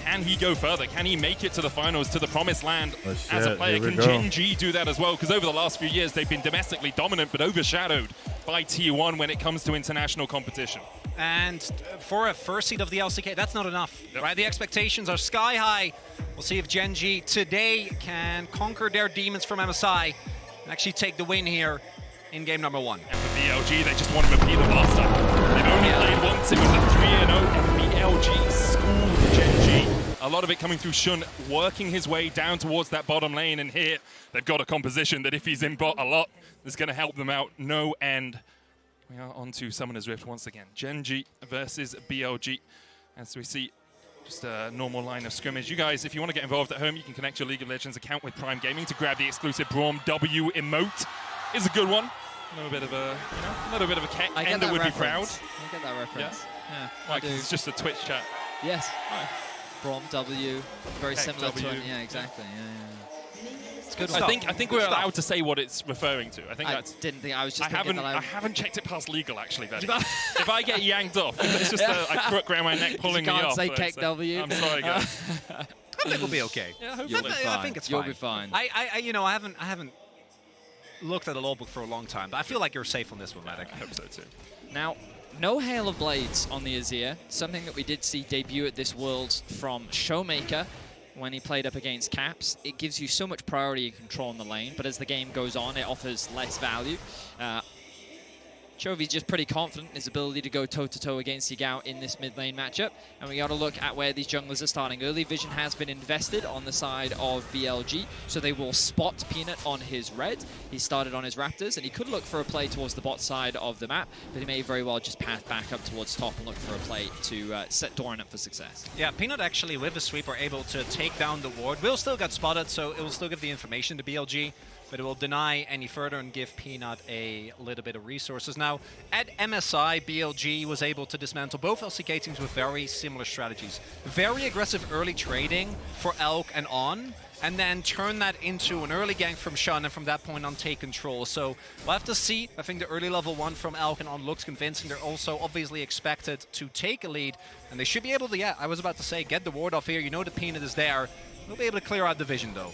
Can he go further? Can he make it to the finals, to the promised land as a player? Can Gen.G do that as well? Because over the last few years, they've been domestically dominant, but overshadowed by T1 when it comes to international competition. And for a first seed of the LCK, that's not enough, right? The expectations are sky high. We'll see if Gen.G today can conquer their demons from MSI and actually take the win here in game number 1. And for BLG, they just want to repeat it last time. They've only played once. It was a 3-0, and BLG schooled Gen.G. A lot of it coming through Shun, working his way down towards that bottom lane, and here they've got a composition that if he's in bot a lot, is going to help them out no end. We are on to Summoner's Rift once again. Gen.G versus BLG, as we see Just a normal line of scrimmage. You guys, if you want to get involved at home, you can connect your League of Legends account with Prime Gaming to grab the exclusive Braum W emote. Is a good one. A little bit of a, Ender would be proud. I get that reference. Yeah, like it's just a Twitch chat. Yes. Right. Braum W, very Heck similar W. to it. Yeah, exactly. Yeah. It's good. I think we're allowed to say what it's referring to. I think that's. Didn't think I was just. I haven't checked it past legal actually. Then. If I get yanked off, it's just a crook around my neck pulling me off. Can't say Keck W. I'm sorry, guys. I think we'll be okay. Yeah, hopefully. I think it's fine. You'll be fine. I haven't looked at the law book for a long time, but I feel like you're safe on this one, Matic. I hope so too. Now, no Hail of Blades on the Azir, something that we did see debut at this Worlds from Showmaker when he played up against Caps. It gives you so much priority and control in the lane, but as the game goes on, it offers less value. Chovy's just pretty confident in his ability to go toe-to-toe against Yagao in this mid-lane matchup. And we got to look at where these junglers are starting. Early vision has been invested on the side of BLG, so they will spot Peanut on his red. He started on his Raptors, and he could look for a play towards the bot side of the map, but he may very well just path back up towards top and look for a play to set Doran up for success. Yeah, Peanut actually, with the sweep, are able to take down the ward. Will still get spotted, so it will still give the information to BLG, but it will deny any further and give Peanut a little bit of resources. Now, at MSI, BLG was able to dismantle both LCK teams with very similar strategies. Very aggressive early trading for Elk and On, and then turn that into an early gank from Shun, and from that point on take control. So we'll have to see. I think the early level 1 from Elk and On looks convincing. They're also obviously expected to take a lead, and they should be able to, yeah, I was about to say, get the ward off here. You know the Peanut is there. They'll be able to clear out the vision, though.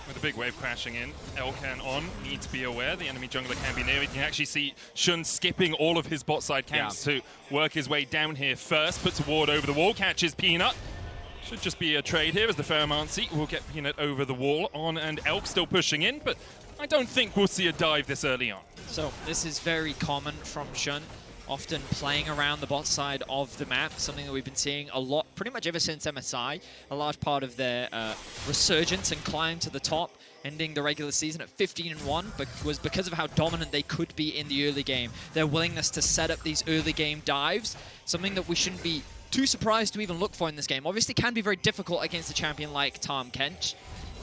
With a big wave crashing in, Elkan On need to be aware the enemy jungler can be near. You can actually see Shun skipping all of his bot side camps to work his way down here first. Puts a ward over the wall, catches Peanut. Should just be a trade here as the Pheromancy will get Peanut over the wall. On and Elk still pushing in, but I don't think we'll see a dive this early on. So this is very common from Shun. Often playing around the bot side of the map, something that we've been seeing a lot, pretty much ever since MSI. A large part of their resurgence and climb to the top, ending the regular season at 15-1, but was because of how dominant they could be in the early game. Their willingness to set up these early game dives, something that we shouldn't be too surprised to even look for in this game. Obviously can be very difficult against a champion like Tahm Kench,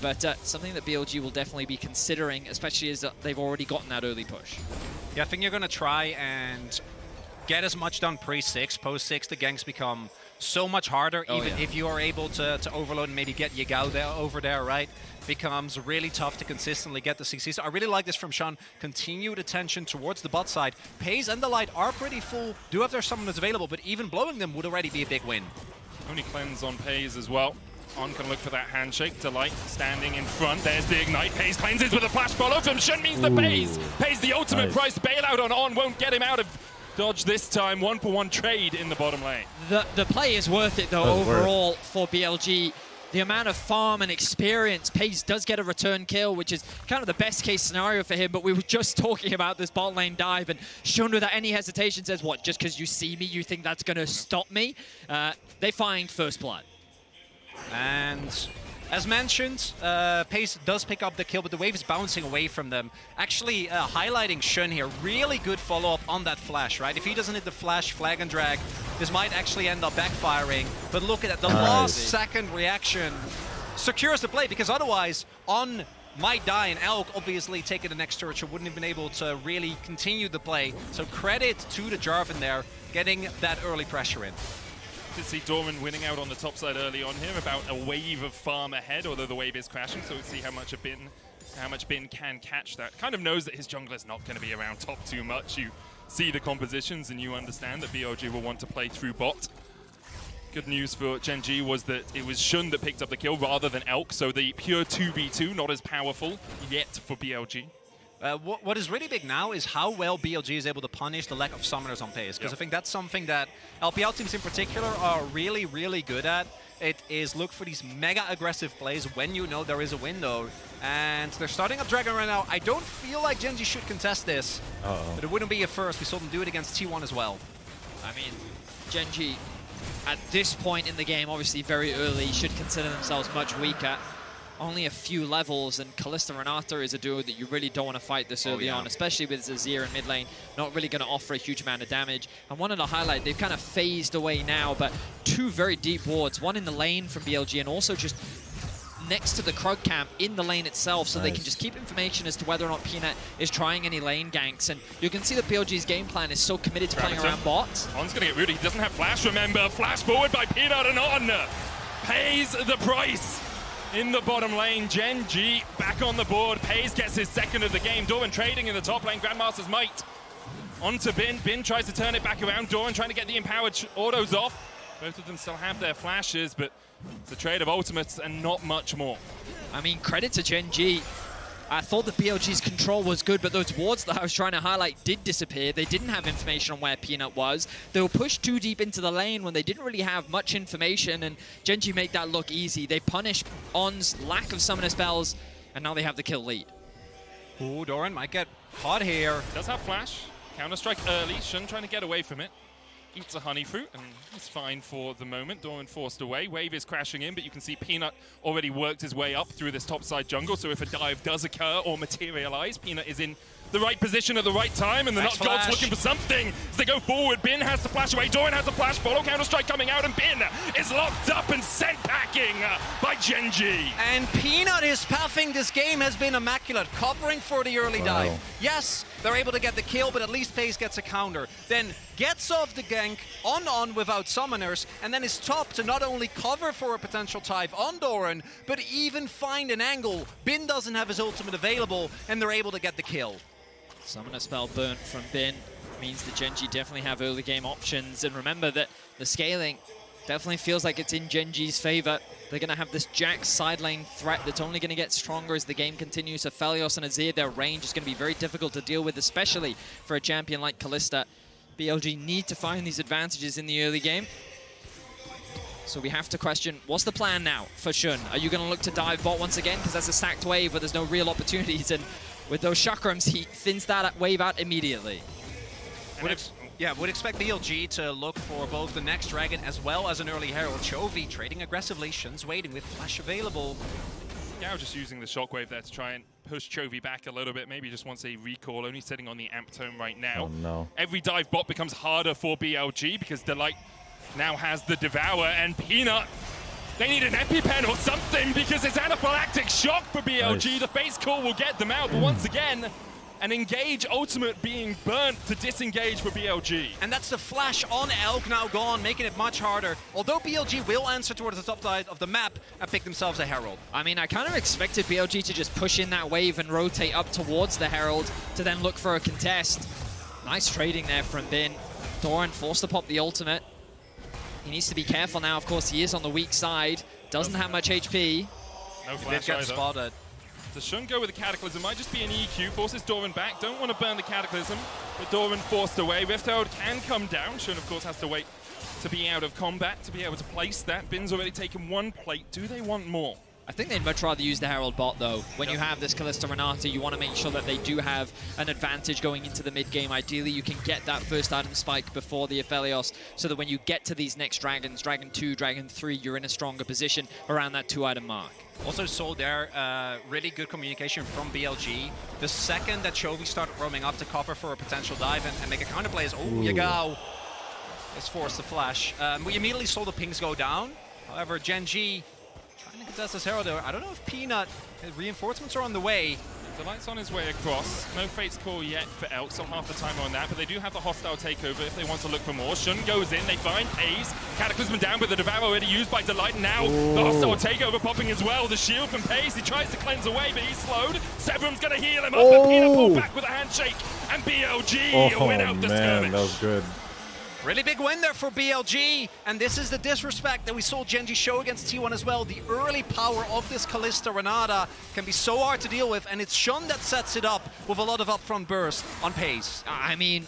but something that BLG will definitely be considering, especially as they've already gotten that early push. Yeah, I think you're going to try and get as much done pre-6. Post-6, the ganks become so much harder, even if you are able to overload and maybe get Yagao there, over there, right? Becomes really tough to consistently get the CC. So I really like this from Shun. Continued attention towards the bot side. Pays and the Light are pretty full. Do have their summoners available, but even blowing them would already be a big win. Only cleanse on Pays as well. On can look for that handshake. Delight standing in front. There's the ignite. Pays cleanses with a flash follow from Shun means the Pays. Pays the ultimate price. Bailout on won't get him out of dodge this time. 1-for-1 trade in the bottom lane. The play is worth it though overall for BLG. The amount of farm and experience, Pays does get a return kill, which is kind of the best case scenario for him, but we were just talking about this bot lane dive, and Shun without any hesitation says, what, just because you see me, you think that's going to stop me? They find first blood. And as mentioned, Pace does pick up the kill, but the wave is bouncing away from them. Actually, highlighting Shun here, really good follow-up on that flash, right? If he doesn't hit the flash, flag and drag, this might actually end up backfiring. But look at that, the last second reaction secures the play, because otherwise, On might die, and Elk obviously taking the next turret, wouldn't have been able to really continue the play. So credit to the Jarvan there, getting that early pressure in. To see Dorman winning out on the top side early on here, about a wave of farm ahead, although the wave is crashing, so we'll see how much Bin can catch that. Kind of knows that his jungler's not going to be around top too much. You see the compositions and you understand that BLG will want to play through bot. Good news for Gen.G was that it was Shun that picked up the kill rather than Elk, so the pure 2v2 not as powerful yet for BLG. What is really big now is how well BLG is able to punish the lack of summoners on Pace, because I think that's something that LPL teams in particular are really, really good at. It is look for these mega aggressive plays when you know there is a window, and they're starting up Dragon right now. I don't feel like Gen.G should contest this, but it wouldn't be a first. We saw them do it against T1 as well. I mean, Gen.G at this point in the game, obviously very early, should consider themselves much weaker. only a few levels, and Kalista Renata is a duo that you really don't want to fight this early on, especially with Zazir in mid lane, not really going to offer a huge amount of damage. I wanted to highlight, they've kind of phased away now, but two very deep wards, one in the lane from BLG and also just next to the Krug camp in the lane itself, so they can just keep information as to whether or not Peanut is trying any lane ganks. And you can see that BLG's game plan is so committed to playing around bots. On's going to get rooted. He doesn't have flash, remember. Flash forward by Peanut, and On pays the price in the bottom lane. Gen G back on the board. Pays gets his second of the game. Doran trading in the top lane. Grandmaster's Might onto Bin. Bin tries to turn it back around. Doran trying to get the empowered autos off. Both of them still have their flashes, but it's a trade of ultimates and not much more. I mean, credit to Gen G. I thought the BLG's control was good, but those wards that I was trying to highlight did disappear. They didn't have information on where Peanut was. They were pushed too deep into the lane when they didn't really have much information, and Gen G made that look easy. They punished On's lack of summoner spells, and now they have the kill lead. Ooh, Doran might get caught here. Does have flash. Counter-strike early. Shun trying to get away from it. Eats a honey fruit, and he's fine for the moment. Doran forced away. Wave is crashing in, but you can see Peanut already worked his way up through this topside jungle, so if a dive does occur or materialize, Peanut is in the right position at the right time, and the Nut Gods looking for something as they go forward. Bin has to flash away. Doran has a flash. Follow Counter-Strike coming out, and Bin is locked up and sent packing by Gen G. And Peanut, his pathing this game has been immaculate, covering for the early dive. Yes, they're able to get the kill, but at least Pace gets a counter. Then gets off the gank on without summoners, and then is top to not only cover for a potential dive on Doran, but even find an angle. Bin doesn't have his ultimate available, and they're able to get the kill. Summoner spell burnt from Bin means that Gen G definitely have early game options. And remember that the scaling definitely feels like it's in Gen G's favor. They're going to have this Jax side lane threat that's only going to get stronger as the game continues. So Felios and Azir, their range is going to be very difficult to deal with, especially for a champion like Kalista. BLG need to find these advantages in the early game. So we have to question, what's the plan now for Shun? Are you going to look to dive bot once again? Because that's a stacked wave where there's no real opportunities. And with those chakrams, he thins that wave out immediately. Would expect BLG to look for both the next dragon as well as an early herald. Chovy trading aggressively. Shun's waiting with flash available. Now just using the shockwave there to try and push Chovy back a little bit. Maybe just wants a recall, only sitting on the amp tome right now. Oh no. Every dive bot becomes harder for BLG because Delight now has the Devour, and Peanut, they need an EpiPen or something because it's anaphylactic shock for BLG. Nice. The face call will get them out, but once again, an engage ultimate being burnt to disengage for BLG. And that's the flash on Elk now gone, making it much harder. Although BLG will answer towards the top side of the map and pick themselves a Herald. I mean, I kind of expected BLG to just push in that wave and rotate up towards the Herald to then look for a contest. Nice trading there from Bin. Doran forced to pop the ultimate. He needs to be careful now. Of course, he is on the weak side. Doesn't have much HP. No He flash did get either. spotted. Does Shun go with the Cataclysm? Might just be an EQ. Forces Doran back. Don't want to burn the Cataclysm, but Doran forced away. Rift Herald can come down. Shun, of course, has to wait to be out of combat to be able to place that. Bin's already taken one plate. Do they want more? I think they'd much rather use the Herald bot, though. When you have this Kalista Renata, you want to make sure that they do have an advantage going into the mid-game. Ideally, you can get that first item spike before the Aphelios, so that when you get to these next dragons, Dragon 2, Dragon 3, you're in a stronger position around that 2-item mark. Also saw there, really good communication from BLG. The second that Chovy started roaming up to cover for a potential dive and make a counterplay is, oh, Yagao is forced to flash. We immediately saw the pings go down. However, Gen G trying to contest this Herald. I don't know if Peanut, reinforcements are on the way. Delight's on his way across. No Fate's Call yet for Elk, so half the time on that, but they do have the hostile takeover if they want to look for more. Shun goes in, they find Ace. Cataclysm down, but the Devour already used by Delight. Now the hostile takeover popping as well. The shield from Pace, he tries to cleanse away, but he's slowed. Severum's going to heal him up, but Peanut pulled back with a handshake, and BLG win out the skirmish. That was good. Really big win there for BLG, and this is the disrespect that we saw Gen G show against T1 as well. The early power of this Kalista Renata can be so hard to deal with, and it's Shun that sets it up with a lot of upfront burst on Pace. I mean,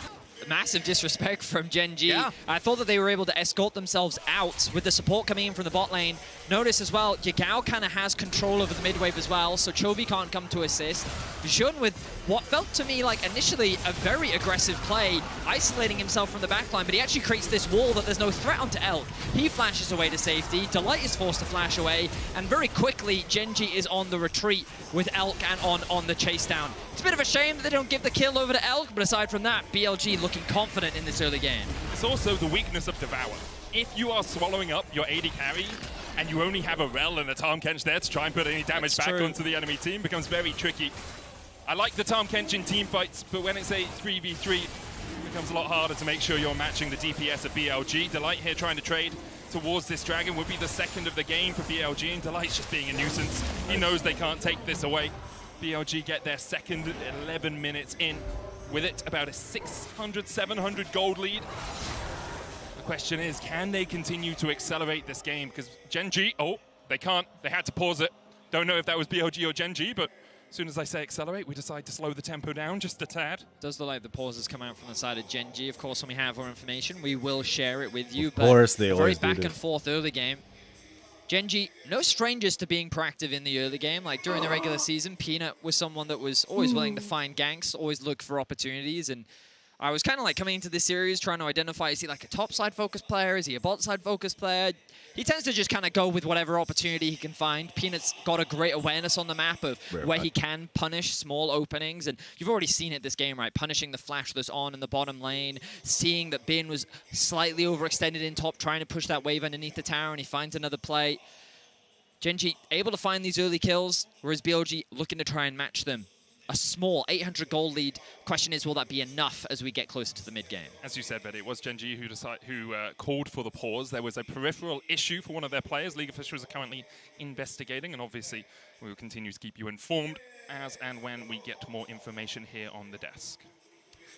massive disrespect from Gen G. Yeah. I thought that they were able to escort themselves out with the support coming in from the bot lane. Notice as well, Yagao kind of has control over the mid wave as well, so Chovy can't come to assist. Jun with what felt to me like initially a very aggressive play, isolating himself from the backline, but he actually creates this wall that there's no threat onto Elk. He flashes away to safety, Delight is forced to flash away, and very quickly Gen G is on the retreat with Elk and on the chase down. It's a bit of a shame that they don't give the kill over to Elk, but aside from that, BLG looking confident in this early game. It's also the weakness of Devour. If you are swallowing up your AD carry, and you only have a Rel and a Tahm Kench there to try and put any damage back onto the enemy team, becomes very tricky. I like the Tahm Kench in team fights, but when it's a 3v3, it becomes a lot harder to make sure you're matching the DPS of BLG. Delight here trying to trade towards this dragon would be the second of the game for BLG, and Delight's just being a nuisance. He knows they can't take this away. BLG get their second 11 minutes in with it, about a 600, 700 gold lead. The question is, can they continue to accelerate this game? Because Gen G, oh, they can't. They had to pause it. Don't know if that was BLG or Gen G, but as soon as I say accelerate, we decide to slow the tempo down just a tad. Does look like the pauses come out from the side of Gen G. Of course, when we have more information, we will share it with you. Of course, they very always do back this. and forth early game. Gen G, no strangers to being proactive in the early game. Like during the regular season, Peanut was someone that was always willing to find ganks, always look for opportunities, and I was kind of like coming into this series trying to identify, is he like a top side focused player? Is he a bot side focused player? He tends to just kind of go with whatever opportunity he can find. Peanut's got a great awareness on the map of where he can punish small openings, and you've already seen it this game, right? Punishing the flash that's on in the bottom lane, seeing that Bin was slightly overextended in top, trying to push that wave underneath the tower, and he finds another play. Gen G able to find these early kills, whereas BLG looking to try and match them. A small 800 gold lead. Question is, will that be enough as we get closer to the mid game? As you said, Betty, it was Gen G who called for the pause. There was a peripheral issue for one of their players. League officials are currently investigating, and obviously we will continue to keep you informed as and when we get more information here on the desk.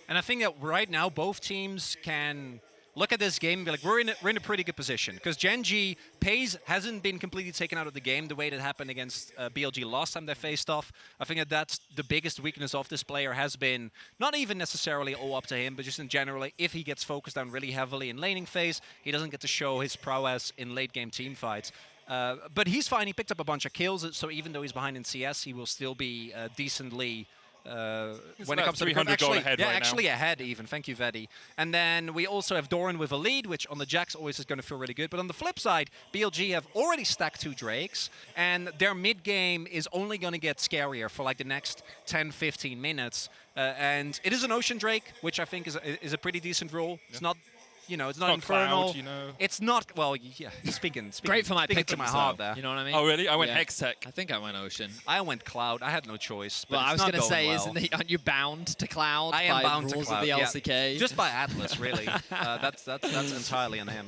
And I think that right now both teams can look at this game and be like, we're in a pretty good position. Because Gen G, Paze hasn't been completely taken out of the game the way that happened against BLG last time they faced off. I think that that's the biggest weakness of this player has been, not even necessarily all up to him, but just in general, if he gets focused on really heavily in laning phase, he doesn't get to show his prowess in late game team fights. But he's fine, he picked up a bunch of kills, so even though he's behind in CS, he will still be decently when it comes to 300 gold ahead yeah, right actually now. ahead even. Thank you, Vedi. And then we also have Doran with a lead, which on the Jax always is going to feel really good. But on the flip side, BLG have already stacked 2 Drakes, and their mid game is only going to get scarier for like the next 10-15 minutes. And it is an Ocean Drake, which I think is a pretty decent rule. It's not. You know, it's not infernal. Cloud, you know. It's not, well, yeah, speaking Great for my speaking pick to my heart there. You know what I mean? Oh, really? I went Yeah. Hex-Tech. I think I went Ocean. I went Cloud. I had no choice. But Well, I was going to say, aren't you bound to Cloud I am by bound rules to Cloud, of the yeah. LCK? Just by Atlas, really. That's entirely on him.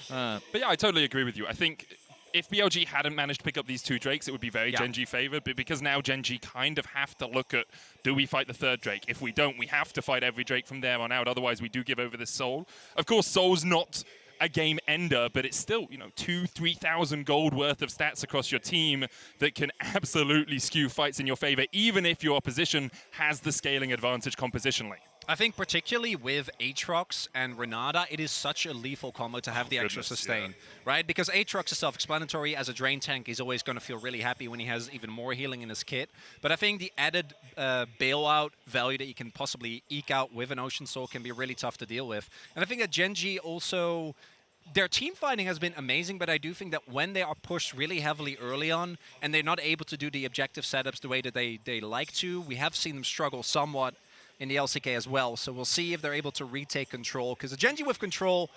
But yeah, I totally agree with you. I think if BLG hadn't managed to pick up these 2 Drakes, it would be very Gen G favored. But because now Gen G kind of have to look at, do we fight the 3rd Drake? If we don't, we have to fight every Drake from there on out. Otherwise, we do give over this Soul. Of course, Soul's not a game ender, but it's still, 2,000-3,000 gold worth of stats across your team that can absolutely skew fights in your favor, even if your opposition has the scaling advantage compositionally. I think particularly with Aatrox and Renata, it is such a lethal combo to have the extra sustain, right? Because Aatrox is self-explanatory. As a drain tank, he's always going to feel really happy when he has even more healing in his kit. But I think the added bailout value that you can possibly eke out with an Ocean Soul can be really tough to deal with. And I think that Gen G also, their team fighting has been amazing, but I do think that when they are pushed really heavily early on and they're not able to do the objective setups the way that they like to, we have seen them struggle somewhat in the LCK as well. So we'll see if they're able to retake control, because the Gen G with control,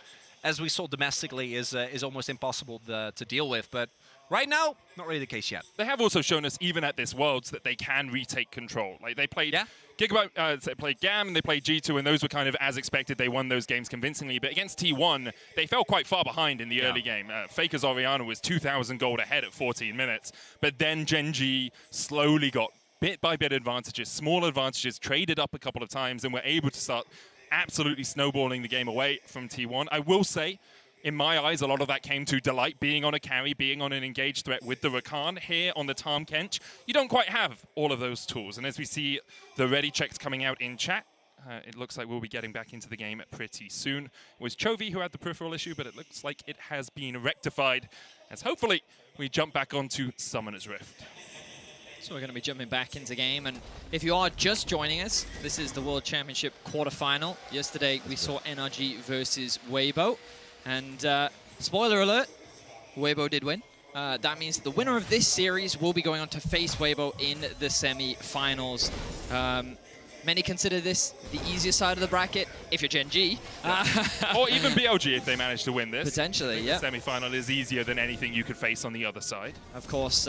as we saw domestically, is almost impossible to deal with. But right now, not really the case yet. They have also shown us, even at this Worlds, that they can retake control. Like they played Gigabyte, they played GAM, and they played G2, and those were kind of as expected. They won those games convincingly. But against T1, they fell quite far behind in the early game. Faker's Orianna was 2,000 gold ahead at 14 minutes. But then Gen G slowly got bit by bit advantages, small advantages, traded up a couple of times, and were able to start absolutely snowballing the game away from T1. I will say, in my eyes, a lot of that came to Delight being on a carry, being on an engaged threat with the Rakan. Here on the Tahm Kench, you don't quite have all of those tools. And as we see the ready checks coming out in chat, it looks like we'll be getting back into the game pretty soon. It was Chovy who had the peripheral issue, but it looks like it has been rectified, as hopefully we jump back onto Summoner's Rift. So we're going to be jumping back into game, and if you are just joining us, this is the World Championship quarterfinal. Yesterday we saw NRG versus Weibo, and spoiler alert, Weibo did win. That means that the winner of this series will be going on to face Weibo in the semi-finals. Many consider this the easier side of the bracket if you're Gen G. Or even BLG if they manage to win this. Potentially, yeah. The semi-final is easier than anything you could face on the other side. Of course,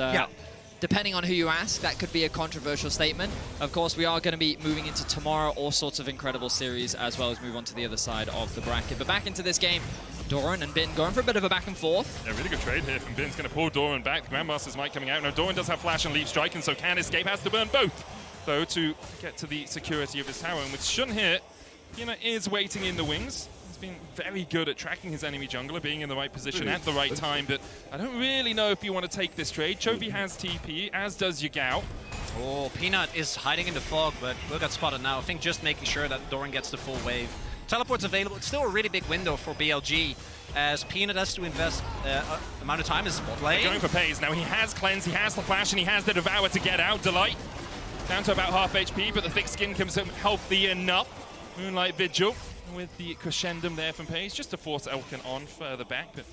depending on who you ask, that could be a controversial statement. Of course, we are going to be moving into tomorrow all sorts of incredible series, as well as move on to the other side of the bracket. But back into this game, Doran and Bin going for a bit of a back and forth. A really good trade here from Bin's going to pull Doran back. The Grandmaster's Might coming out. Now, Doran does have Flash and Leap Strike, and so can escape. Has to burn both, though, to get to the security of his tower. And with Shun here, Pina is waiting in the wings. He's been very good at tracking his enemy jungler, being in the right position at the right time, but I don't really know if you want to take this trade. Chovy has TP, as does Yagao. Oh, Peanut is hiding in the fog, but will get spotted now. I think just making sure that Doran gets the full wave. Teleport's available. It's still a really big window for BLG, as Peanut has to invest amount of time in spot lane. Going for Pays. Now he has Cleanse, he has the Flash, and he has the Devour to get out. Delight down to about half HP, but the Thick Skin comes in healthy enough. Moonlight Vigil with the crescendum there from Pays, just to force Elkin on further back. But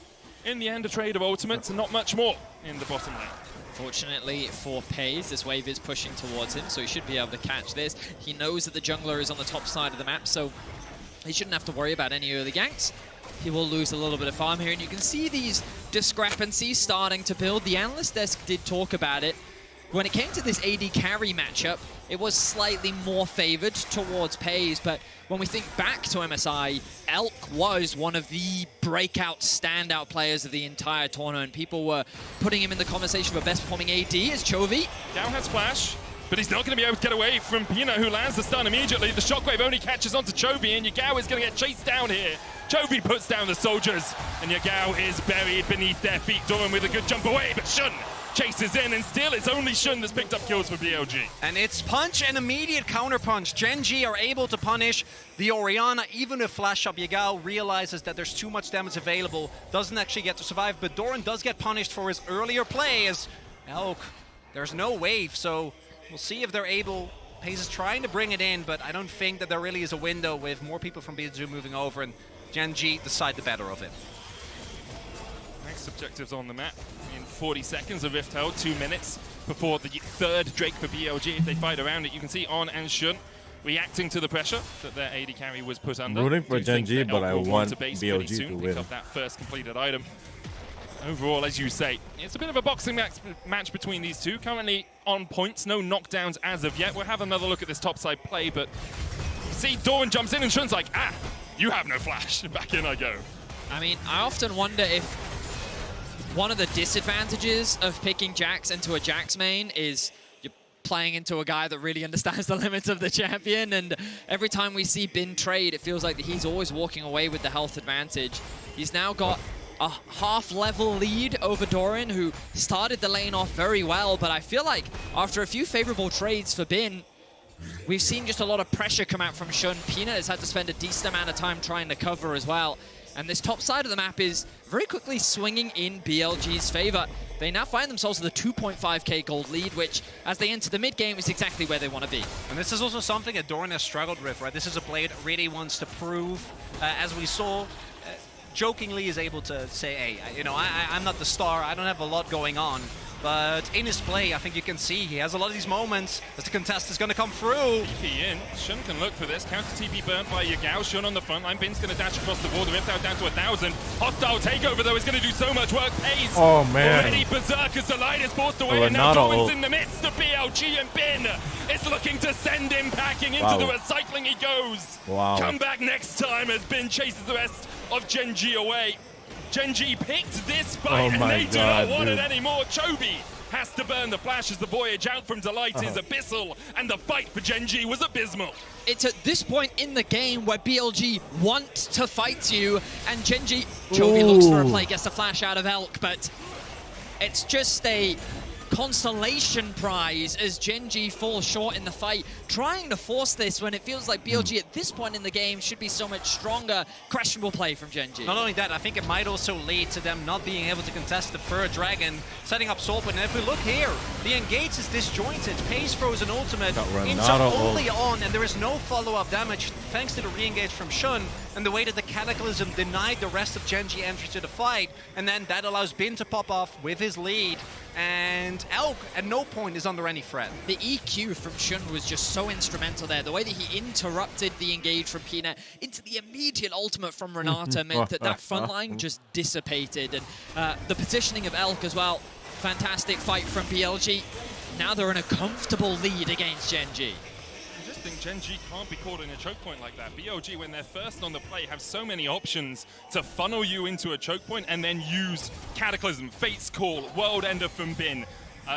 in the end, a trade of ultimates and not much more in the bottom lane. Fortunately for Pays, this wave is pushing towards him, so he should be able to catch this. He knows that the jungler is on the top side of the map, so he shouldn't have to worry about any early ganks. He will lose a little bit of farm here, and you can see these discrepancies starting to build. The analyst desk did talk about it. When it came to this AD carry matchup, it was slightly more favored towards Pays, but when we think back to MSI, Elk was one of the breakout, standout players of the entire tournament. People were putting him in the conversation for best performing AD as Chovy. Down has Flash, but he's not going to be able to get away from Pina, who lands the stun immediately. The shockwave only catches onto Chovy, and Yagao is going to get chased down here. Chovy puts down the soldiers, and Yagao is buried beneath their feet. Doran with a good jump away, but Shun chases in, and still it's only Shun that's picked up kills for BLG. And it's punch and immediate counter punch. Gen G are able to punish the Orianna, even if Flash Up Yagao realizes that there's too much damage available, doesn't actually get to survive, but Doran does get punished for his earlier play as Elk, there's no wave, so we'll see if they're able. Pays is trying to bring it in, but I don't think that there really is a window with more people from BLG moving over, and Gen G decide the better of it. Next objectives on the map. In 40 seconds, a Rift held, 2 minutes before the third Drake for BLG. If they fight around it, you can see On and Shun reacting to the pressure that their AD carry was put under. I'm rooting for Gen G, but I want BLG to pick win. up that first completed item. Overall, as you say, it's a bit of a boxing match between these two. Currently on points, no knockdowns as of yet. We'll have another look at this topside play, but see, Doran jumps in and Shun's like, you have no flash. Back in I go. I mean, I often wonder if one of the disadvantages of picking Jax into a Jax main is you're playing into a guy that really understands the limits of the champion, and every time we see Bin trade, it feels like that he's always walking away with the health advantage. He's now got a half-level lead over Doran, who started the lane off very well, but I feel like after a few favorable trades for Bin, we've seen just a lot of pressure come out from Shun. Peanut has had to spend a decent amount of time trying to cover as well. And this top side of the map is very quickly swinging in BLG's favor. They now find themselves with a 2.5k gold lead, which, as they enter the mid-game, is exactly where they want to be. And this is also something that Doran has struggled with, right? This is a play that really wants to prove, as we saw, jokingly is able to say, hey, you know, I'm not the star, I don't have a lot going on. But in his play, I think you can see he has a lot of these moments as the contest is going to come through. TP in. Shun can look for this. Counter TP burnt by Yagao. Shun on the front line. Bin's going to dash across the border. Rift out down to 1,000. Hostile takeover, though, is going to do so much work. Pays. Oh, man. Already berserk as the light is forced away. And now Doran's in the midst of BLG, and Bin is looking to send him packing into the recycling he goes. Wow. Come back next time as Bin chases the rest of Gen G away. Gen G picked this fight, and they do not want it anymore. Chovy has to burn the flash as the voyage out from Delight is abyssal, and the fight for Gen G was abysmal. It's at this point in the game where BLG want to fight you, and Gen G, Chovy looks for a play, gets a flash out of Elk, but it's just a consolation prize as Gen G falls short in the fight, trying to force this when it feels like BLG at this point in the game should be so much stronger. Questionable play from Gen G. Not only that, I think it might also lead to them not being able to contest the third dragon, setting up Soul Point. And if we look here, the engage is disjointed. Pace throws an ultimate into only on, and there is no follow-up damage thanks to the re-engage from Shun and the way that the Cataclysm denied the rest of Gen G entry to the fight. And then that allows Bin to pop off with his lead. And Elk at no point is under any threat. The EQ from Shun was just so instrumental there. The way that he interrupted the engage from Peanut into the immediate ultimate from Renata meant that front line just dissipated. And the positioning of Elk as well, fantastic fight from BLG. Now they're in a comfortable lead against Gen G. I just think Gen G can't be caught in a choke point like that. BLG, when they're first on the play, have so many options to funnel you into a choke point and then use Cataclysm, Fate's Call, World Ender from Bin.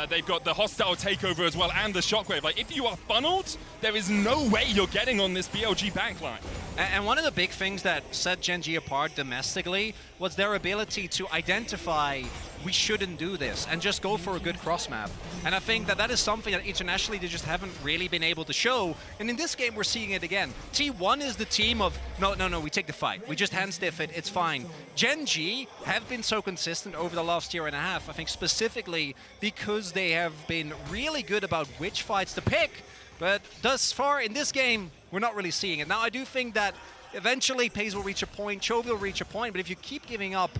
They've got the hostile takeover as well and the shockwave. Like, if you are funneled, there is no way you're getting on this BLG backline. And one of the big things that set Gen G apart domestically was their ability to identify we shouldn't do this and just go for a good cross map. And I think that that is something that internationally they just haven't really been able to show. And in this game, we're seeing it again. T1 is the team of, no, we take the fight. We just hand stiff it, it's fine. Gen G have been so consistent over the last year and a half, I think specifically because they have been really good about which fights to pick. But thus far in this game, we're not really seeing it. Now, I do think that eventually Pace will reach a point, Chovy will reach a point, but if you keep giving up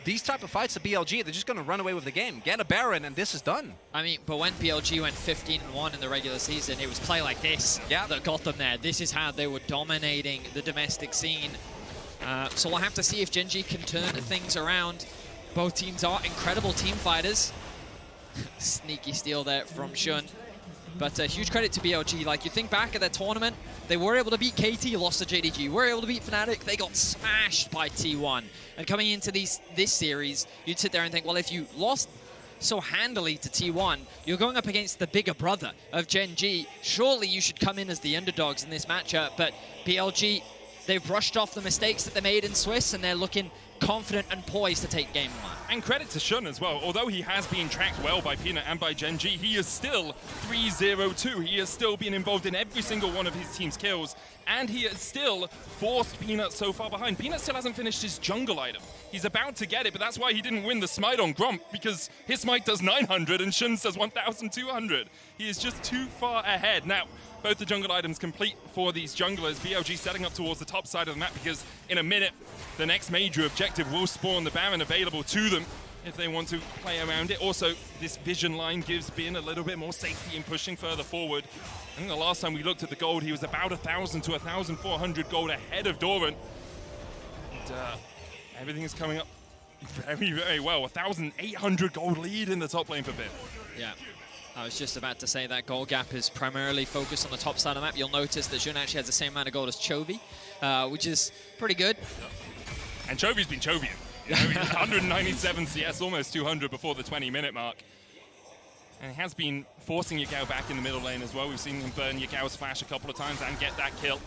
these type of fights to BLG, they're just going to run away with the game. Get a Baron, and this is done. I mean, but when BLG went 15-1 in the regular season, it was play like this that got them there. This is how they were dominating the domestic scene. So we'll have to see if Gen G can turn things around. Both teams are incredible team fighters. Sneaky steal there from Shun. But huge credit to BLG. Like, you think back at that tournament, they were able to beat KT, lost to JDG. Were able to beat Fnatic, they got smashed by T1. And coming into this series, you'd sit there and think, well, if you lost so handily to T1, you're going up against the bigger brother of Gen G. Surely you should come in as the underdogs in this matchup. But BLG, they've brushed off the mistakes that they made in Swiss, and they're looking confident and poised to take game one. And credit to Shun as well. Although he has been tracked well by Peanut and by Gen G, he is still 3-0-2. He has still been involved in every single one of his team's kills, and he has still forced Peanut so far behind. Peanut still hasn't finished his jungle item. He's about to get it, but that's why he didn't win the smite on Gromp, because his smite does 900 and Shun does 1,200. He is just too far ahead. Now, both the jungle items complete for these junglers. BLG setting up towards the top side of the map, because in a minute, the next major objective will spawn the Baron available to them if they want to play around it. Also, this vision line gives Bin a little bit more safety in pushing further forward. I think the last time we looked at the gold, he was about 1,000 to 1,400 gold ahead of Doran. And everything is coming up very, very well. 1,800 gold lead in the top lane for Bin. Yeah. I was just about to say that gold gap is primarily focused on the top side of the map. You'll notice that Jun actually has the same amount of gold as Chovy, which is pretty good. And Chovy's been Chovian. You know, 197 CS, almost 200 before the 20-minute mark. And he has been forcing Yagao back in the middle lane as well. We've seen him burn Yagao's flash a couple of times and get that kill.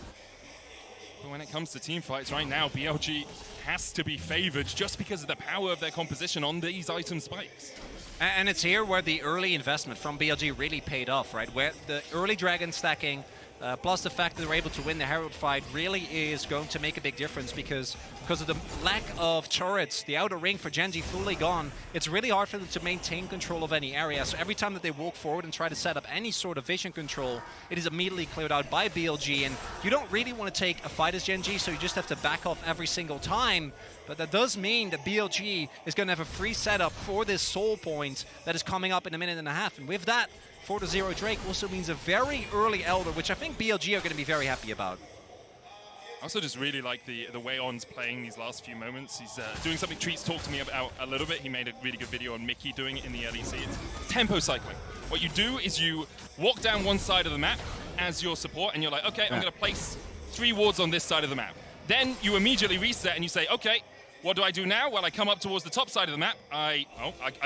But when it comes to team fights right now, BLG has to be favored just because of the power of their composition on these item spikes. And it's here where the early investment from BLG really paid off, right? Where the early dragon stacking, plus the fact that they were able to win the Herald fight, really is going to make a big difference because of the lack of turrets, the outer ring for Gen G fully gone, it's really hard for them to maintain control of any area. So every time that they walk forward and try to set up any sort of vision control, it is immediately cleared out by BLG. And you don't really want to take a fight as Gen G, so you just have to back off every single time. But that does mean that BLG is going to have a free setup for this soul point that is coming up in a minute and a half. And with that, 4-0 Drake also means a very early Elder, which I think BLG are going to be very happy about. I also just really like the way On's playing these last few moments. He's doing something Treats talked to me about a little bit. He made a really good video on Mickey doing it in the LEC. It's tempo cycling. What you do is you walk down one side of the map as your support, and you're like, okay, I'm going to place 3 wards on this side of the map. Then you immediately reset and you say, okay, what do I do now? Well, I come up towards the top side of the map. I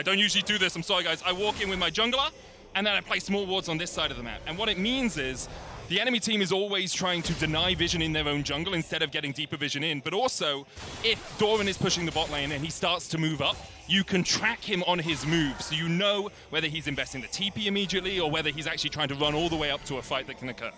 don't usually do this, I'm sorry guys. I walk in with my jungler, and then I place more wards on this side of the map. And what it means is the enemy team is always trying to deny vision in their own jungle instead of getting deeper vision in. But also, if Doran is pushing the bot lane and he starts to move up, you can track him on his move, so you know whether he's investing the TP immediately or whether he's actually trying to run all the way up to a fight that can occur.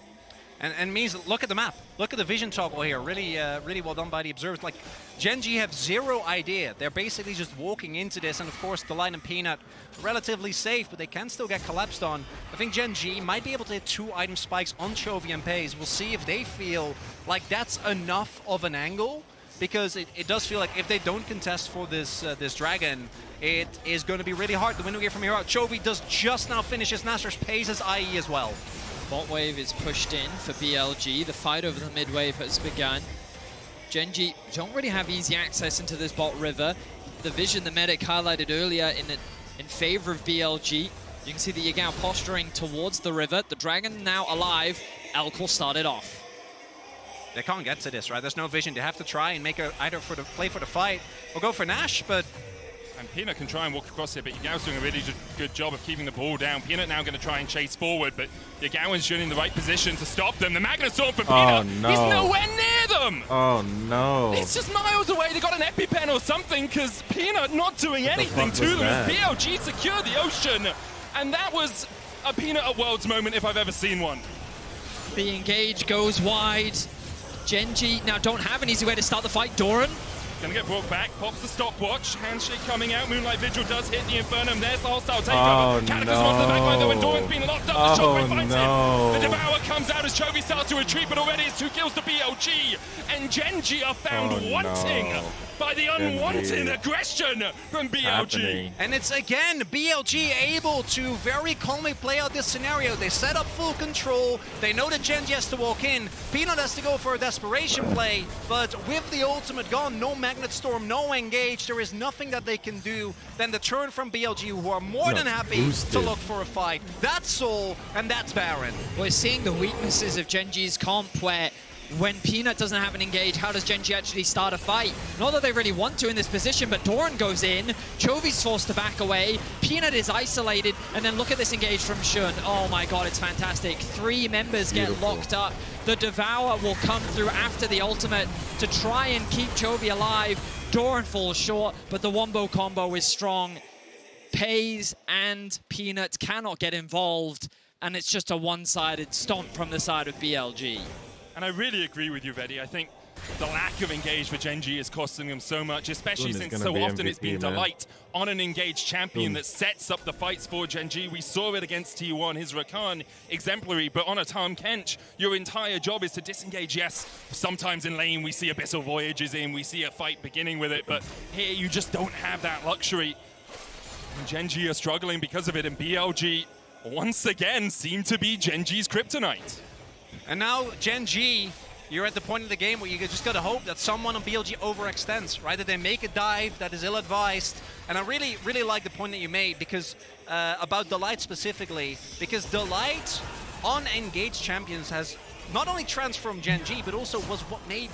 And means, look at the map. Look at the vision toggle here. Really, really well done by the observers. Like, Gen.G have zero idea. They're basically just walking into this, and of course, Delight and Peanut relatively safe, but they can still get collapsed on. I think Gen.G might be able to hit 2 item spikes on Chovy and Pays. We'll see if they feel like that's enough of an angle, because it does feel like if they don't contest for this this dragon, it is going to be really hard. The window here from here out. Chovy does just now finish his Nashor's, Pays his IE as well. Bot wave is pushed in for BLG. The fight over the mid wave has begun. Gen.G don't really have easy access into this bot river. The vision the medic highlighted earlier in favor of BLG. You can see the Yagao posturing towards the river. The dragon now alive. Elk will start it off. They can't get to this, right? There's no vision. They have to try and make either play for the fight or go for Nash, but... And Peanut can try and walk across it, but Yagao's doing a really good job of keeping the ball down. Peanut now going to try and chase forward, but Yagao is in the right position to stop them. The Magnustorm for Peanut. No. He's nowhere near them. Oh no. It's just miles away. They got an EpiPen or something, because Peanut not doing anything to them as BLG secure the ocean. And that was a Peanut at Worlds moment if I've ever seen one. The engage goes wide. Gen.G now don't have an easy way to start the fight. Doran gonna get brought back, pops the stopwatch, handshake coming out, Moonlight Vigil does hit the Infernum, there's the hostile takeover. Cataclysm onto the backline though, and Doran's been locked up, the Shockwave finds him. The Devourer comes out as Chovy starts to retreat, but already it's 2 kills to BLG, and Gen.G are found wanting by the unwanted aggression from BLG. And it's again BLG able to very calmly play out this scenario. They set up full control, they know that Gen.G has to walk in, Peanut has to go for a desperation play, but with the ultimate gone, no Magnetstorm, no engage, there is nothing that they can do than the turn from BLG, who are more than happy to look for a fight. That's Soul, and that's Baron. We're seeing the weaknesses of Gen.G's comp, where when Peanut doesn't have an engage, how does Gen.G actually start a fight? Not that they really want to in this position, but Doran goes in, Chovy's forced to back away, Peanut is isolated, and then look at this engage from Shun. Oh my god, it's fantastic. 3 members get locked up. The Devour will come through after the ultimate to try and keep Chovy alive. Doran falls short, but the Wombo combo is strong. Pays and Peanut cannot get involved, and it's just a one-sided stomp from the side of BLG. And I really agree with you, Vedi. I think the lack of engage for Gen.G is costing them so much, especially since so often it's been Delight on an engaged champion that sets up the fights for Gen.G. We saw it against T1, his Rakan, exemplary, but on a Tahm Kench, your entire job is to disengage. Yes, sometimes in lane we see Abyssal Voyages in, we see a fight beginning with it, but here you just don't have that luxury. And Gen.G are struggling because of it, and BLG once again seem to be Gen.G's kryptonite. And now Gen.G, you're at the point of the game where you just gotta hope that someone on BLG overextends, right? That they make a dive that is ill-advised. And I really, really like the point that you made, because about Delight specifically, because Delight on engaged champions has not only transformed Gen.G, but also was what made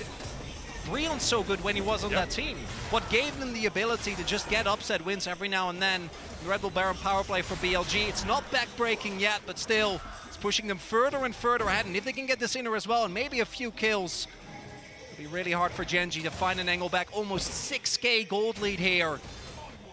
Breon so good when he was on that team. What gave them the ability to just get upset wins every now and then. The Red Bull Baron power play for BLG. It's not back-breaking yet, but still, it's pushing them further and further ahead. And if they can get this inner as well, and maybe a few kills, it'll be really hard for Gen.G to find an angle back. Almost 6k gold lead here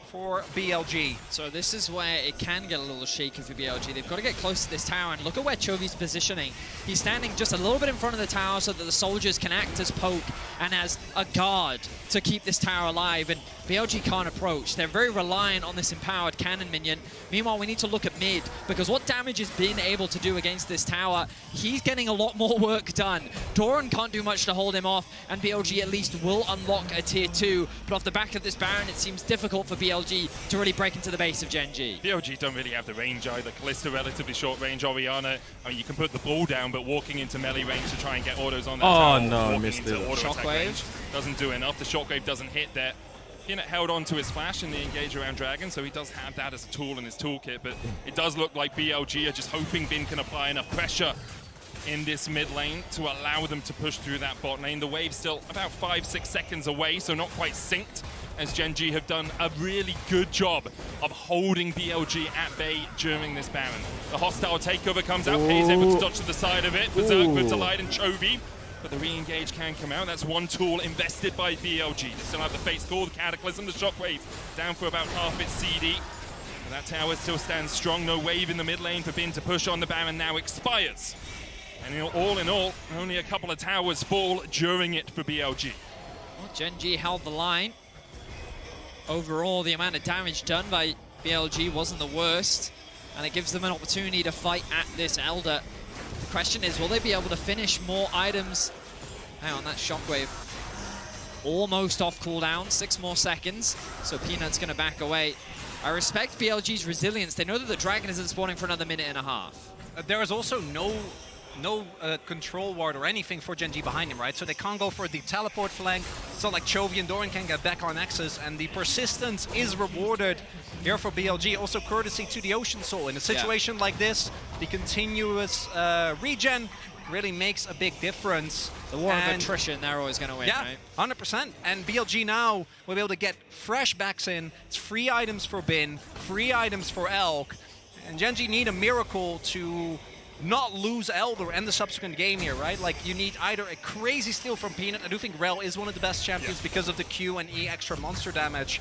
for BLG. So this is where it can get a little shaky for BLG. They've got to get close to this tower, and look at where Chovy's positioning. He's standing just a little bit in front of the tower so that the soldiers can act as poke and as a guard to keep this tower alive, and BLG can't approach. They're very reliant on this empowered cannon minion. Meanwhile, we need to look at mid, because what damage has been able to do against this tower, he's getting a lot more work done. Doran can't do much to hold him off, and BLG at least will unlock a tier 2, but off the back of this Baron, it seems difficult for BLG to really break into the base of Gen.G. BLG don't really have the range either. Kalista relatively short range, Orianna, I mean, you can put the ball down, but walking into melee range to try and get autos on that tower, no, missed it. Shockwave doesn't do enough. The Shockwave doesn't hit there. Peanut held on to his flash in the engage around Dragon, so he does have that as a tool in his toolkit, but it does look like BLG are just hoping Bin can apply enough pressure in this mid lane to allow them to push through that bot lane. The wave's still about 5-6 seconds away, so not quite synced, as Gen G have done a really good job of holding BLG at bay during this Baron. The hostile takeover comes out, Pay's able to dodge to the side of it. Berserk with Delight and Chovy, but the re-engage can come out. That's one tool invested by BLG. They still have the Fate's Call, the Cataclysm, the Shockwave down for about half its CD. And that tower still stands strong. No wave in the mid lane for Bin to push on. The Baron now expires. And all in all, only a couple of towers fall during it for BLG. Well, Gen G held the line. Overall, the amount of damage done by BLG wasn't the worst, and it gives them an opportunity to fight at this Elder. The question is, will they be able to finish more items? Hang on, that Shockwave almost off cooldown, 6 more seconds, so Peanut's going to back away. I respect BLG's resilience. They know that the dragon isn't spawning for another minute and a half. There is also no control ward or anything for Gen G behind him, right? So they can't go for the teleport flank. It's not like Chovy and Doran can get back on Nexus, and the persistence is rewarded here for BLG. Also courtesy to the Ocean Soul. In a situation like this, the continuous regen really makes a big difference. The war of attrition, they're always going to win, right? 100%. And BLG now will be able to get fresh backs in. It's free items for Bin, free items for Elk. And Gen G need a miracle to not lose Elder and the subsequent game here, right? Like, you need either a crazy steal from Peanut. I do think Rel is one of the best champions because of the Q and E extra monster damage.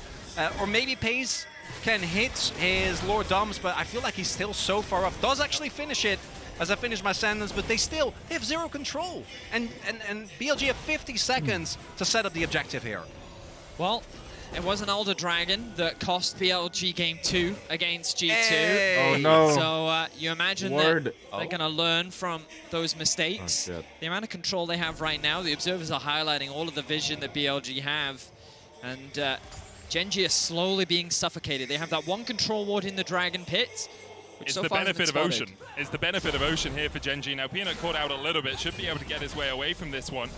Or maybe Pace can hit his Lord Doms, but I feel like he's still so far off. Does actually finish it as I finish my sentence, but they have zero control. And BLG have 50 seconds to set up the objective here. Well, it was an Elder Dragon that cost BLG game 2 against G2. Hey. Oh no. So you imagine that they're going to learn from those mistakes. Oh, the amount of control they have right now, the observers are highlighting all of the vision that BLG have. And Gen G are slowly being suffocated. They have that one control ward in the Dragon Pit. It's the benefit of Ocean. It's the benefit of Ocean here for Gen G. Now, Peanut caught out a little bit. Should be able to get his way away from this one.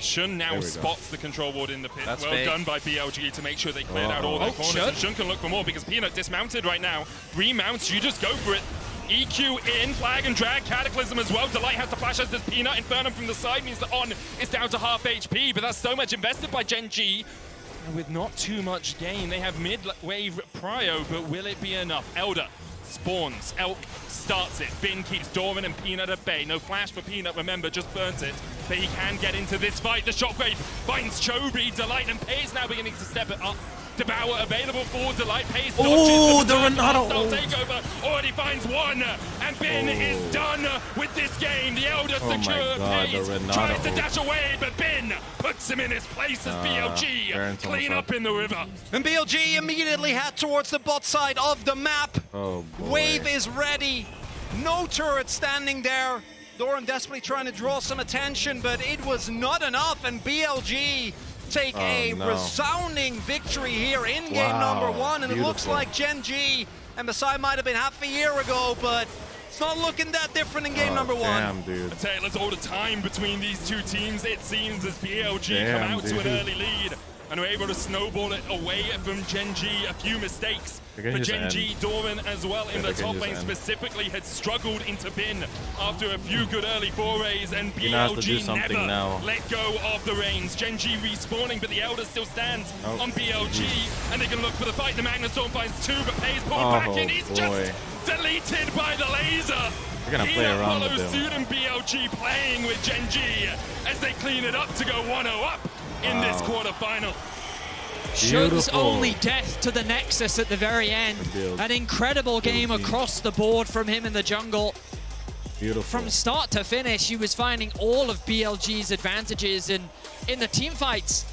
Shun now spots the control ward in the pit. That's well big. done by BLG to make sure they cleared out all their corners. And Shun can look for more because Peanut dismounted right now. Remounts, you just go for it. EQ in, flag and drag, Cataclysm as well. Delight has to flash as does Peanut. Inferno from the side means that On is down to half HP, but that's so much invested by Gen G. And with not too much gain, they have mid-wave prio, but will it be enough? Elder spawns, Elk starts it, Bin keeps Doran and Peanut at bay. No flash for Peanut, remember, just burnt it. But he can get into this fight. The Shockwave finds Chovy, Delight, and Pay's now beginning to step it up. Devour available for Delight, Pay's Oh, the Renato! Takeover already finds one, and Bin is done with this game. The Elder secure Pay's tries to dash away, but Bin puts him in his place as BLG clean up in the river. And BLG immediately head towards the bot side of the map. Oh boy. Wave is ready. No turret standing there. Doran desperately trying to draw some attention, but it was not enough, and BLG take a resounding victory here in game number 1, and it looks like Gen G and Messiah might have been half a year ago, but it's not looking that different in game number 1. Damn, dude. I tell you, let's all the time between these two teams, it seems, as BLG come out to an early lead and are able to snowball it away from Gen G. A few mistakes for Gen G. Doran as well in the top lane specifically had struggled into Bin after a few good early forays, and BLG never let go of the reins. Gen G respawning, but the Elder still stands on BLG, and they can look for the fight. The Magnustorm finds 2, but Pay's pulled back in. He's just deleted by the laser. They're gonna play around with follows them. suit, and BLG playing with Gen G as they clean it up to go 1-0 up in this quarterfinal. Shun's only death to the Nexus at the very end. An incredible game across the board from him in the jungle. Beautiful. From start to finish, he was finding all of BLG's advantages, and in the team fights,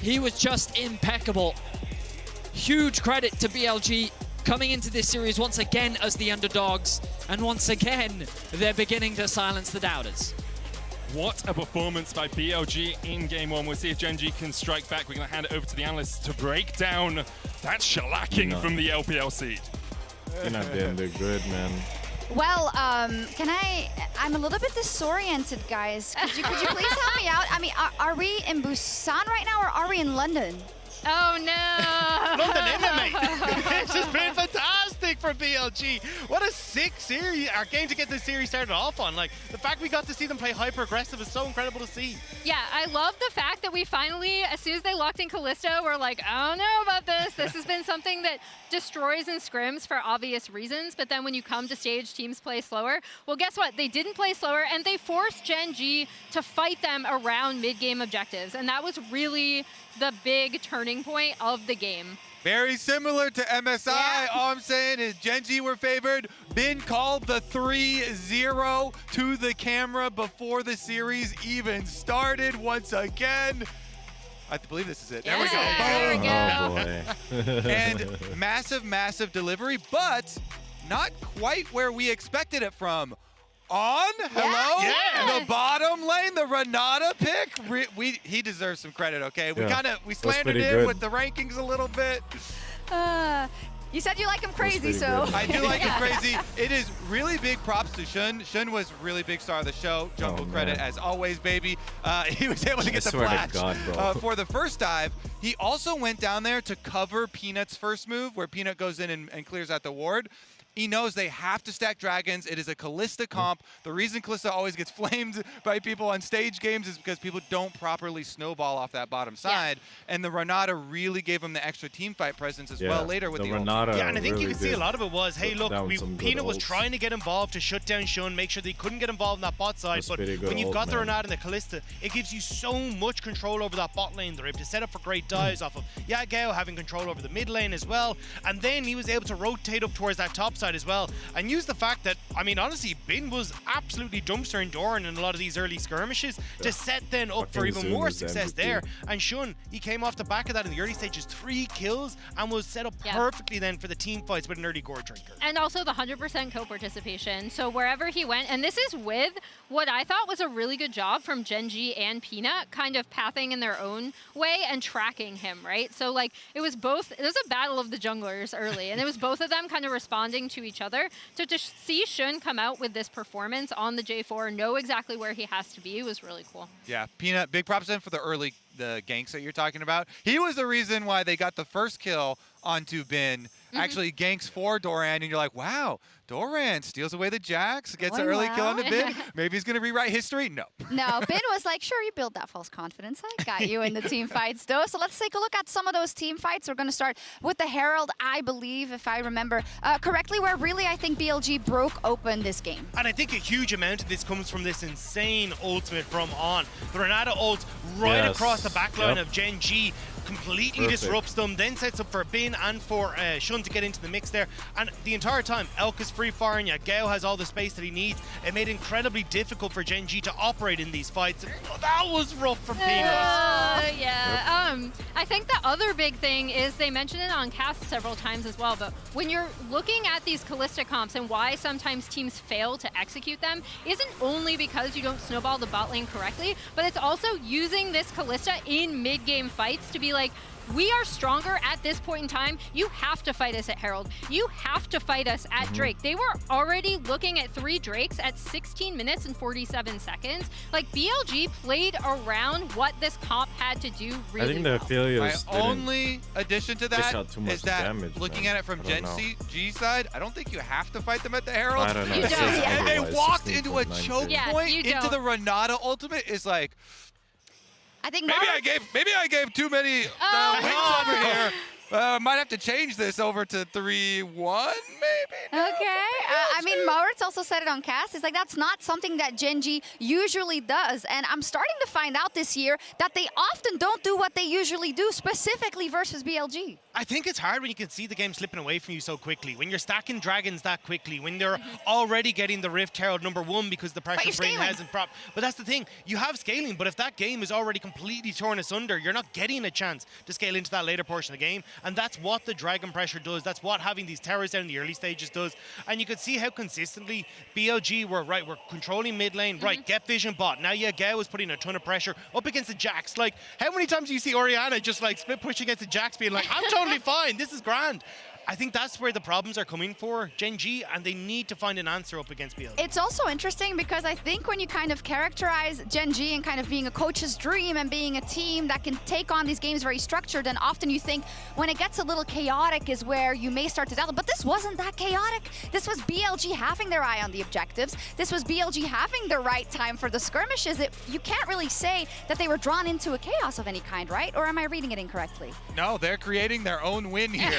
he was just impeccable. Huge credit to BLG coming into this series once again as the underdogs, and once again, they're beginning to silence the doubters. What a performance by BLG in game 1. We'll see if Gen G can strike back. We're going to hand it over to the analysts to break down that shellacking from the LPL seed. You're not doing good, man. Well, I'm a little bit disoriented, guys. Could you please help me out? I mean, are we in Busan right now, or are we in London? Oh no! London MMA! This has been fantastic! fantastic for BLG. What a sick series, our game to get this series started off on. Like, the fact we got to see them play hyper-aggressive is so incredible to see. Yeah, I love the fact that we finally, as soon as they locked in Callisto, we're like, I don't know about this. This has been something that destroys in scrims for obvious reasons, but then when you come to stage, teams play slower. Well, guess what? They didn't play slower, and they forced Gen G to fight them around mid-game objectives, and that was really the big turning point of the game. Very similar to MSI. Yeah. All I'm saying is Gen G were favored. Bin called the 3-0 to the camera before the series even started once again. I believe this is it. There we go. There we go. Oh boy. And massive, massive delivery, but not quite where we expected it from. Hello? Yeah. The bottom lane, the Renata pick. He deserves some credit, okay? We Yeah. we That's slandered pretty him good. with the rankings a little bit. You said you like him crazy, pretty so. good. I do like him crazy. It is really big props to Shun. Shun was really big star of the show. Jungle credit man. as always, baby. He was able to get the swear to flash God, bro. for the first dive. He also went down there to cover Peanut's first move, where Peanut goes in and clears out the ward. He knows they have to stack dragons. It is a Callista comp. The reason Callista always gets flamed by people on stage games is because people don't properly snowball off that bottom side. And the Renata really gave him the extra team fight presence as well later with the ult. Renata. Yeah, and I think you really can see a did lot of it was, hey, put look, down some good Peanut was ults. trying to get involved to shut down Shun, make sure they couldn't get involved in that bot side. That's But pretty good when you've ult, got the man. Renata and the Callista, it gives you so much control over that bot lane. They're able to set up for great dives off of Yagao, having control over the mid lane as well. And then he was able to rotate up towards that top side as well. And use the fact that, I mean, honestly, Bin was absolutely dumpstering Doran in a lot of these early skirmishes to set then up for Fucking even Zoom more is the success MVP. there. And Shun, he came off the back of that in the early stages, 3 kills, and was set up Yeah. perfectly then for the team fights with an early gore drinker. And also the 100% co-participation. So wherever he went, and this is with what I thought was a really good job from Gen G and Peanut, kind of pathing in their own way and tracking him, right? So like it was a battle of the junglers early, and it was both of them kind of responding to each other. So to see Shun come out with this performance on the J4, know exactly where he has to be, was really cool. Yeah, Peanut, big props to him for the ganks that you're talking about. He was the reason why they got the first kill onto Bin. Actually, ganks for Doran, and you're like, wow, Doran steals away the Jax, gets an early kill on the Bin. Maybe he's going to rewrite history. No. No, Bin was like, sure, you build that false confidence. I got you in the team fights, though. So let's take a look at some of those team fights. We're going to start with the Herald, I believe, if I remember correctly, where really I think BLG broke open this game. And I think a huge amount of this comes from this insane ultimate from On. The Renata ult right Yes. across the backline Yep. of Gen G. Completely Perfect. disrupts them, then sets up for Bin and for Shun to get into the mix there. And the entire time, Elk is free firing, Yagao has all the space that he needs. It made it incredibly difficult for Gen G to operate in these fights. That was rough from Peanut. Yeah. I think the other big thing is they mentioned it on cast several times as well, but when you're looking at these Callista comps and why sometimes teams fail to execute them, isn't only because you don't snowball the bot lane correctly, but it's also using this Callista in mid-game fights to be like, we are stronger at this point in time. You have to fight us at Herald. You have to fight us at Drake. They were already looking at 3 Drakes at 16 minutes and 47 seconds. Like, BLG played around what this comp had to do really I think the Aphelios My only addition to that out too much is that damage, looking man. at it from I Gen don't know. G side, I don't think you have to fight them at the Herald. I don't know. You It says don't. And they otherwise, walked into a 16.9. choke Yeah, point you into don't. the Renata ultimate is like, I think maybe I gave too many wins over here. Might have to change this over to 3-1, maybe. Okay. I mean, Maurits also said it on cast. It's like, that's not something that Gen G usually does. And I'm starting to find out this year that they often don't do what they usually do, specifically versus BLG. I think it's hard when you can see the game slipping away from you so quickly, when you're stacking dragons that quickly, when they're already getting the Rift Herald #1 because the pressure you're brain scaling. hasn't prop. But that's the thing, you have scaling, but if that game is already completely torn asunder, you're not getting a chance to scale into that later portion of the game. And that's what the dragon pressure does. That's what having these towers down in the early stages does. And you could see how consistently BLG were we're controlling mid lane, right, get vision bot. Now Yagao was putting a ton of pressure up against the Jax. Like, how many times do you see Orianna just like split push against the Jax being like, I'm totally fine, this is grand. I think that's where the problems are coming for Gen G, and they need to find an answer up against BLG. It's also interesting because I think when you kind of characterize Gen G and kind of being a coach's dream and being a team that can take on these games very structured, and often you think when it gets a little chaotic is where you may start to doubt. But this wasn't that chaotic. This was BLG having their eye on the objectives. This was BLG having the right time for the skirmishes. You can't really say that they were drawn into a chaos of any kind, right? Or am I reading it incorrectly? No, they're creating their own win here.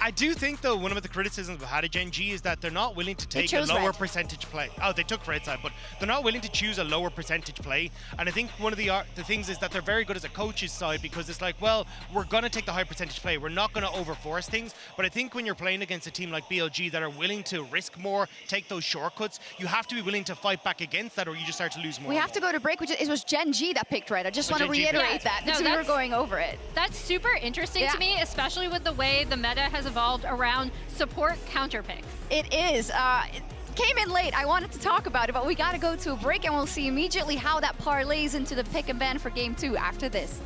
I do think, though, one of the criticisms of had Gen G is that they're not willing to take a lower percentage play. Oh, they took red side, but they're not willing to choose a lower percentage play. And I think one of the things is that they're very good as a coach's side, because it's like, well, we're going to take the high percentage play. We're not going to overforce things. But I think when you're playing against a team like BLG that are willing to risk more, take those shortcuts, you have to be willing to fight back against that, or you just start to lose more. We have to go to break, it was Gen G that picked red. I just want to reiterate that because we were going over it. That's super interesting to me, especially with the way the meta has evolved around support counter picks. It is. It came in late. I wanted to talk about it, but we got to go to a break, and we'll see immediately how that parlays into the pick and ban for Game 2 after this.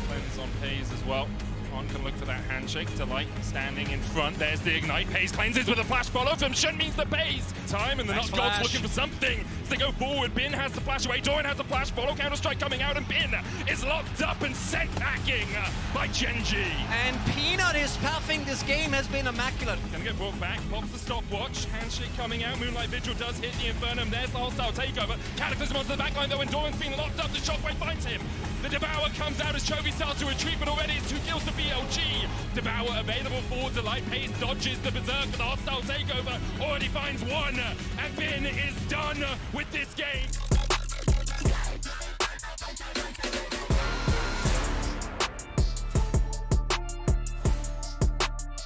Cleanse on Pays as well. On can look for that handshake. Delight standing in front. There's the ignite. Pays cleanses with a flash follow from Shun means the Pays. Time and the Nice Nut Gods flash. looking for something. As they go forward, Bin has the flash away. Doran has the flash follow. Counter-strike coming out, and Bin is locked up and sent packing by Gen G. And Peanut is pathing this game has been immaculate. Gonna get brought back. Pops the stopwatch. Handshake coming out. Moonlight Vigil does hit the Infernum. There's the hostile takeover. Cataclysm onto the backline though, and Doran's been locked up. The Shockwave finds him. The Devour comes out as Chovy starts to retreat, but already it's 2 kills to BLG. Devour available for Delight. Pays dodges the Berserk, but the hostile takeover already finds one. And Bin is done with this game.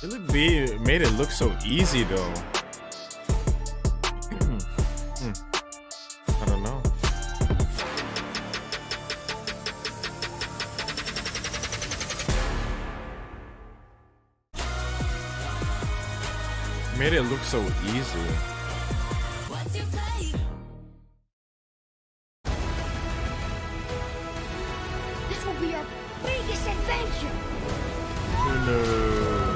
Really made it look so easy though. I don't know. Made it look so easy. This will be our biggest adventure. No.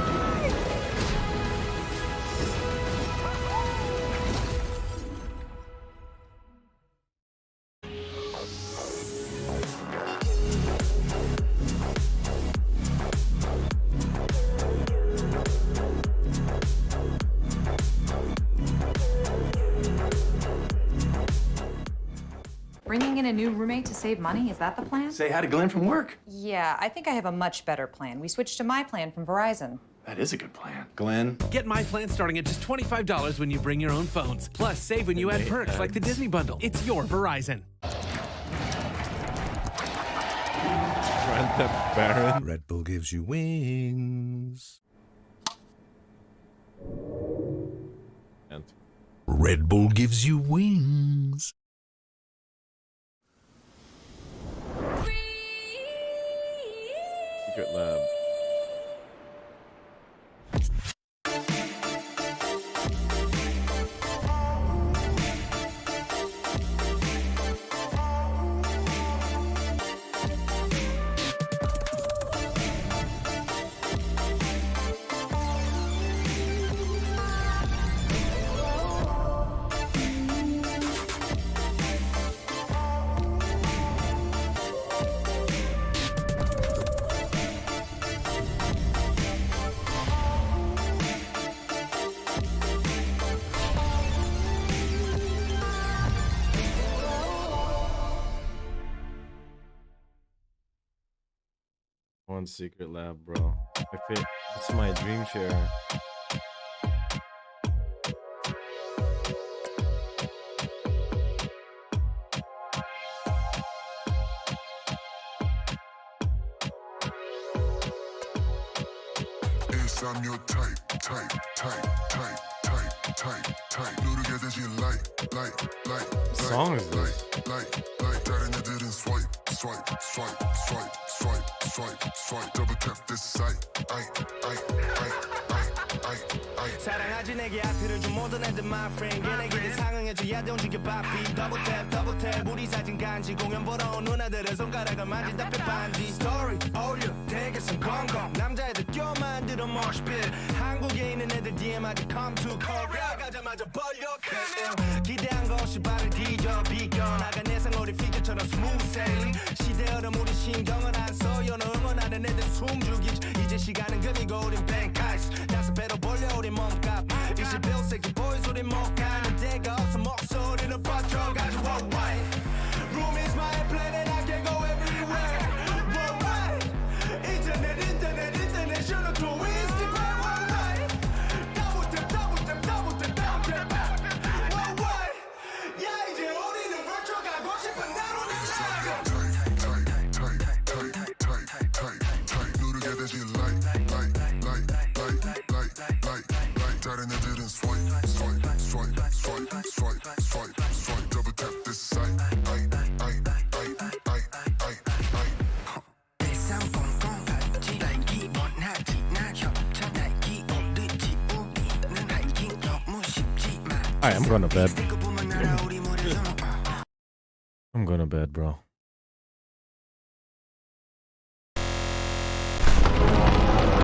Bringing in a new roommate to save money, is that the plan? Say hi to Glenn from work. Yeah, I think I have a much better plan. We switched to my plan from Verizon. That is a good plan. Glenn. Get my plan starting at just $25 when you bring your own phones. Plus, save when you add perks like the Disney Bundle. It's your Verizon. Baron. Red Bull gives you wings. And Red Bull gives you wings. Secret Lab. One Secret Lab, bro. It's my dream chair. Yes, I'm your type. 누르게되지 like. Song is this? Like. 다른 애들은 swipe. Double tap this site. 사랑하지 내게 아트를 준 모든 애들 my friend 걔네들이 상응해줘야 돼 움직여 바삐 더블 탭 우리 사진 간지 공연 보러 온 누나들은 손가락을 만진 답변 반지 스토리 올려 대개선 건강 남자애들 껴 만들어 moshpit 한국에 있는 애들 DM 아직 come to Korea 가자마자 벌려 기대한 것이 발을 뒤져 비껴 나간 예상어리 피규어처럼 smooth sailing 시대 흐름 우리 신경을 안 써 연어 응원하는 애들 숨죽이지 이제 시간은 금이고 우린 뱅카이스 다섯 배로 벌려 우리 몸값 21세기 boys 우리 못 가는 데가 없어 목소리를 뻗쳐가지고 worldwide Room is my planet I can go everywhere worldwide 인터넷 international to Instagram worldwide double tap worldwide 야 이제 우리는 virtual 가고 싶은 대로 날아가 누르게 되지 like 다른 애들은 swipe double tap this side Alright, I'm going to bed. I'm going to bed, bro.